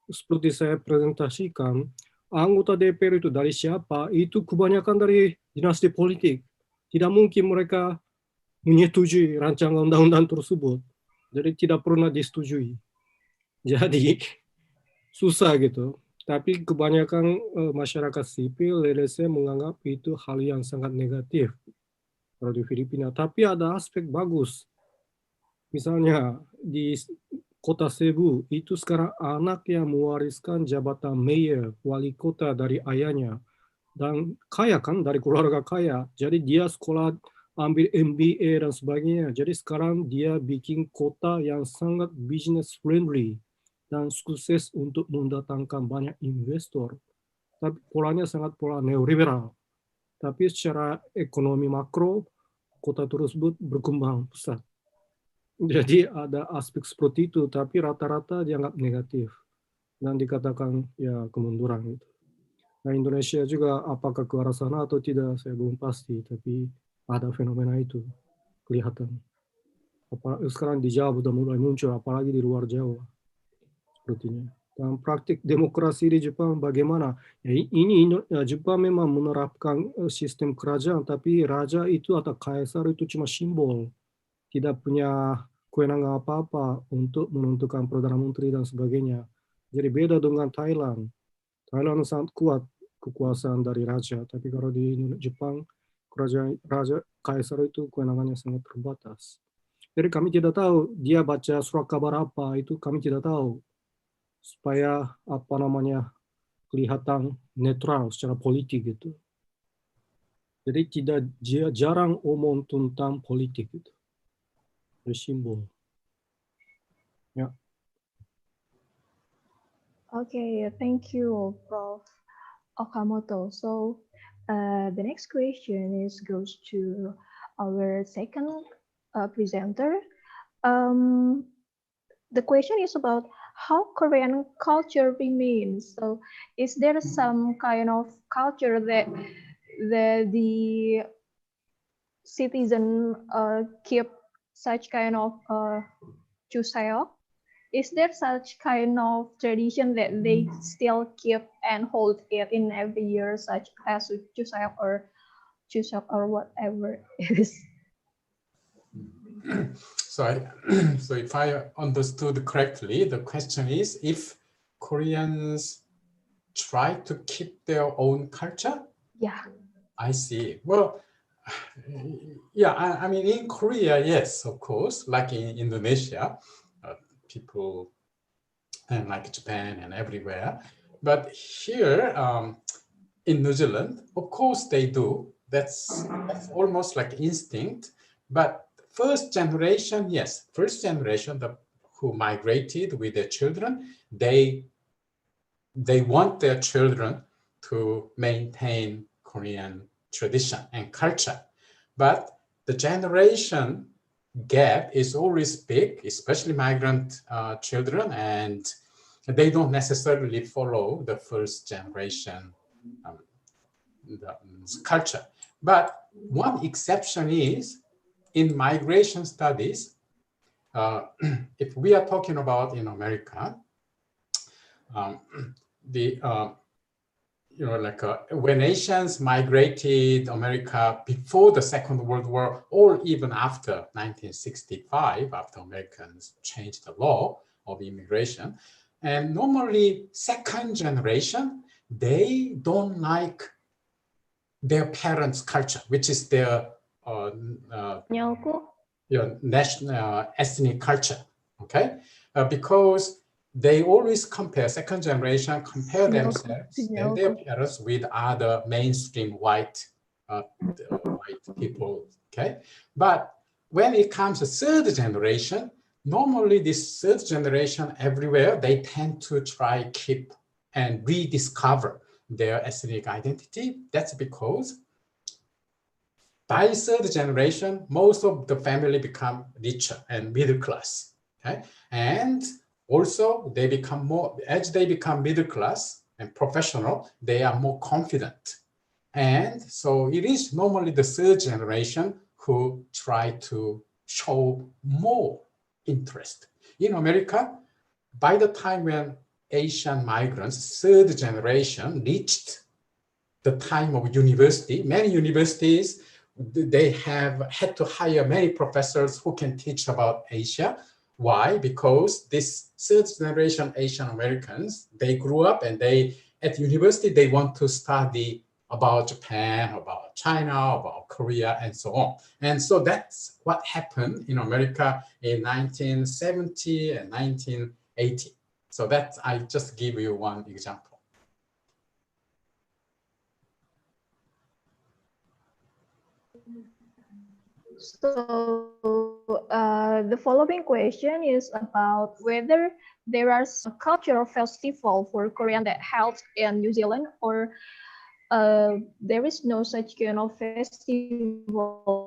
seperti saya presentasikan, anggota DPR itu dari siapa? Itu kebanyakan dari dinasti politik. Tidak mungkin mereka menyetujui rancangan undang-undang tersebut. Jadi tidak pernah disetujui. Jadi susah gitu. Tapi kebanyakan masyarakat sipil, LSM menganggap itu hal yang sangat negatif kalau di Filipina. Tapi ada aspek bagus. Misalnya di kota Cebu, itu sekarang anak yang mewariskan jabatan mayor, wali kota dari ayahnya. Dan kaya kan, dari keluarga kaya. Jadi dia sekolah ambil MBA dan sebagainya. Jadi sekarang dia bikin kota yang sangat business friendly dan sukses untuk mendatangkan banyak investor. Tapi polanya sangat pola neoliberal. Tapi secara ekonomi makro, kota tersebut berkembang pesat. Jadi ada aspek seperti itu, tapi rata-rata dianggap negatif. Dan dikatakan ya kemunduran. Gitu. Nah Indonesia juga apakah ke arah sana atau tidak, saya belum pasti. Tapi ada fenomena itu, kelihatan. Sekarang di Jawa sudah mulai muncul, apalagi di luar Jawa. Sepertinya. Dan praktik demokrasi di Jepang bagaimana? Ya, ini Jepang memang menerapkan sistem kerajaan, tapi raja itu atau kaisar itu cuma simbol. Tidak punya kewenangan apa-apa untuk menentukan Perdana Menteri dan sebagainya. Jadi beda dengan Thailand. Thailand sangat kuat kekuasaan dari raja, tapi kalau di Jepang, kerajaan raja kaisar itu kewenangannya sangat terbatas. Jadi kami tidak tahu dia baca surat kabar apa, itu kami tidak tahu. Supaya apa namanya kelihatan netral secara politik gitu. Jadi tidak jarang omong tentang politik itu. Bersimbol. Ya. Okay, thank you, Prof. Okamoto. So the next question goes to our second presenter. The question is about how Korean culture remains. So is there some kind of culture that the citizen keep such kind of chuseok is there such kind of tradition that they still keep and hold it in every year, such as Chuseok or whatever it is? So if I understood correctly, the question is if Koreans try to keep their own culture? Yeah. I see. Well, yeah, I mean, in Korea, yes, of course, like in Indonesia, people, and like Japan and everywhere. But here in New Zealand, of course they do. That's almost like instinct. But first generation, yes, first generation who migrated with their children, they want their children to maintain Korean tradition and culture. But the generation gap is always big, especially migrant children, and they don't necessarily follow the first generation culture. But one exception is in migration studies, if we are talking about in America, when Asians migrated America before the Second World War, or even after 1965, after Americans changed the law of immigration, and normally second generation, they don't like their parents' culture, which is their national ethnic culture, okay? Because they always compare, second generation compare themselves and their parents with other mainstream white people, okay? But when it comes to third generation, normally this third generation everywhere, they tend to try keep and rediscover their ethnic identity. That's because by third generation, most of the family become richer and middle class, okay? And also, they become more, as they become middle class and professional, they are more confident. And so it is normally the third generation who try to show more interest. In America, by the time when Asian migrants, third generation, reached the time of university, many universities, they have had to hire many professors who can teach about Asia. Why? Because this third generation Asian Americans, they grew up and they, at university, they want to study about Japan, about China, about Korea, and so on. And so that's what happened in America in 1970 and 1980. So that's, I just give you one example. So the following question is about whether there are some cultural festival for Korean that held in New Zealand, or there is no such kind of festival.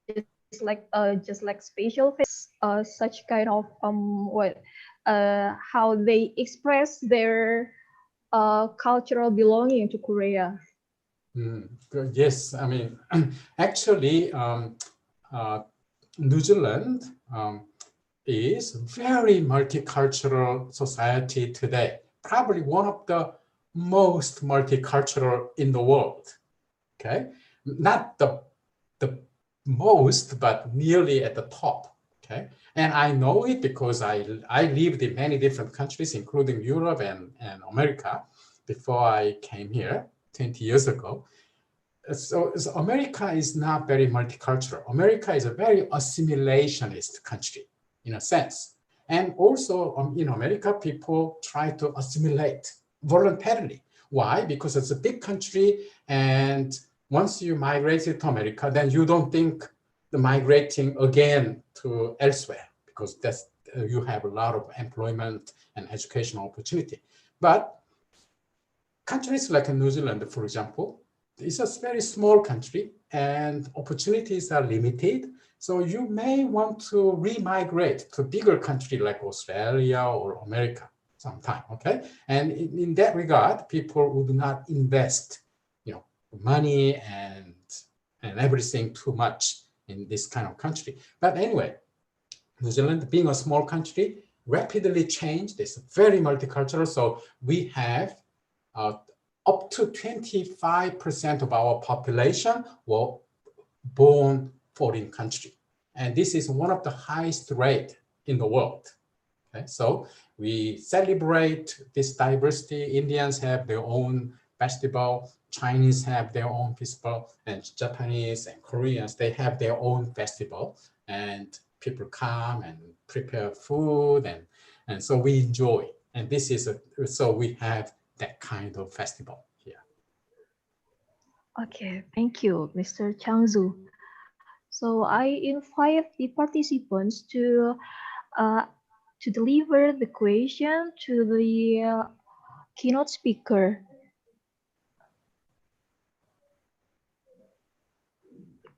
It's like just like special such kind of how they express their cultural belonging to Korea. Yes, I mean, actually, New Zealand is very multicultural society today. Probably one of the most multicultural in the world. Okay, not the most, but nearly at the top. Okay, and I know it because I lived in many different countries, including Europe and America, before I came here 20 years ago. So America is not very multicultural. America is a very assimilationist country in a sense. And also in America, people try to assimilate voluntarily. Why? Because it's a big country, and once you migrated to America, then you don't think the migrating again to elsewhere, because that's you have a lot of employment and educational opportunity. But countries like New Zealand, for example, it's a very small country and opportunities are limited. So you may want to re-migrate to a bigger country like Australia or America sometime, okay? And in that regard, people would not invest, money and everything too much in this kind of country. But anyway, New Zealand being a small country, rapidly changed. It's very multicultural. So we have up to 25% of our population were born foreign country. And this is one of the highest rate in the world. Okay? So we celebrate this diversity. Indians have their own festival, Chinese have their own festival, and Japanese and Koreans, they have their own festival. And people come and prepare food, and so we enjoy. And this is so we have that kind of festival here. Okay, thank you, Mr. Changzoo. So I invite the participants to deliver the question to the keynote speaker.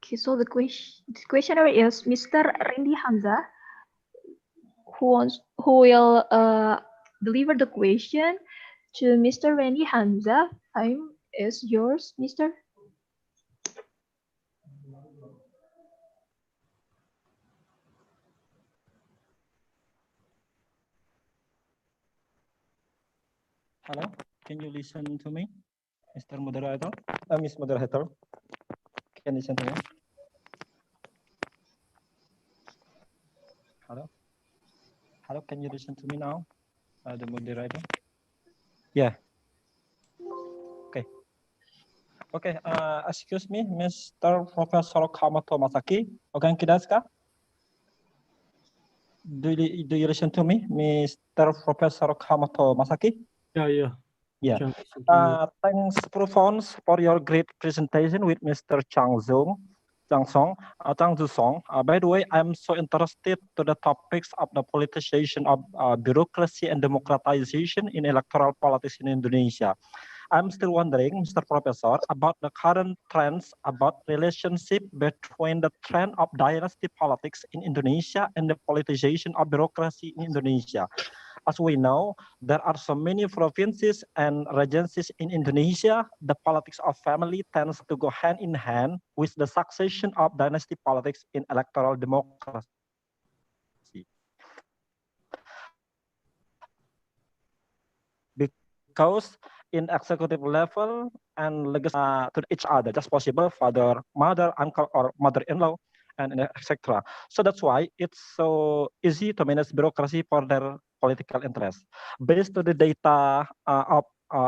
Okay, so the questioner is Mr. Randy Hamza, who will deliver the question to Mr. Randy Hamza. Time is yours, Mr. Hello, can you listen to me, Mr. Moderator? Miss Moderator, can you listen to me? Hello, hello, can you listen to me now, the moderator? Yeah. Okay. Okay. Excuse me, Mr. Professor Okamoto Masaaki. Ogenki desu ka? Do you listen to me, Mr. Professor Okamoto Masaaki? Yeah. Yeah. Thanks, Prof, for your great presentation with Mr. Changzoo. By the way, I'm so interested to the topics of the politicization of bureaucracy and democratization in electoral politics in Indonesia. I'm still wondering, Mr. Professor, about the current trends about relationship between the trend of dynasty politics in Indonesia and the politicization of bureaucracy in Indonesia. As we know, there are so many provinces and regencies in Indonesia. The politics of family tends to go hand in hand with the succession of dynasty politics in electoral democracy. Because in executive level and legislative to each other, just possible father, mother, uncle, or mother-in-law, and etc. So that's why it's so easy to manage bureaucracy for their political interest. Based on the data of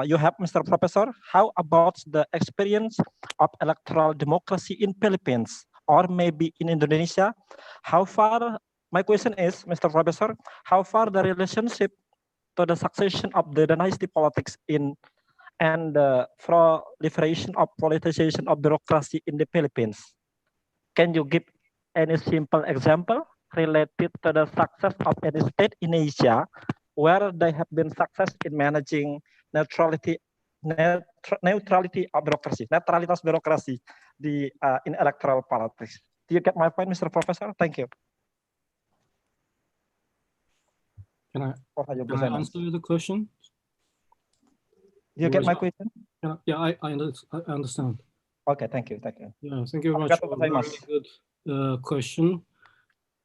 you have, Mr. Professor, how about the experience of electoral democracy in Philippines or maybe in Indonesia? How far, my question is, Mr. Professor, how far the relationship to the succession of the dynasty politics in and the proliferation of politicization of bureaucracy in the Philippines? Can you give any simple example related to the success of any state in Asia where they have been success in managing neutrality of bureaucracy, netralitas birokrasi in electoral politics? Do you get my point, Mr. Professor? Thank you. Can I answer the question? Do you get my question? Yeah, I understand. Okay, thank you. Yeah, thank you very much for a very good question.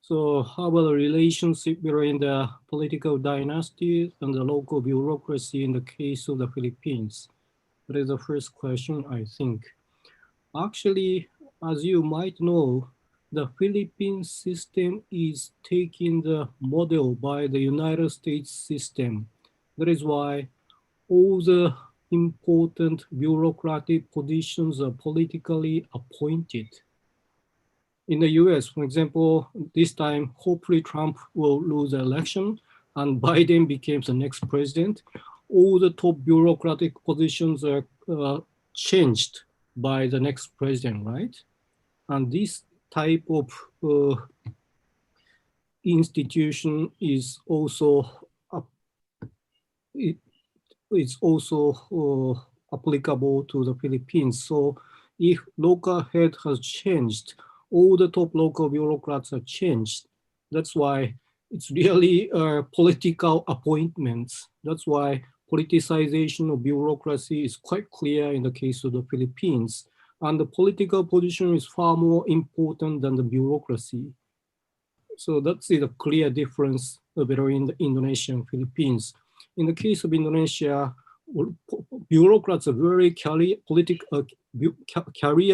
So how about the relationship between the political dynasty and the local bureaucracy in the case of the Philippines? That is the first question, I think. Actually, as you might know, the Philippine system is taking the model by the United States system. That is why all the important bureaucratic positions are politically appointed. In the US, for example, this time, hopefully Trump will lose the election and Biden becomes the next president. All the top bureaucratic positions are changed by the next president, right? And this type of institution is also applicable to the Philippines. So if local head has changed, all the top local bureaucrats are changed. That's why it's really political appointments. That's why politicization of bureaucracy is quite clear in the case of the Philippines. And the political position is far more important than the bureaucracy. So that's a clear difference between the Indonesia and Philippines. In the case of Indonesia, bureaucrats are very career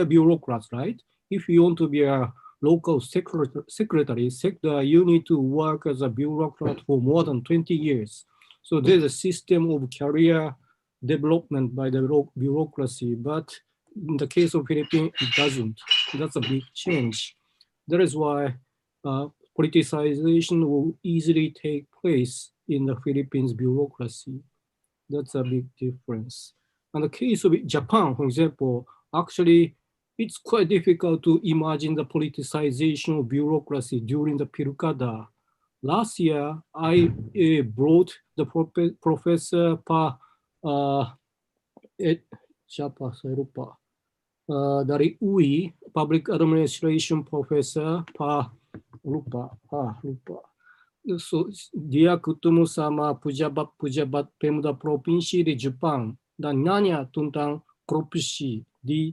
bureaucrats, right? If you want to be a local secretary, you need to work as a bureaucrat for more than 20 years. So there's a system of career development by the bureaucracy, but in the case of Philippines, it doesn't. That's a big change. That is why politicization will easily take place in the Philippines bureaucracy. That's a big difference. In the case of Japan, for example, actually, it's quite difficult to imagine the politicization of bureaucracy during the Pilkada. Last year, I brought the professor siapa saya lupa, dari UI, Public Administration Professor lupa. So, dia ketemu sama pejabat-pejabat Pemda Provinsi di Jepang dan nanya tentang korupsi di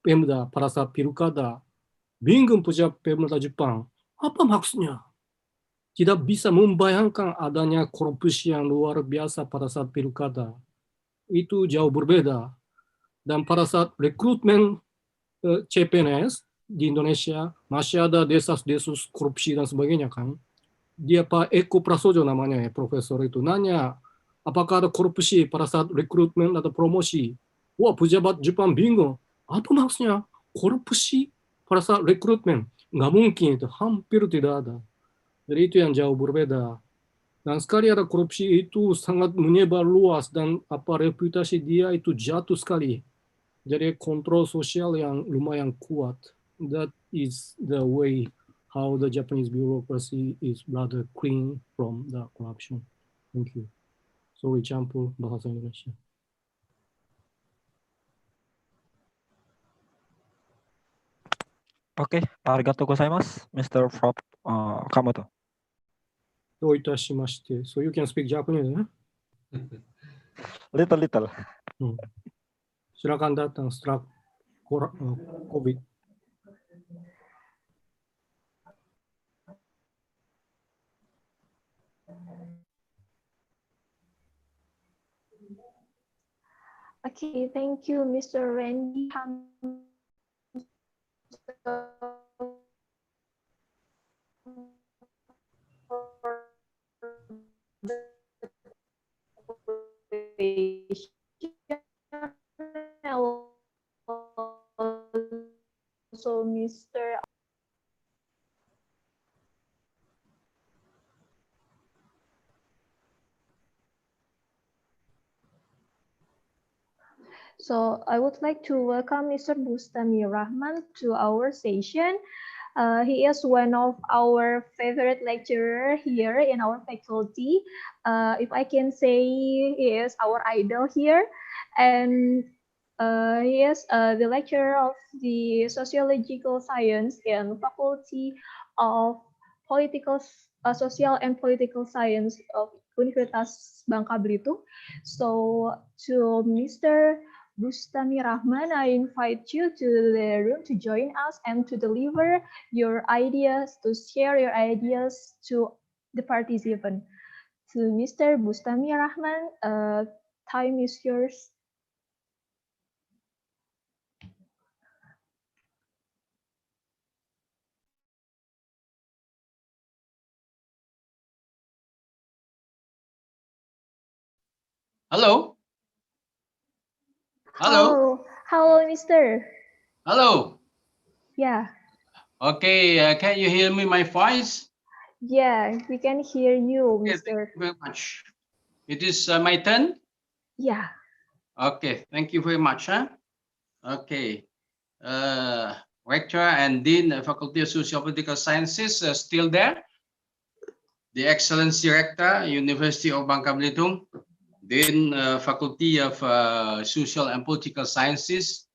Pemda pada saat Pilkada. Bingung pejabat Pemda Jepang, apa maksudnya? Tidak bisa membayangkan adanya korupsi yang luar biasa pada saat Pilkada. Itu jauh berbeda. Dan pada saat rekrutmen CPNS di Indonesia, masih ada desas-desus korupsi dan sebagainya kan. Dia Pak Eko Prasojo namanya ya, profesor itu, nanya apakah ada korupsi pada saat rekrutmen atau promosi. Wah, pejabat Jepang bingung. Apa maksudnya korupsi pada saat rekrutmen? Nggak mungkin itu, hampir tidak ada. Jadi itu yang jauh berbeda. Dan sekali ada korupsi itu sangat menyebar luas dan reputasi dia itu jatuh sekali. Jadi kontrol sosial yang lumayan kuat. That is the way how the Japanese bureaucracy is rather clean from the corruption. Thank you. Sorry, campur bahasa Indonesia. Okay, arigatou gozaimasu, Mr. Prof. Okamoto. どういたしまして。So you can speak Japanese, huh? Little. Silakan datang setelah COVID. Okay, thank you, Mr. Randy. Also, Mr. So I would like to welcome Mr. Bustami Rahman to our session. He is one of our favorite lecturer here in our faculty. If I can say, he is our idol here. And he is the lecturer of the sociological science in Faculty of Social and Political Science of Universitas Bangka Belitung. So to Mr. Bustami Rahman, I invite you to the room to join us and to deliver your ideas, to share your ideas to the participant. To Mr. Bustami Rahman, time is yours. Hello. Hello. Hello, Mr. Hello. Yeah. Okay, can you hear me, my voice? Yeah, we can hear you, Okay, Mr. thank you very much. It is my turn? Yeah. Okay, thank you very much. Okay. Rector and Dean, Faculty of Social Political Sciences, still there? The Excellency Rector, University of Bangka Belitung, Dean, Faculty of Social and Political Sciences,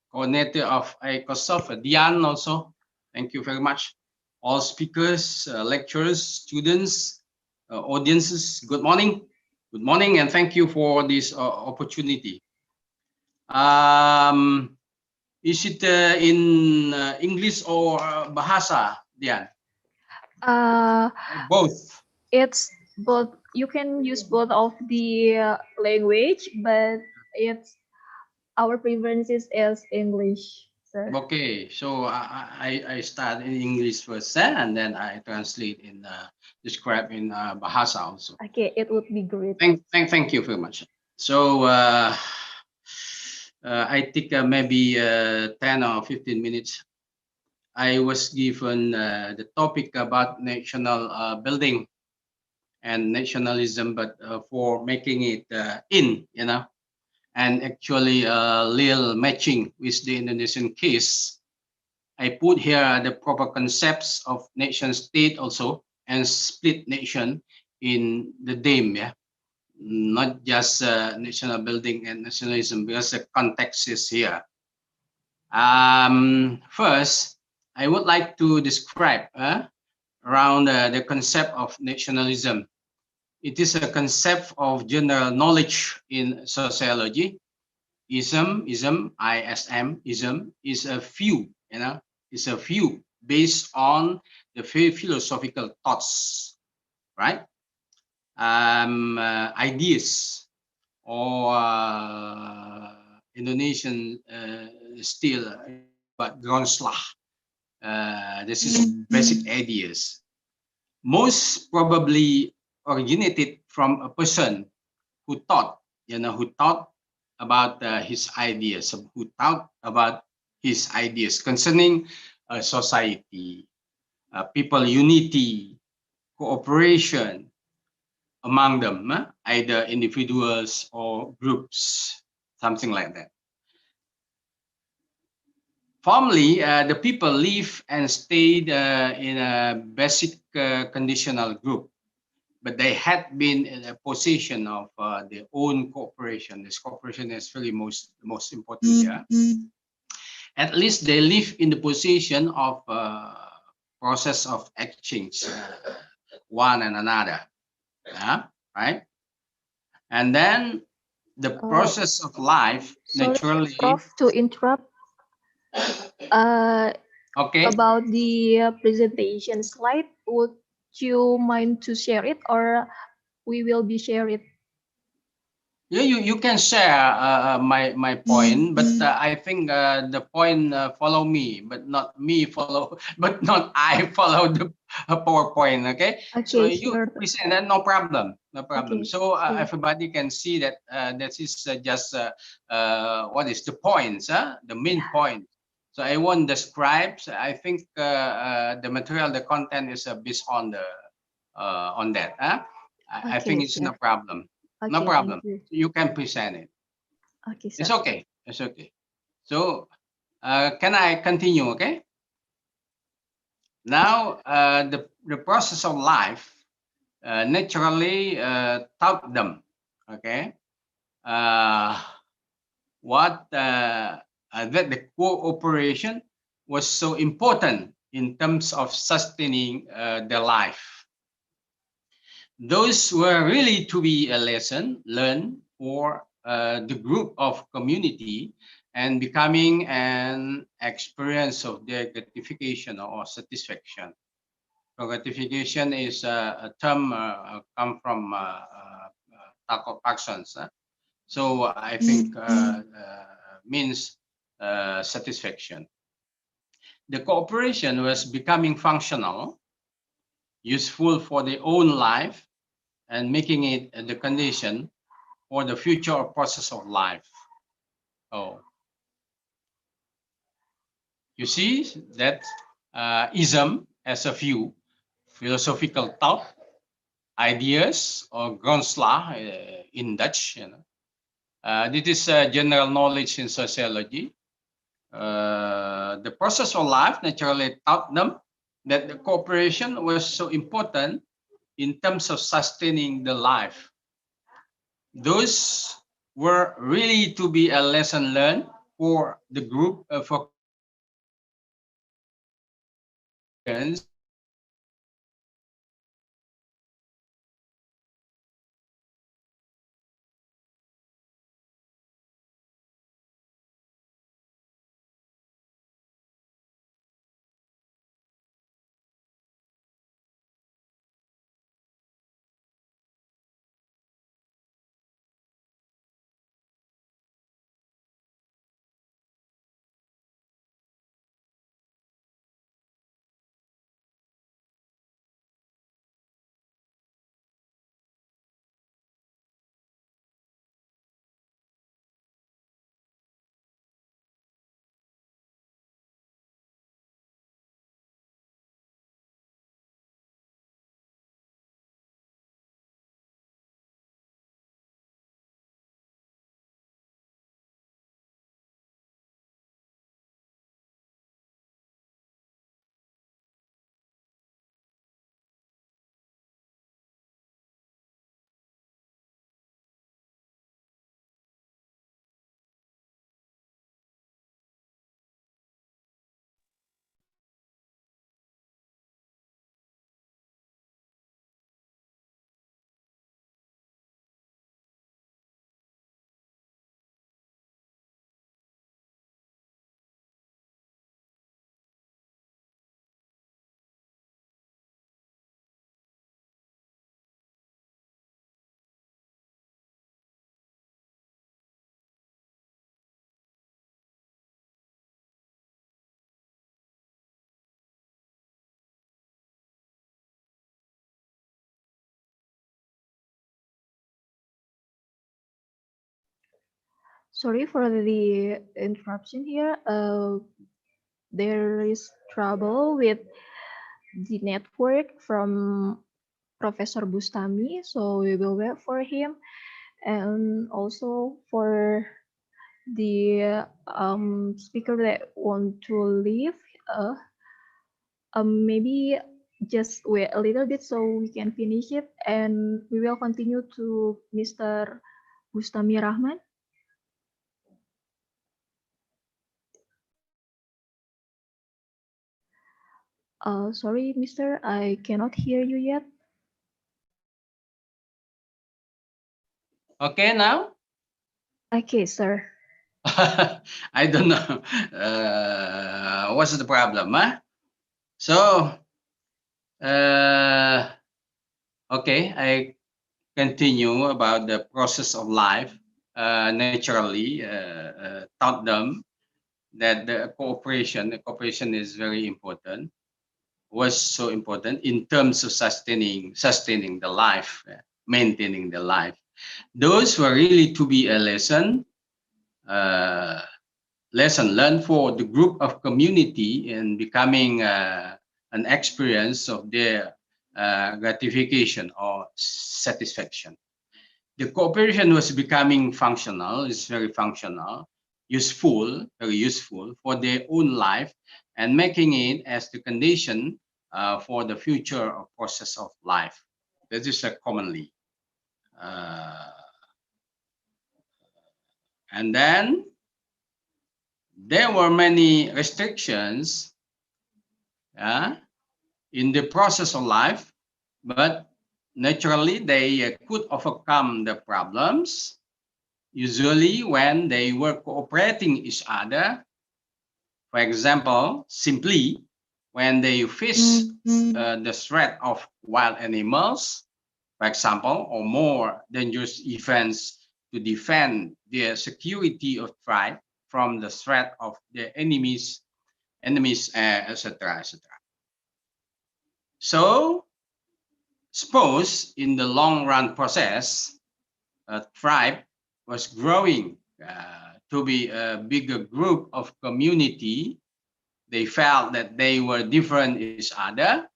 Coordinator of ICOSOPH, Dian also. Thank you very much. All speakers, lecturers, students, audiences, good morning. Good morning, and thank you for this opportunity. Is it in English or Bahasa, Dian? Uh, Both. it's both. You can use both of the language, but it's our preferences is English, sir. Okay, so I start in English first, and then I translate in describe in Bahasa also. Okay, it would be great. Thank you very much. So I think maybe 10 or 15 minutes. I was given the topic about national building and nationalism, but for making it and actually little matching with the Indonesian case. I put here the proper concepts of nation state also and split nation in the name, yeah, not just national building and nationalism because the context is here. First, I would like to describe around the concept of nationalism. It is a concept of general knowledge in sociology. Ism, ism is a view, is a view based on the philosophical thoughts, right? Ideas or Indonesian still, but grondslag. This is basic ideas. Most probably originated from a person who thought, who thought about his ideas, who thought about his ideas concerning society, people unity, cooperation among them, either individuals or groups, something like that. Formerly, the people live and stayed in a basic conditional group, but they had been in a position of their own cooperation. This cooperation is really most important here. At least they live in the position of process of exchange one and another, right? And then the process of life naturally. Sorry, Prof, to interrupt. Okay. About the presentation slide, would you mind to share it, or we will be share it? Yeah, you can share my point, but I think the point follow me, but not me follow, but not I follow the PowerPoint. Okay, so you sure. present that, no problem, no problem. Okay, so sure. everybody can see that this is just what is the points, the main point. So I won't describe. So I think the material, the content is based on the on that. I think it's no problem. No Okay, problem. thank you. You can present it. Okay, sir. It's okay. It's okay. So can I continue? Okay. Now the process of life naturally taught them. Okay. What that the cooperation was so important in terms of sustaining their life. Those were really to be a lesson learned for the group of community and becoming an experience of their gratification or satisfaction. So gratification is a term come from Taco Parsons. So I think means satisfaction. The cooperation was becoming functional, useful for their own life, and making it the condition for the future process of life. Oh, you see that ism as a view, philosophical thought, ideas or grondslag in Dutch. This is general knowledge in sociology. The process of life naturally taught them that the cooperation was so important in terms of sustaining the life. Those were really to be a lesson learned for the group for Sorry for the interruption here. There is trouble with the network from Professor Bustami, so we will wait for him. And also for the speaker that want to leave, maybe just wait a little bit so we can finish it, and we will continue to Mr. Bustami Rahman. Sorry, Mister, I cannot hear you yet. Okay, now? Okay, sir. I don't know. What's the problem, huh? So, okay, I continue about the process of life. Naturally, taught them that the cooperation is very important, was so important in terms of sustaining the life, maintaining the life. Those were really to be a lesson learned for the group of community in becoming an experience of their gratification or satisfaction. The cooperation was becoming functional, is very functional, useful, very useful for their own life, and making it as the condition for the future process of life. This is commonly. And then there were many restrictions in the process of life, but naturally they could overcome the problems, usually when they were cooperating each other. For example, simply when they face the threat of wild animals, for example, or more dangerous events to defend the security of tribe from the threat of the enemies, etc., etc. So, suppose in the long run process, a tribe was growing to be a bigger group of community. They felt that they were different each other.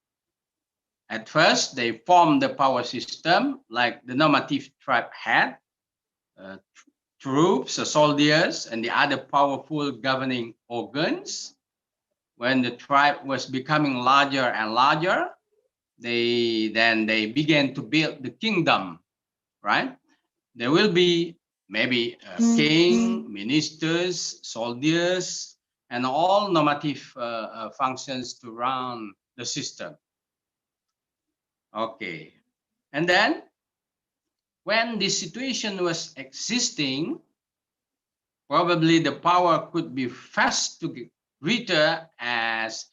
At first, they formed the power system like the normative tribe had, troops, soldiers, and the other powerful governing organs. When the tribe was becoming larger and larger, they began to build the kingdom, right? There will be maybe a king, ministers, soldiers, and all normative functions to run the system. Okay, and then when this situation was existing, probably the power could be fast to get greater as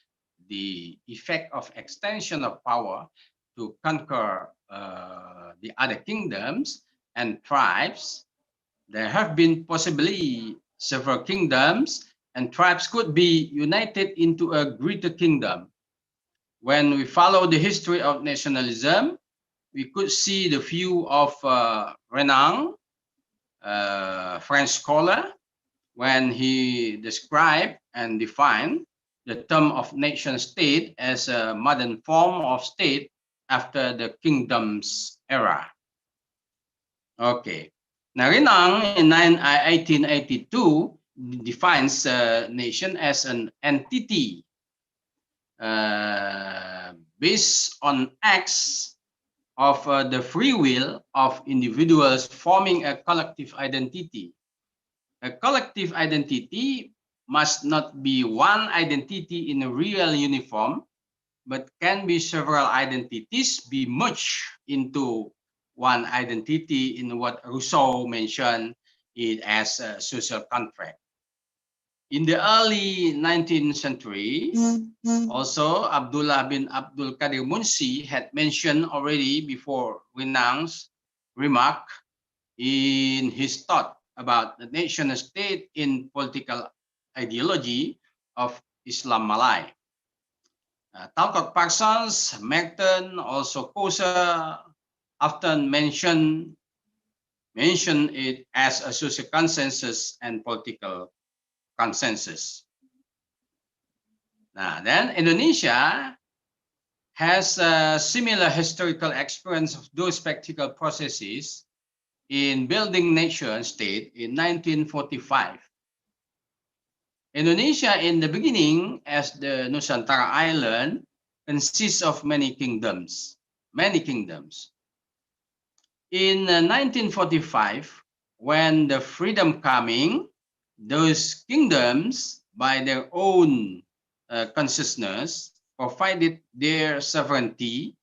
the effect of extension of power to conquer the other kingdoms and tribes. There have been possibly several kingdoms, and tribes could be united into a greater kingdom. When we follow the history of nationalism, we could see the view of Renan, French scholar, when he described and defined the term of nation state as a modern form of state after the kingdoms era. Okay. Now, Renan in 1882 defines a nation as an entity based on acts of the free will of individuals forming a collective identity. A collective identity must not be one identity in a real uniform, but can be several identities be merged into one identity in what Rousseau mentioned it as a social contract. In the early 19th century, also Abdullah bin Abdul Qadir Munshi had mentioned already before Renan's remark in his thought about the nation state in political ideology of Islam Malay. Talcott Parsons, Merton, also Kosa often mention mention it as a social consensus and political consensus. Now, then Indonesia has a similar historical experience of those practical processes in building nation and state in 1945. Indonesia in the beginning, as the Nusantara island, consists of many kingdoms. In 1945, when the freedom coming, those kingdoms, by their own consciousness, provided their sovereignty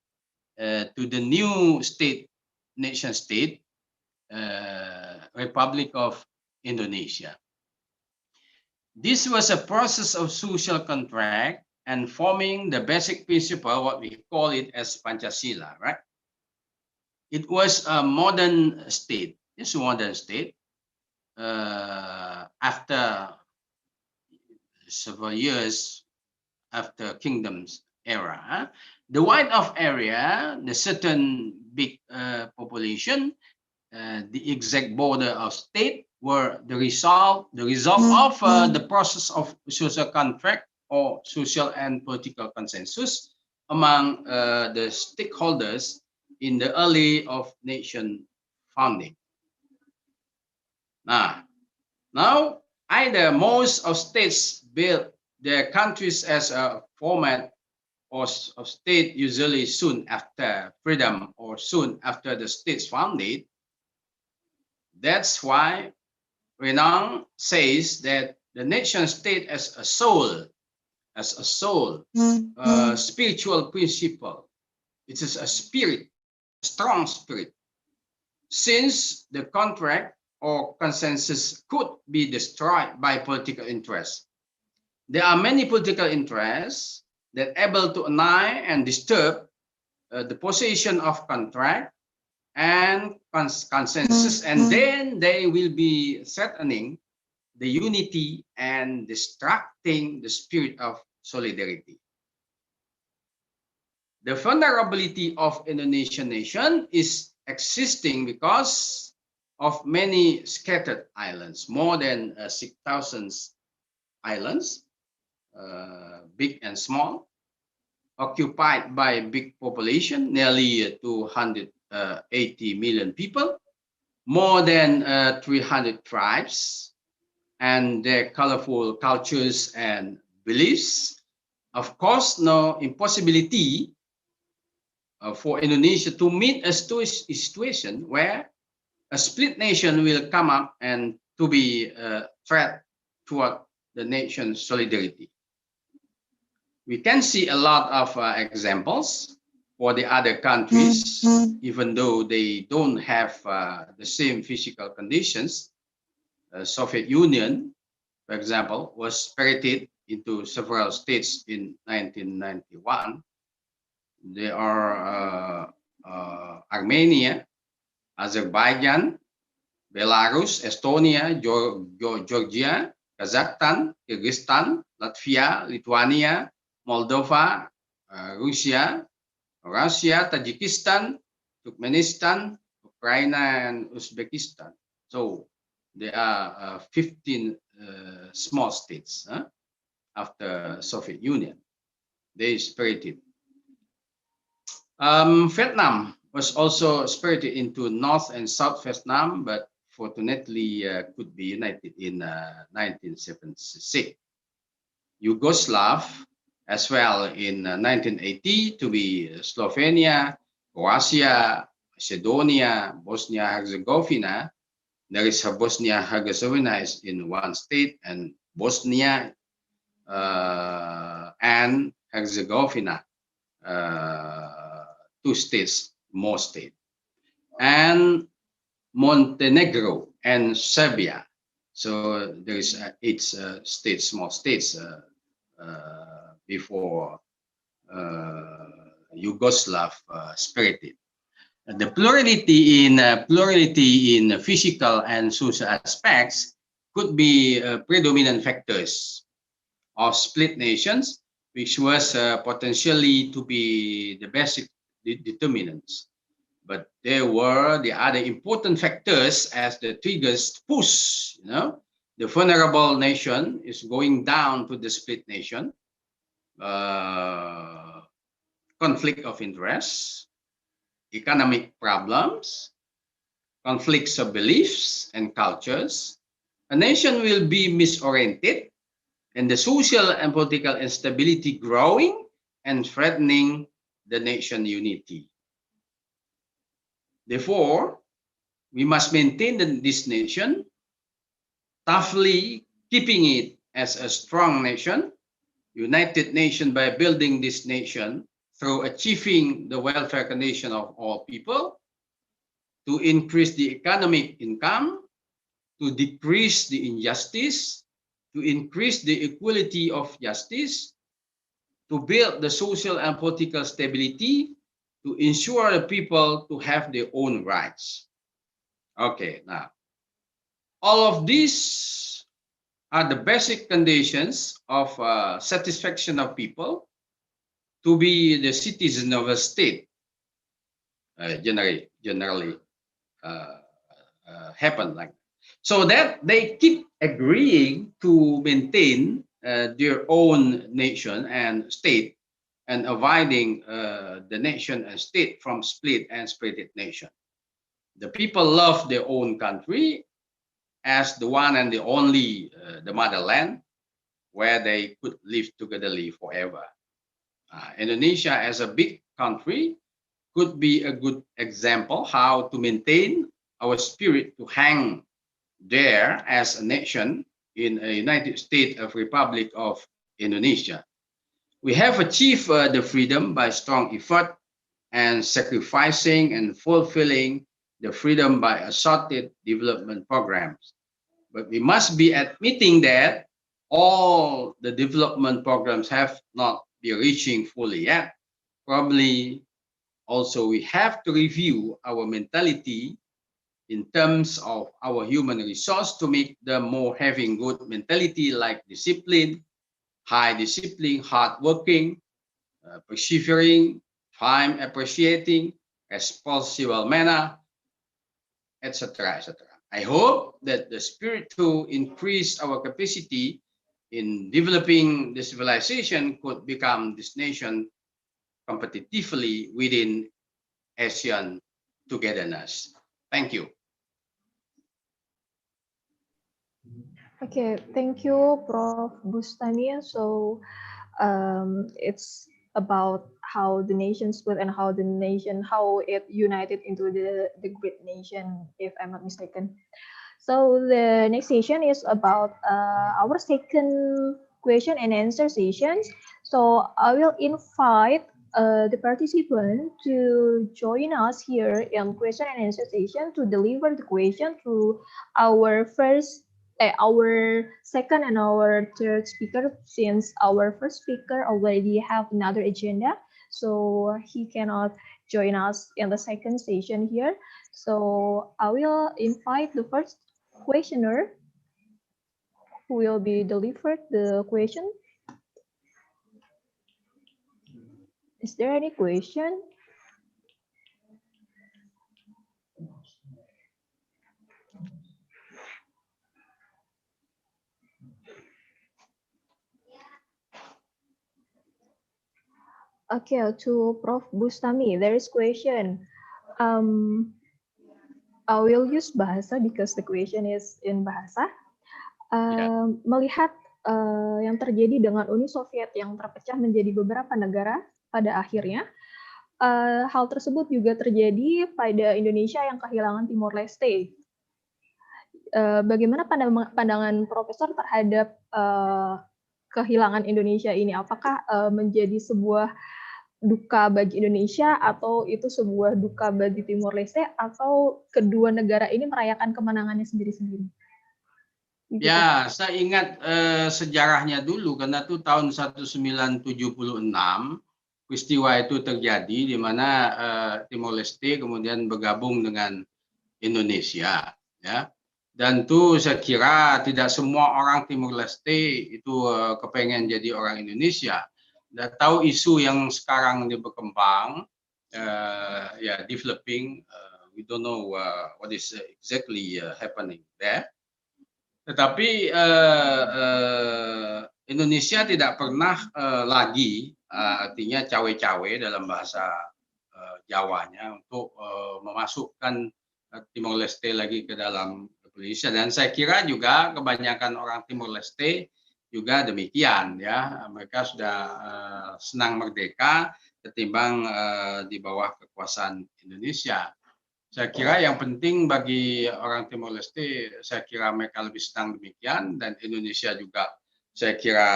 to the new state, nation state, Republic of Indonesia. This was a process of social contract and forming the basic principle, what we call it as Pancasila, right? It was a modern state. This modern state, after several years after kingdoms era, the wide-off area, the certain big population, the exact border of state were the result of the process of social contract or social and political consensus among the stakeholders in the early of nation founding. Now either most of states built their countries as a format of state, usually soon after freedom or soon after the states founded. That's why Renan says that the nation state as a soul, spiritual principle. It is a spirit, a strong spirit. Since the contract or consensus could be destroyed by political interests, there are many political interests that are able to annihilate and disturb the position of contract and consensus, and then they will be threatening the unity and distracting the spirit of solidarity. The vulnerability of Indonesian nation is existing because of many scattered islands, more than 6,000 islands, big and small, occupied by big population, nearly 280 million people, more than 300 tribes, and their colorful cultures and beliefs. Of course, no impossibility for Indonesia to meet a situation where a split nation will come up and to be a threat toward the nation's solidarity. We can see a lot of examples for the other countries, even though they don't have the same physical conditions. Soviet Union, for example, was spirited into several states in 1991. There are Armenia, Azerbaijan, Belarus, Estonia, Georgia, Kazakhstan, Kyrgyzstan, Latvia, Lithuania, Moldova, Russia, Tajikistan, Turkmenistan, Ukraine, and Uzbekistan. So there are 15 small states after Soviet Union. They spirited. Vietnam was also spirited into North and South Vietnam, but fortunately could be united in 1976. Yugoslavia as well in 1980 to be Slovenia, Croatia, Macedonia, Bosnia-Herzegovina. There is a Bosnia-Herzegovina is in one state, and Bosnia and Herzegovina, 2 states, more state, and Montenegro and Serbia. So there is 8 states, small states before Yugoslav spirited. The plurality in physical and social aspects could be predominant factors of split nations, which was potentially to be the basic determinants. but there were the other important factors as the triggers to push, the vulnerable nation is going down to the split nation, conflict of interest, economic problems, conflicts of beliefs and cultures. A nation will be misoriented, and the social and political instability growing and threatening the nation unity. Therefore, we must maintain this nation, toughly keeping it as a strong nation, united nation by building this nation through achieving the welfare condition of all people, to increase the economic income, to decrease the injustice, to increase the equality of justice, to build the social and political stability, to ensure the people to have their own rights. Okay, now, all of these are the basic conditions of satisfaction of people to be the citizen of a state. Generally happen like that. So that they keep agreeing to maintain their own nation and state, and avoiding the nation and state from split and splitted nation. The people love their own country as the one and the only the motherland where they could live togetherly forever. Indonesia as a big country could be a good example how to maintain our spirit to hang there as a nation in a United States of Republic of Indonesia. We have achieved the freedom by strong effort and sacrificing and fulfilling the freedom by assorted development programs. But we must be admitting that all the development programs have not been reaching fully yet. Probably also we have to review our mentality in terms of our human resource to make them more having good mentality like discipline, high discipline, hard working, persevering, time appreciating, responsible manner, etc., etc. I hope that the spirit to increase our capacity in developing the civilization could become this nation competitively within ASEAN togetherness. Thank you. Okay, thank you, Prof. Bustami. So it's about how the nation split and how it united into the great nation, if I'm not mistaken. So the next session is about our second question and answer sessions. So I will invite the participant to join us here in question and answer session to deliver the question through our our second and our third speaker, since our first speaker already have another agenda, so he cannot join us in the second session here. So I will invite the first questioner who will be delivered the question. Is there any question? Okay, to Prof. Bustami, there is question. I will use bahasa because the question is in bahasa. Melihat yang terjadi dengan Uni Soviet yang terpecah menjadi beberapa negara pada akhirnya, hal tersebut juga terjadi pada Indonesia yang kehilangan Timor Leste. Bagaimana pandangan Profesor terhadap kehilangan Indonesia ini? Apakah menjadi sebuah duka bagi Indonesia, atau itu sebuah duka bagi Timor Leste, atau kedua negara ini merayakan kemenangannya sendiri-sendiri? Ya, saya ingat sejarahnya dulu, karena itu tahun 1976 peristiwa itu terjadi di mana Timor Leste kemudian bergabung dengan Indonesia, ya. Dan itu saya kira tidak semua orang Timor Leste itu kepengen jadi orang Indonesia. Dan tahu isu yang sekarang berkembang developing. We don't know what is exactly happening there. Tetapi Indonesia tidak pernah lagi, artinya cawe-cawe dalam bahasa Jawanya, untuk memasukkan Timor Leste lagi ke dalam Indonesia. Dan saya kira juga kebanyakan orang Timor Leste juga demikian, ya. Mereka sudah senang merdeka ketimbang di bawah kekuasaan Indonesia. Saya kira yang penting bagi orang Timor Leste, saya kira mereka lebih senang demikian, dan Indonesia juga saya kira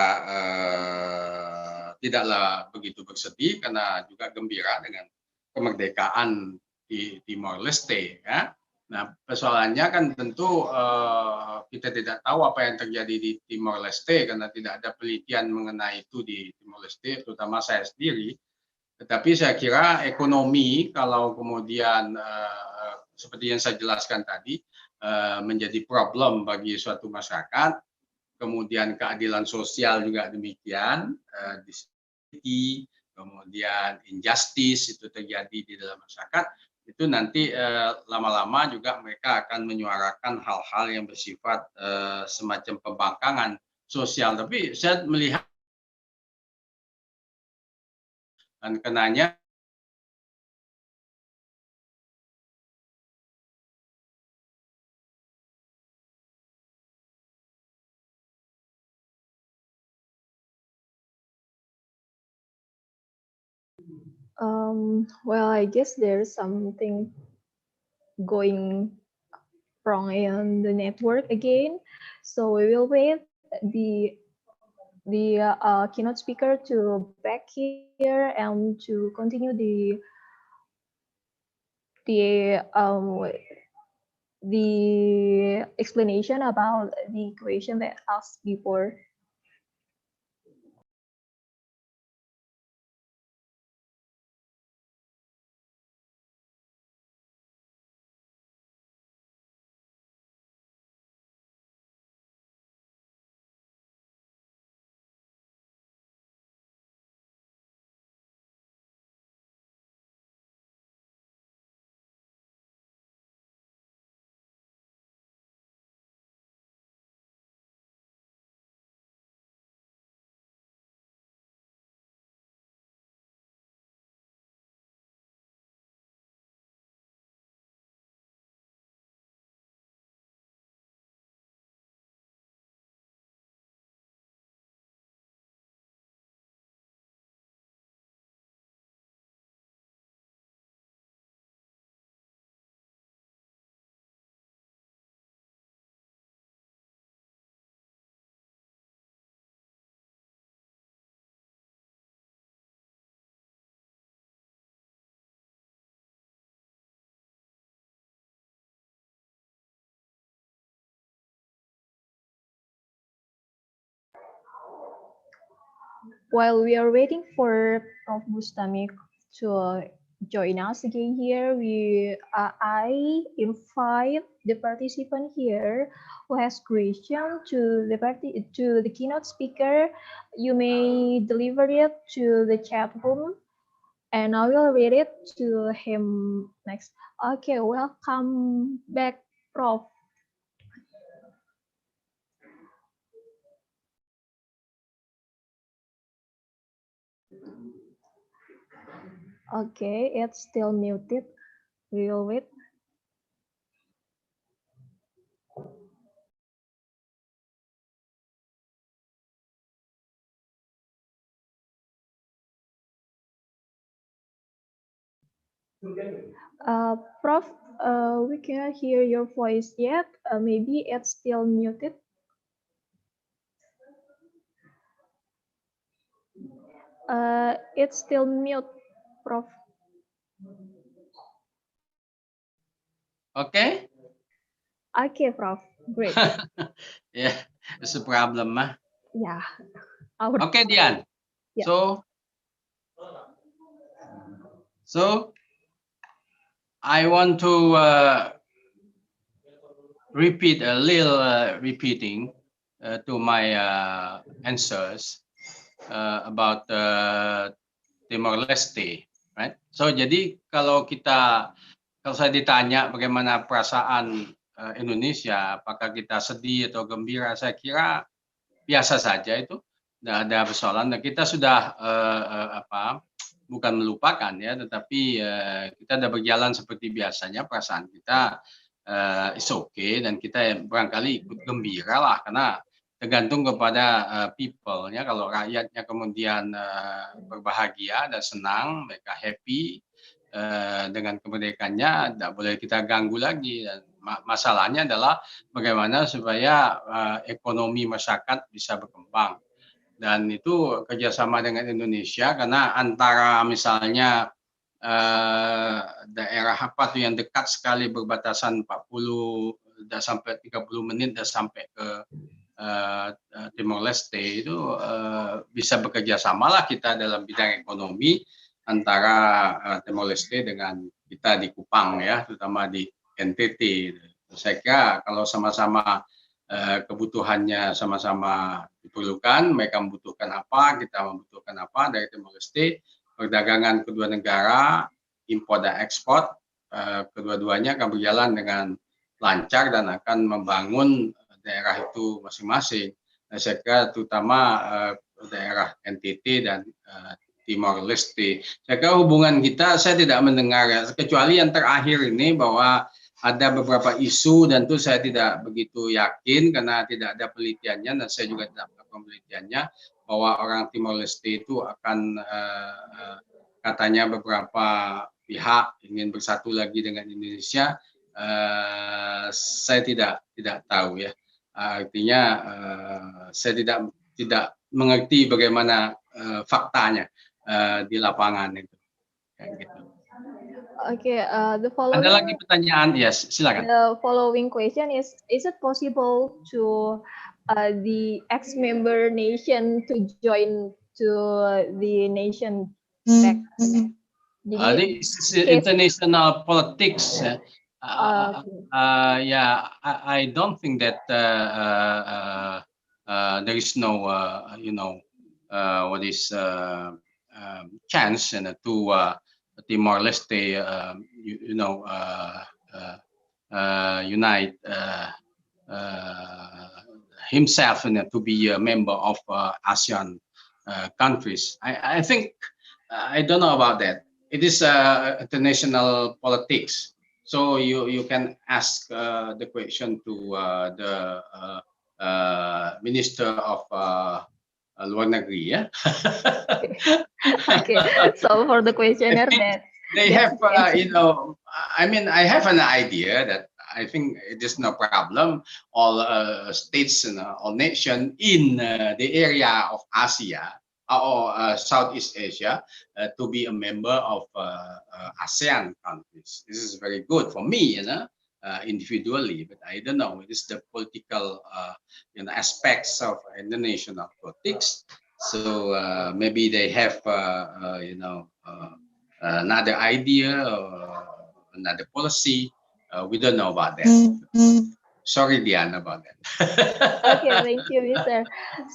tidaklah begitu bersedih karena juga gembira dengan kemerdekaan di Timor Leste, ya. Nah, persoalannya kan tentu kita tidak tahu apa yang terjadi di Timor Leste karena tidak ada penelitian mengenai itu di Timor Leste, terutama saya sendiri. Tetapi saya kira ekonomi kalau kemudian seperti yang saya jelaskan tadi menjadi problem bagi suatu masyarakat, kemudian keadilan sosial juga demikian, disability, kemudian injustice itu terjadi di dalam masyarakat, itu nanti lama-lama juga mereka akan menyuarakan hal-hal yang bersifat semacam pembangkangan sosial. Tapi saya melihat dan kenanya Well, I guess there's something going wrong in the network again, so we will wait the keynote speaker to back here and to continue the explanation about the equation that asked before. While we are waiting for Prof. Bustami to join us again here, I invite the participant here who has question to the keynote speaker. You may deliver it to the chat room, and I will read it to him next. Okay, welcome back, Prof. Okay, it's still muted. We will wait. Prof, we cannot hear your voice yet. Maybe it's still muted. It's still mute, Prof. Okay? Okay, Prof. Great. Yeah, it's a problem, mah. Yeah. Okay, Dian. Yeah. So I want to repeat a little repeating to my answers about Timor-Leste. right? So jadi kalau saya ditanya bagaimana perasaan Indonesia, apakah kita sedih atau gembira, saya kira biasa saja itu, tidak ada persoalan. Dan kita sudah bukan melupakan ya, tetapi kita ada berjalan seperti biasanya, perasaan kita is okay, dan kita barangkali ikut gembira lah, karena tergantung kepada people ya. Kalau rakyatnya kemudian berbahagia dan senang, mereka happy dengan kemerdekaannya, tidak boleh kita ganggu lagi. Dan masalahnya adalah bagaimana supaya ekonomi masyarakat bisa berkembang. Dan itu kerjasama dengan Indonesia, karena antara misalnya daerah apa tuh yang dekat sekali berbatasan 40 dan sampai 30 menit dan sampai ke Timor Leste itu bisa bekerja samalah kita dalam bidang ekonomi antara Timor Leste dengan kita di Kupang ya, terutama di NTT. Saya kira kalau sama-sama kebutuhannya sama-sama diperlukan, mereka membutuhkan apa, kita membutuhkan apa dari Timor Leste, perdagangan kedua negara, impor dan ekspor, kedua-duanya akan berjalan dengan lancar dan akan membangun daerah itu masing-masing. Saya kira terutama daerah NTT dan Timor Leste. Saya kira hubungan kita, saya tidak mendengar ya, kecuali yang terakhir ini bahwa ada beberapa isu, dan itu saya tidak begitu yakin karena tidak ada penelitiannya, dan saya juga tidak melakukan penelitiannya, bahwa orang Timor Leste itu akan katanya beberapa pihak ingin bersatu lagi dengan Indonesia. Saya tidak tahu ya. Artinya saya tidak mengerti bagaimana faktanya di lapangan itu. Kayak gitu. Okay, the following. Ada lagi pertanyaan? Yes, silakan. The following question is it possible to the ex-member nation to join to the nation back? This is international politics. Yeah, I don't think that there is no, chance to Timor Leste, unite himself to be a member of ASEAN countries. I think, I don't know about that. It is international politics. So you can ask the question to the Minister of Luar Negeri, yeah. Okay, so for the questioner that they have, I mean, I have an idea that I think it is no problem. All states and all nations in the area of Asia or Southeast Asia to be a member of ASEAN countries. This is very good for me, individually, but I don't know. It is the political aspects of international politics. So maybe they have another idea or another policy. We don't know about that. Sorry, Diana, about that. Okay, thank you, Mr.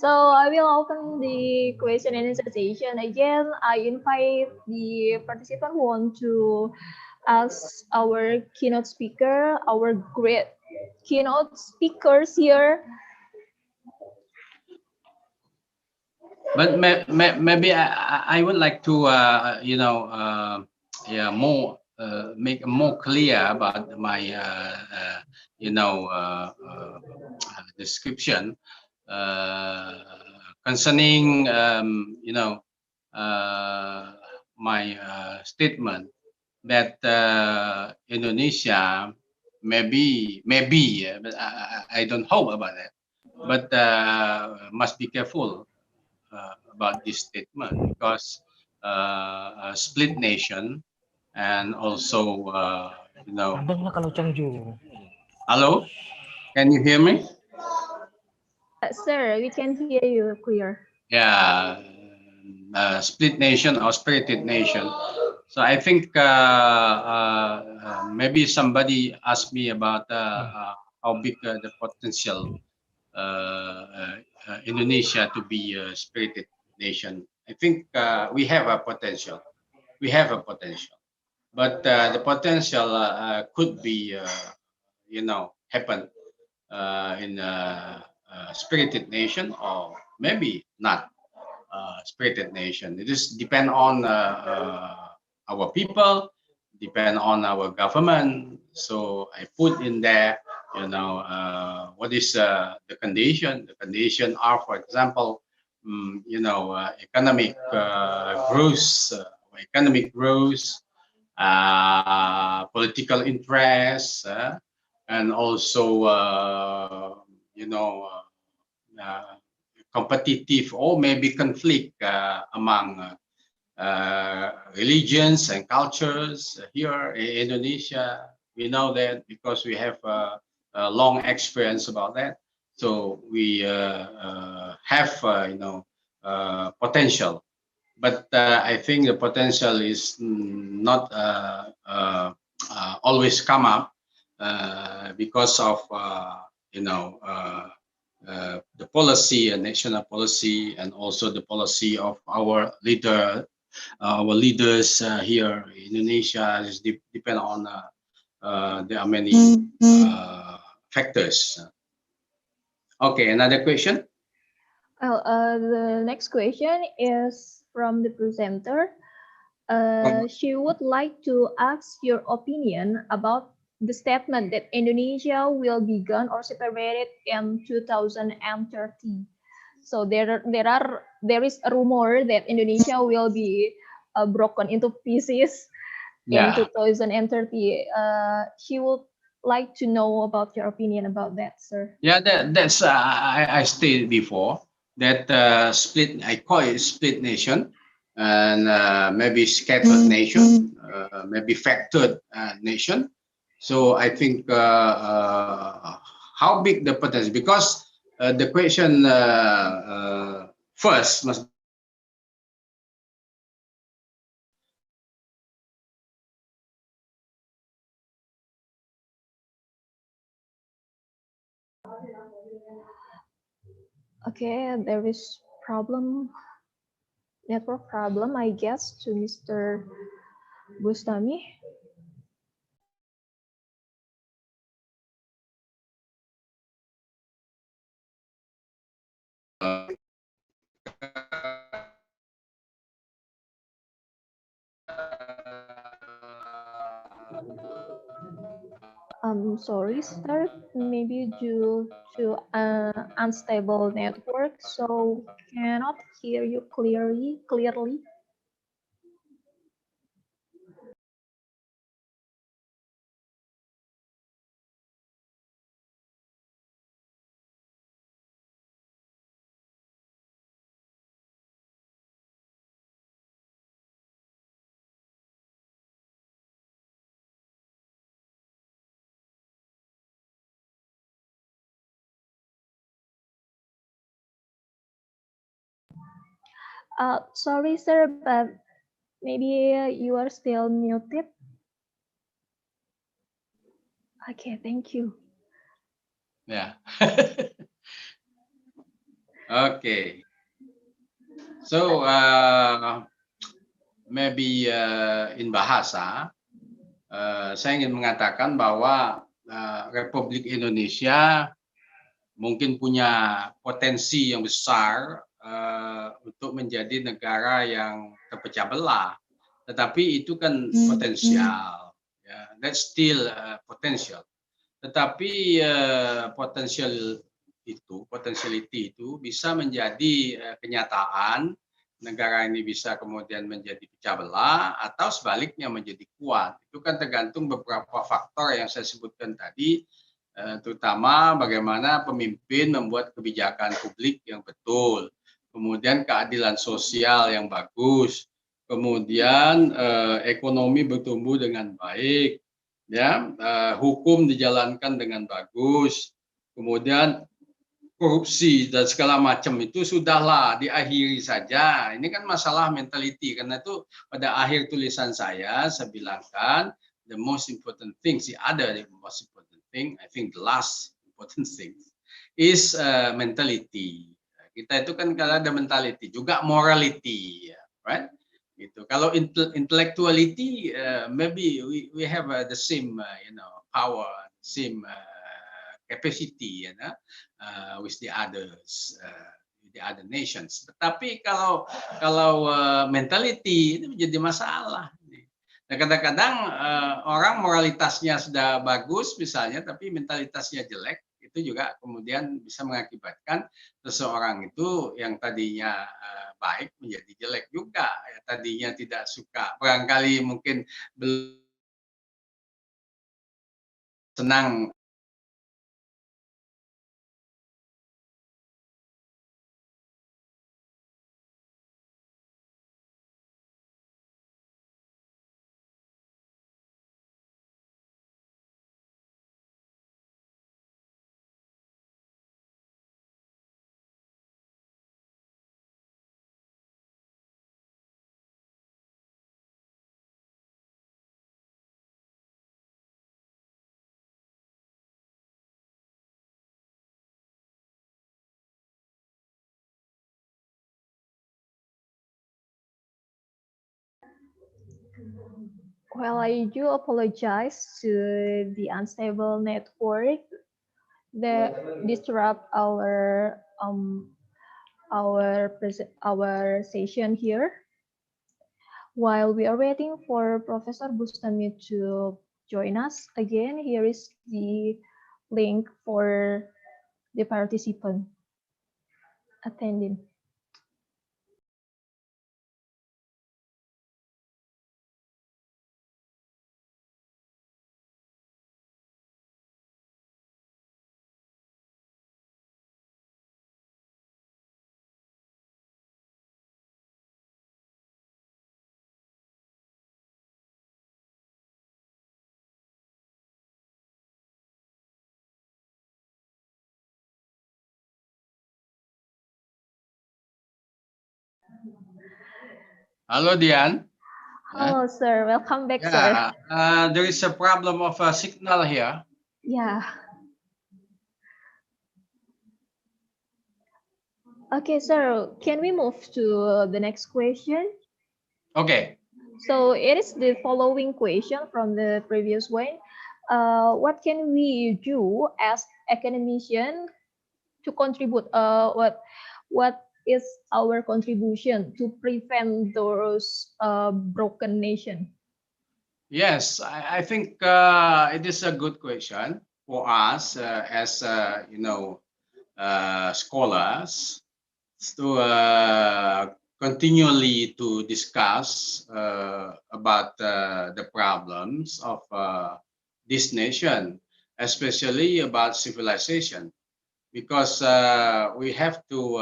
So I will open the question and answer session. Again, I invite the participant who want to ask our keynote speaker, our great keynote speakers here. But maybe I would like to, make more clear about my, description concerning, my statement that Indonesia maybe, but I don't hope about that, but must be careful about this statement, because a split nation and also, Kalau Changzoo. Hello, can you hear me? Sir, we can hear you clear. Yeah, split nation or spirited nation. So I think maybe somebody asked me about how big the potential Indonesia to be a spirited nation. I think we have a potential. we have a potential, but the potential could be, happen in a spirited nation, or maybe not spirited nation. It is depend on our people, depend on our government. So I put in there, what is the condition? The condition are, for example, economic growth, political interests, and also, competitive or maybe conflict among religions and cultures here in Indonesia. We know that because we have a long experience about that. So we have, potential, but I think the potential is not always come up because of the policy and national policy, and also the policy of our leaders here in Indonesia is depend on there are many factors. Okay, another question. Well, the next question is from the presenter. She would like to ask your opinion about the statement that Indonesia will be gone or separated in 2030. So there is a rumor that Indonesia will be broken into pieces in 2030. She would like to know about your opinion about that, sir. Yeah, that's I stated before that split. I call it split nation, and maybe scattered nation, maybe fractured nation. So I think how big the potential, because the question first must. Okay, there is network problem, I guess, to Mr. Bustami. I'm sorry, sir. Maybe due to unstable network, so cannot hear you clearly. Sorry, sir, but maybe you are still muted. Okay, thank you. Yeah. Okay. So maybe in bahasa, saya ingin mengatakan bahwa Republik Indonesia mungkin punya potensi yang besar untuk menjadi negara yang terpecah belah, tetapi itu kan potensial, ya, that's still potential. Tetapi potentiality itu bisa menjadi kenyataan, negara ini bisa kemudian menjadi pecah belah atau sebaliknya menjadi kuat. Itu kan tergantung beberapa faktor yang saya sebutkan tadi, terutama bagaimana pemimpin membuat kebijakan publik yang betul, kemudian keadilan sosial yang bagus, kemudian ekonomi bertumbuh dengan baik, ya, hukum dijalankan dengan bagus, kemudian korupsi dan segala macam itu sudahlah diakhiri saja. Ini kan masalah mentality, karena itu pada akhir tulisan saya bilangkan the most important thing, the most important thing, I think the last important thing is mentality. Kita itu kan kalau ada mentality juga morality, right? Gitu. Kalau intellectuality, maybe we have the same power, same capacity, with the others. The other nations. Tetapi kalau mentality itu menjadi masalah. Nah, kadang-kadang orang moralitasnya sudah bagus misalnya, tapi mentalitasnya jelek, itu juga kemudian bisa mengakibatkan seseorang itu yang tadinya baik menjadi jelek juga. Ya, tadinya tidak suka, barangkali mungkin belum senang Well, I do apologize to the unstable network that disrupt our session here. While we are waiting for Professor Bustami to join us again, here is the link for the participant attending. Halo Dian. Hello, sir. Welcome back, Yeah, sir. there is a problem of a signal here. Yeah. Okay, sir. Can we move to the next question? Okay. So it is the following question from the previous one. What can we do as academician to contribute? What is our contribution to prevent those broken nation? Yes, I think it is a good question for us as scholars to continually to discuss about the problems of this nation, especially about civilization, because we have to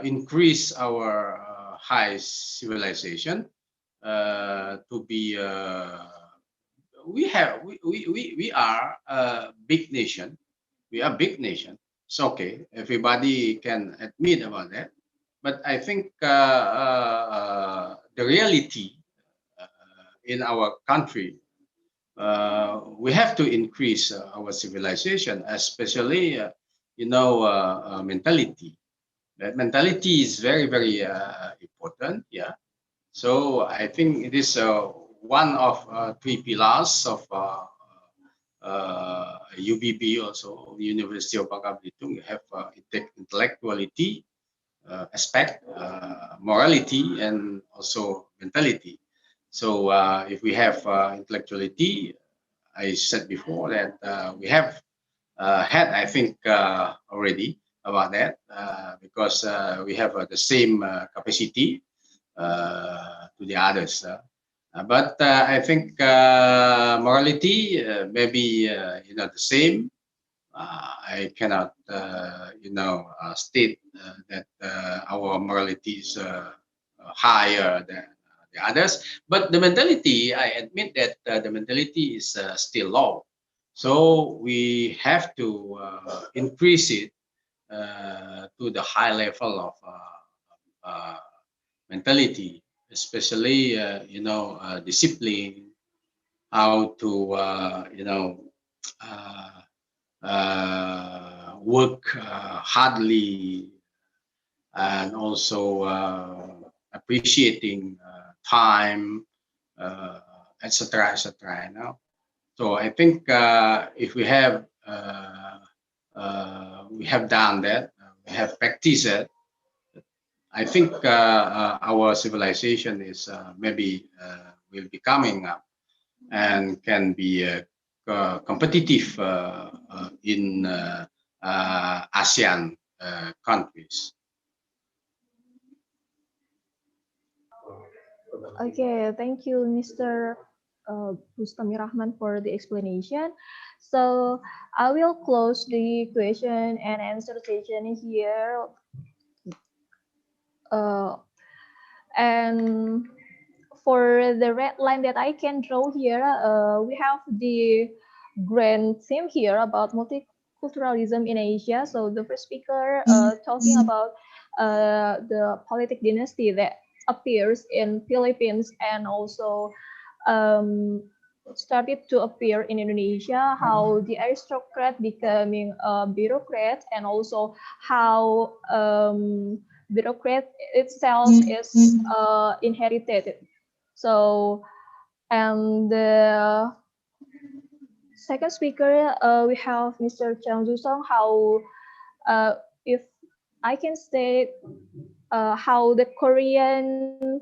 increase our high civilization to be we are a big nation. We are a big nation. It's okay. Everybody can admit about that. But I think the reality in our country, we have to increase our civilization, especially mentality. That mentality is very, very important. Yeah. So I think it is one of three pillars of UBB, also University of Bangka Belitung. You have intellectuality aspect, morality, and also mentality. So if we have intellectuality, I said before that we have had, I think, already about that because we have the same capacity to the others. But I think morality maybe the same. I cannot state that our morality is higher than the others. But the mentality, I admit that the mentality is still low. So we have to increase it to the high level of mentality, especially discipline, how to work hardly, and also appreciating time, etc., etc. You know, so I think if we have done that, we have practiced it. I think our civilization is maybe will be coming up and can be competitive in ASEAN countries. Okay, thank you, Mr. Bustami Rahman, for the explanation. So I will close the question and answer session here. And for the red line that I can draw here, we have the grand theme here about multiculturalism in Asia. So the first speaker talking about the politic dynasty that appears in Philippines and also started to appear in Indonesia, how the aristocrat becoming a bureaucrat, and also how bureaucrat itself is inherited. So, and the second speaker, we have Mr. Changzoo, how, if I can state, how the Korean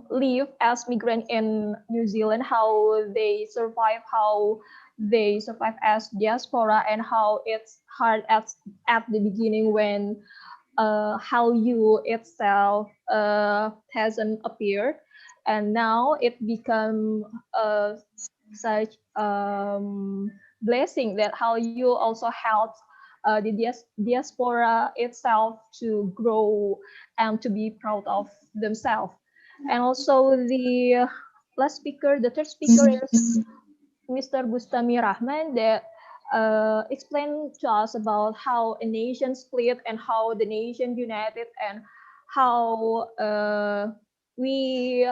live as migrant in New Zealand, how they survive as diaspora, and how it's hard at the beginning when Hallyu itself hasn't appeared, and now it become such blessing that Hallyu also helps the diaspora itself to grow and to be proud of themselves. And also the last speaker, the third speaker is Mr. Bustami Rahman, that explained to us about how a nation split and how the nation united, and how we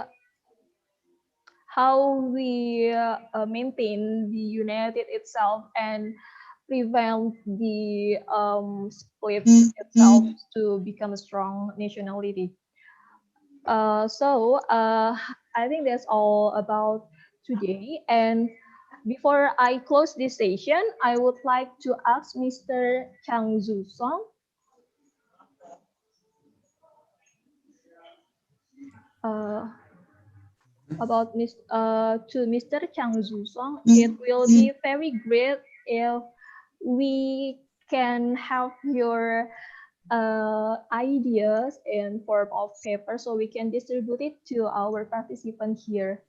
maintain the united itself and prevent the split itself to become a strong nationality. So I think that's all about today. And before I close this session, I would like to ask Mr. Changzoo about to Mr. Changzoo, it will be very great if we can have your ideas in form of paper so we can distribute it to our participants here.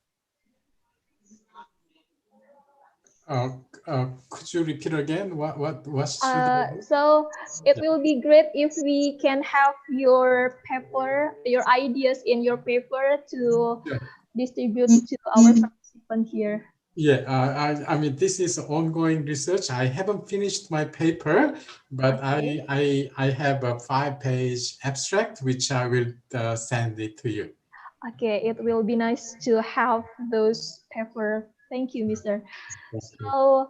Could you repeat again? What So it will be great if we can have your paper, your ideas in your paper to distribute to our participants here. Yeah, I mean, this is ongoing research. I haven't finished my paper, but okay. I have a 5-page abstract, which I will send it to you. Okay, it will be nice to have those paper. Thank you, Mr. So,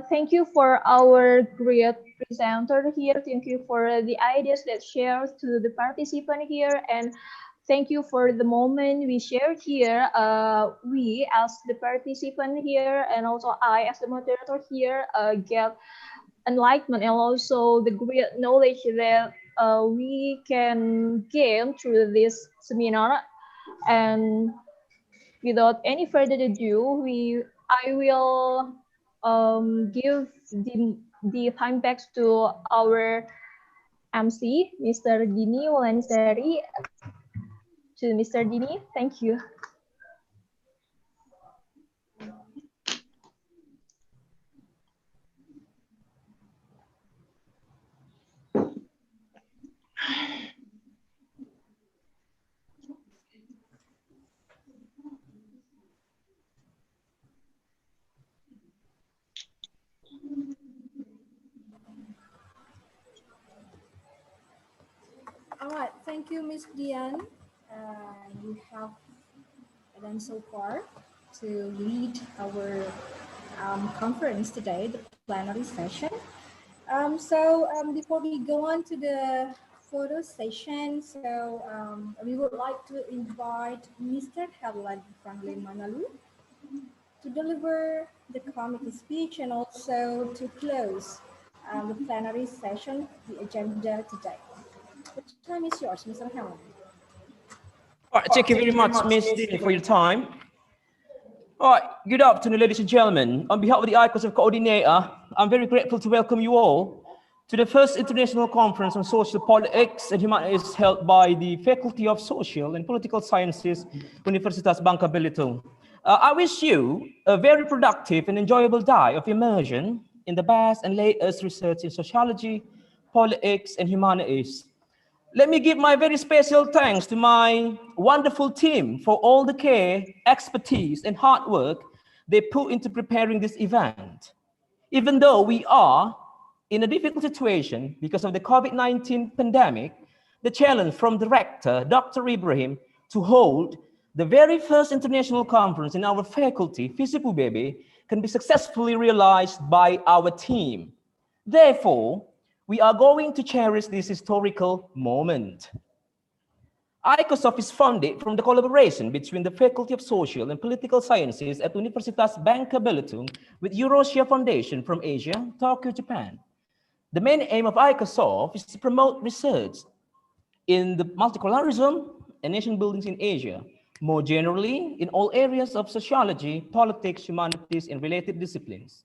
thank you for our great presenter here. Thank you for the ideas that shared to the participant here, and thank you for the moment we shared here. We as the participant here, and also I as the moderator here, get enlightenment and also the great knowledge that we can gain through this seminar. And without any further ado, I will give the time back to our MC, Mr. Dini Wulansari. To Mr. Dini, thank you. All right, thank you, Ms. Dian. You have done so far to lead our conference today, the plenary session. Before we go on to the photo session. So we would like to invite Mr. Herlan Franklin Manalu to deliver the committee speech and also to close the plenary session, the agenda today. The time is yours, Mr. Herlan. All right, thank you very much, Ms. Dini, for your time. All right, good afternoon, ladies and gentlemen. On behalf of the ICOSOPH coordinator, I'm very grateful to welcome you all to the first international conference on social politics and humanities held by the Faculty of Social and Political Sciences, Universitas Bangka Belitung. I wish you a very productive and enjoyable day of immersion in the best and latest research in sociology, politics, and humanities. Let me give my very special thanks to my wonderful team for all the care, expertise, and hard work they put into preparing this event. Even though we are in a difficult situation because of the COVID-19 pandemic, the challenge from the Rector, Dr. Ibrahim, to hold the very first international conference in our faculty, FISIP can be successfully realized by our team. Therefore, we are going to cherish this historical moment. ICOSOPH is funded from the collaboration between the Faculty of Social and Political Sciences at Universitas Bangka Belitung with Eurasia Foundation from Asia, Tokyo, Japan. The main aim of ICOSOPH is to promote research in the multiculturalism and nation buildings in Asia, more generally in all areas of sociology, politics, humanities, and related disciplines.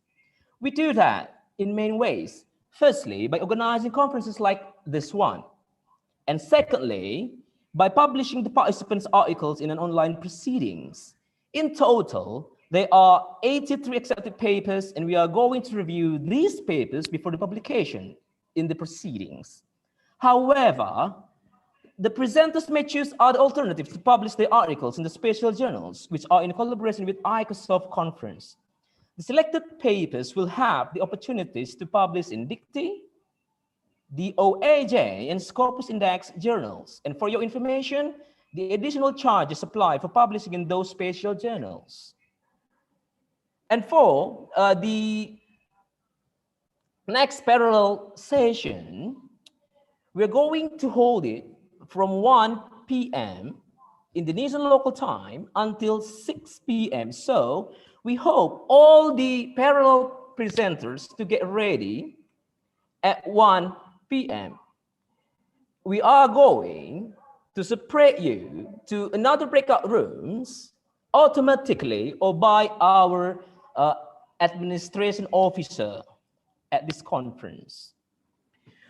We do that in main ways. Firstly, by organizing conferences like this one. And secondly, by publishing the participants' articles in an online proceedings. In total, there are 83 accepted papers, and we are going to review these papers before the publication in the proceedings. However, the presenters may choose other alternatives to publish their articles in the special journals, which are in collaboration with ICOSOPH conference. The selected papers will have the opportunities to publish in Dictee, the OAJ, and Scopus Index journals. And for your information, the additional charges apply for publishing in those special journals. And for the next parallel session, we're going to hold it from 1 p.m. Indonesian local time until 6 p.m. So we hope all the parallel presenters to get ready at 1 p.m. We are going to separate you to another breakout rooms automatically or by our administration officer at this conference.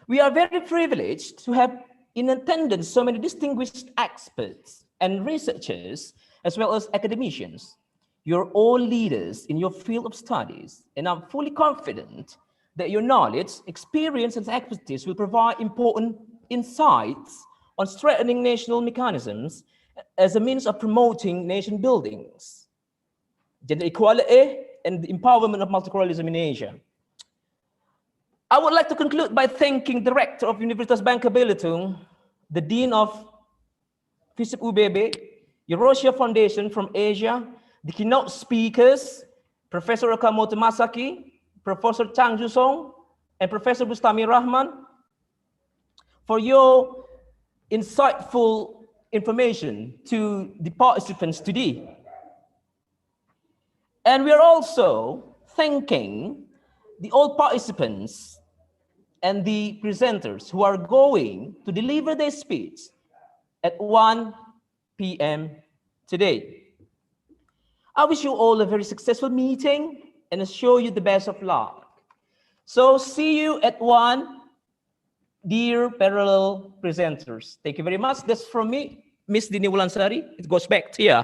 We are very privileged to have in attendance so many distinguished experts and researchers, as well as academicians. You're all leaders in your field of studies, and I'm fully confident that your knowledge, experience, and expertise will provide important insights on strengthening national mechanisms as a means of promoting nation buildings, gender equality, and the empowerment of multiculturalism in Asia. I would like to conclude by thanking the Rector of Universitas Bangka Belitung, the Dean of FISIP UBB, Eurasia Foundation from Asia, the keynote speakers, Professor Okamoto Masaaki, Professor Changzoo, and Professor Bustami Rahman, for your insightful information to the participants today. And we are also thanking the all participants and the presenters who are going to deliver their speech at 1 p.m. today. I wish you all a very successful meeting and assure you the best of luck. So see you at 1, dear parallel presenters. Thank you very much. That's from me, Miss Dini Wulansari. It goes back to you.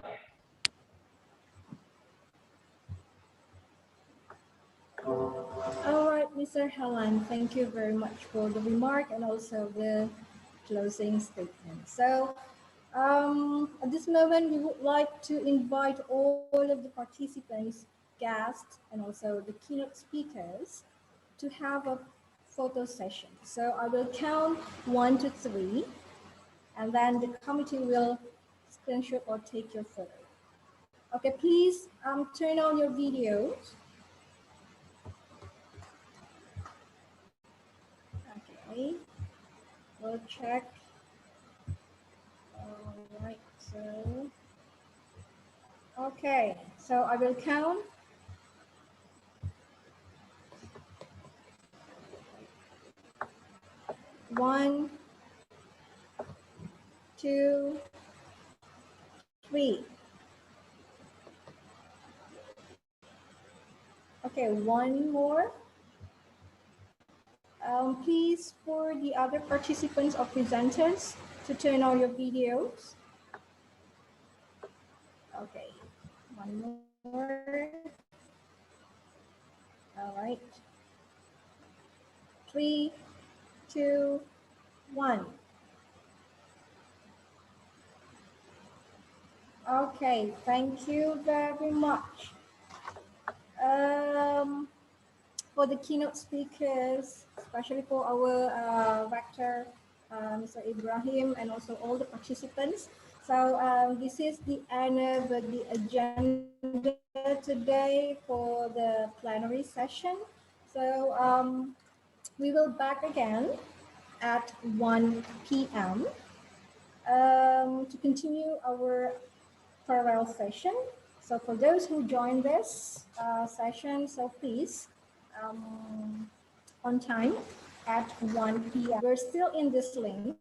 All right, Mr. Helen, thank you very much for the remark and also the closing statement. So at this moment, we would like to invite all of the participants, guests, and also the keynote speakers to have a photo session. So I will count 1 to 3, and then the committee will screenshot or take your photo. Okay, please turn on your videos. Okay. we'll check. All right, so, okay, so I will count. One, two, three. Okay, one more. Please, for the other participants or presenters to turn on your videos. Okay, one more. All right. 3, 2, 1. Okay, thank you very much. For the keynote speakers, especially for our Rector, Mr. Ibrahim, and also all the participants. So this is the end of the agenda today for the plenary session. So we will back again at 1 p.m. To continue our parallel session. So for those who joined this session, so please, on time at 1 p.m. We're still in this link.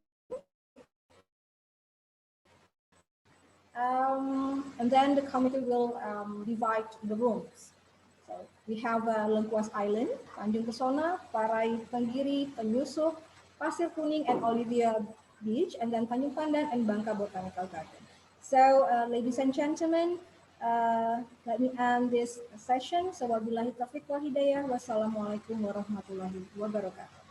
And then the committee will divide the rooms. So we have Lengkuas Island, Tanjung Pesona, Parai Tenggiri, Penyusup, Pasir Kuning, and Olivia Beach, and then Tanjung Pandan and Bangka Botanical Garden. So ladies and gentlemen, let me end this session. So wabillahi taufiq wal hidayah. Wassalamualaikum warahmatullahi wabarakatuh.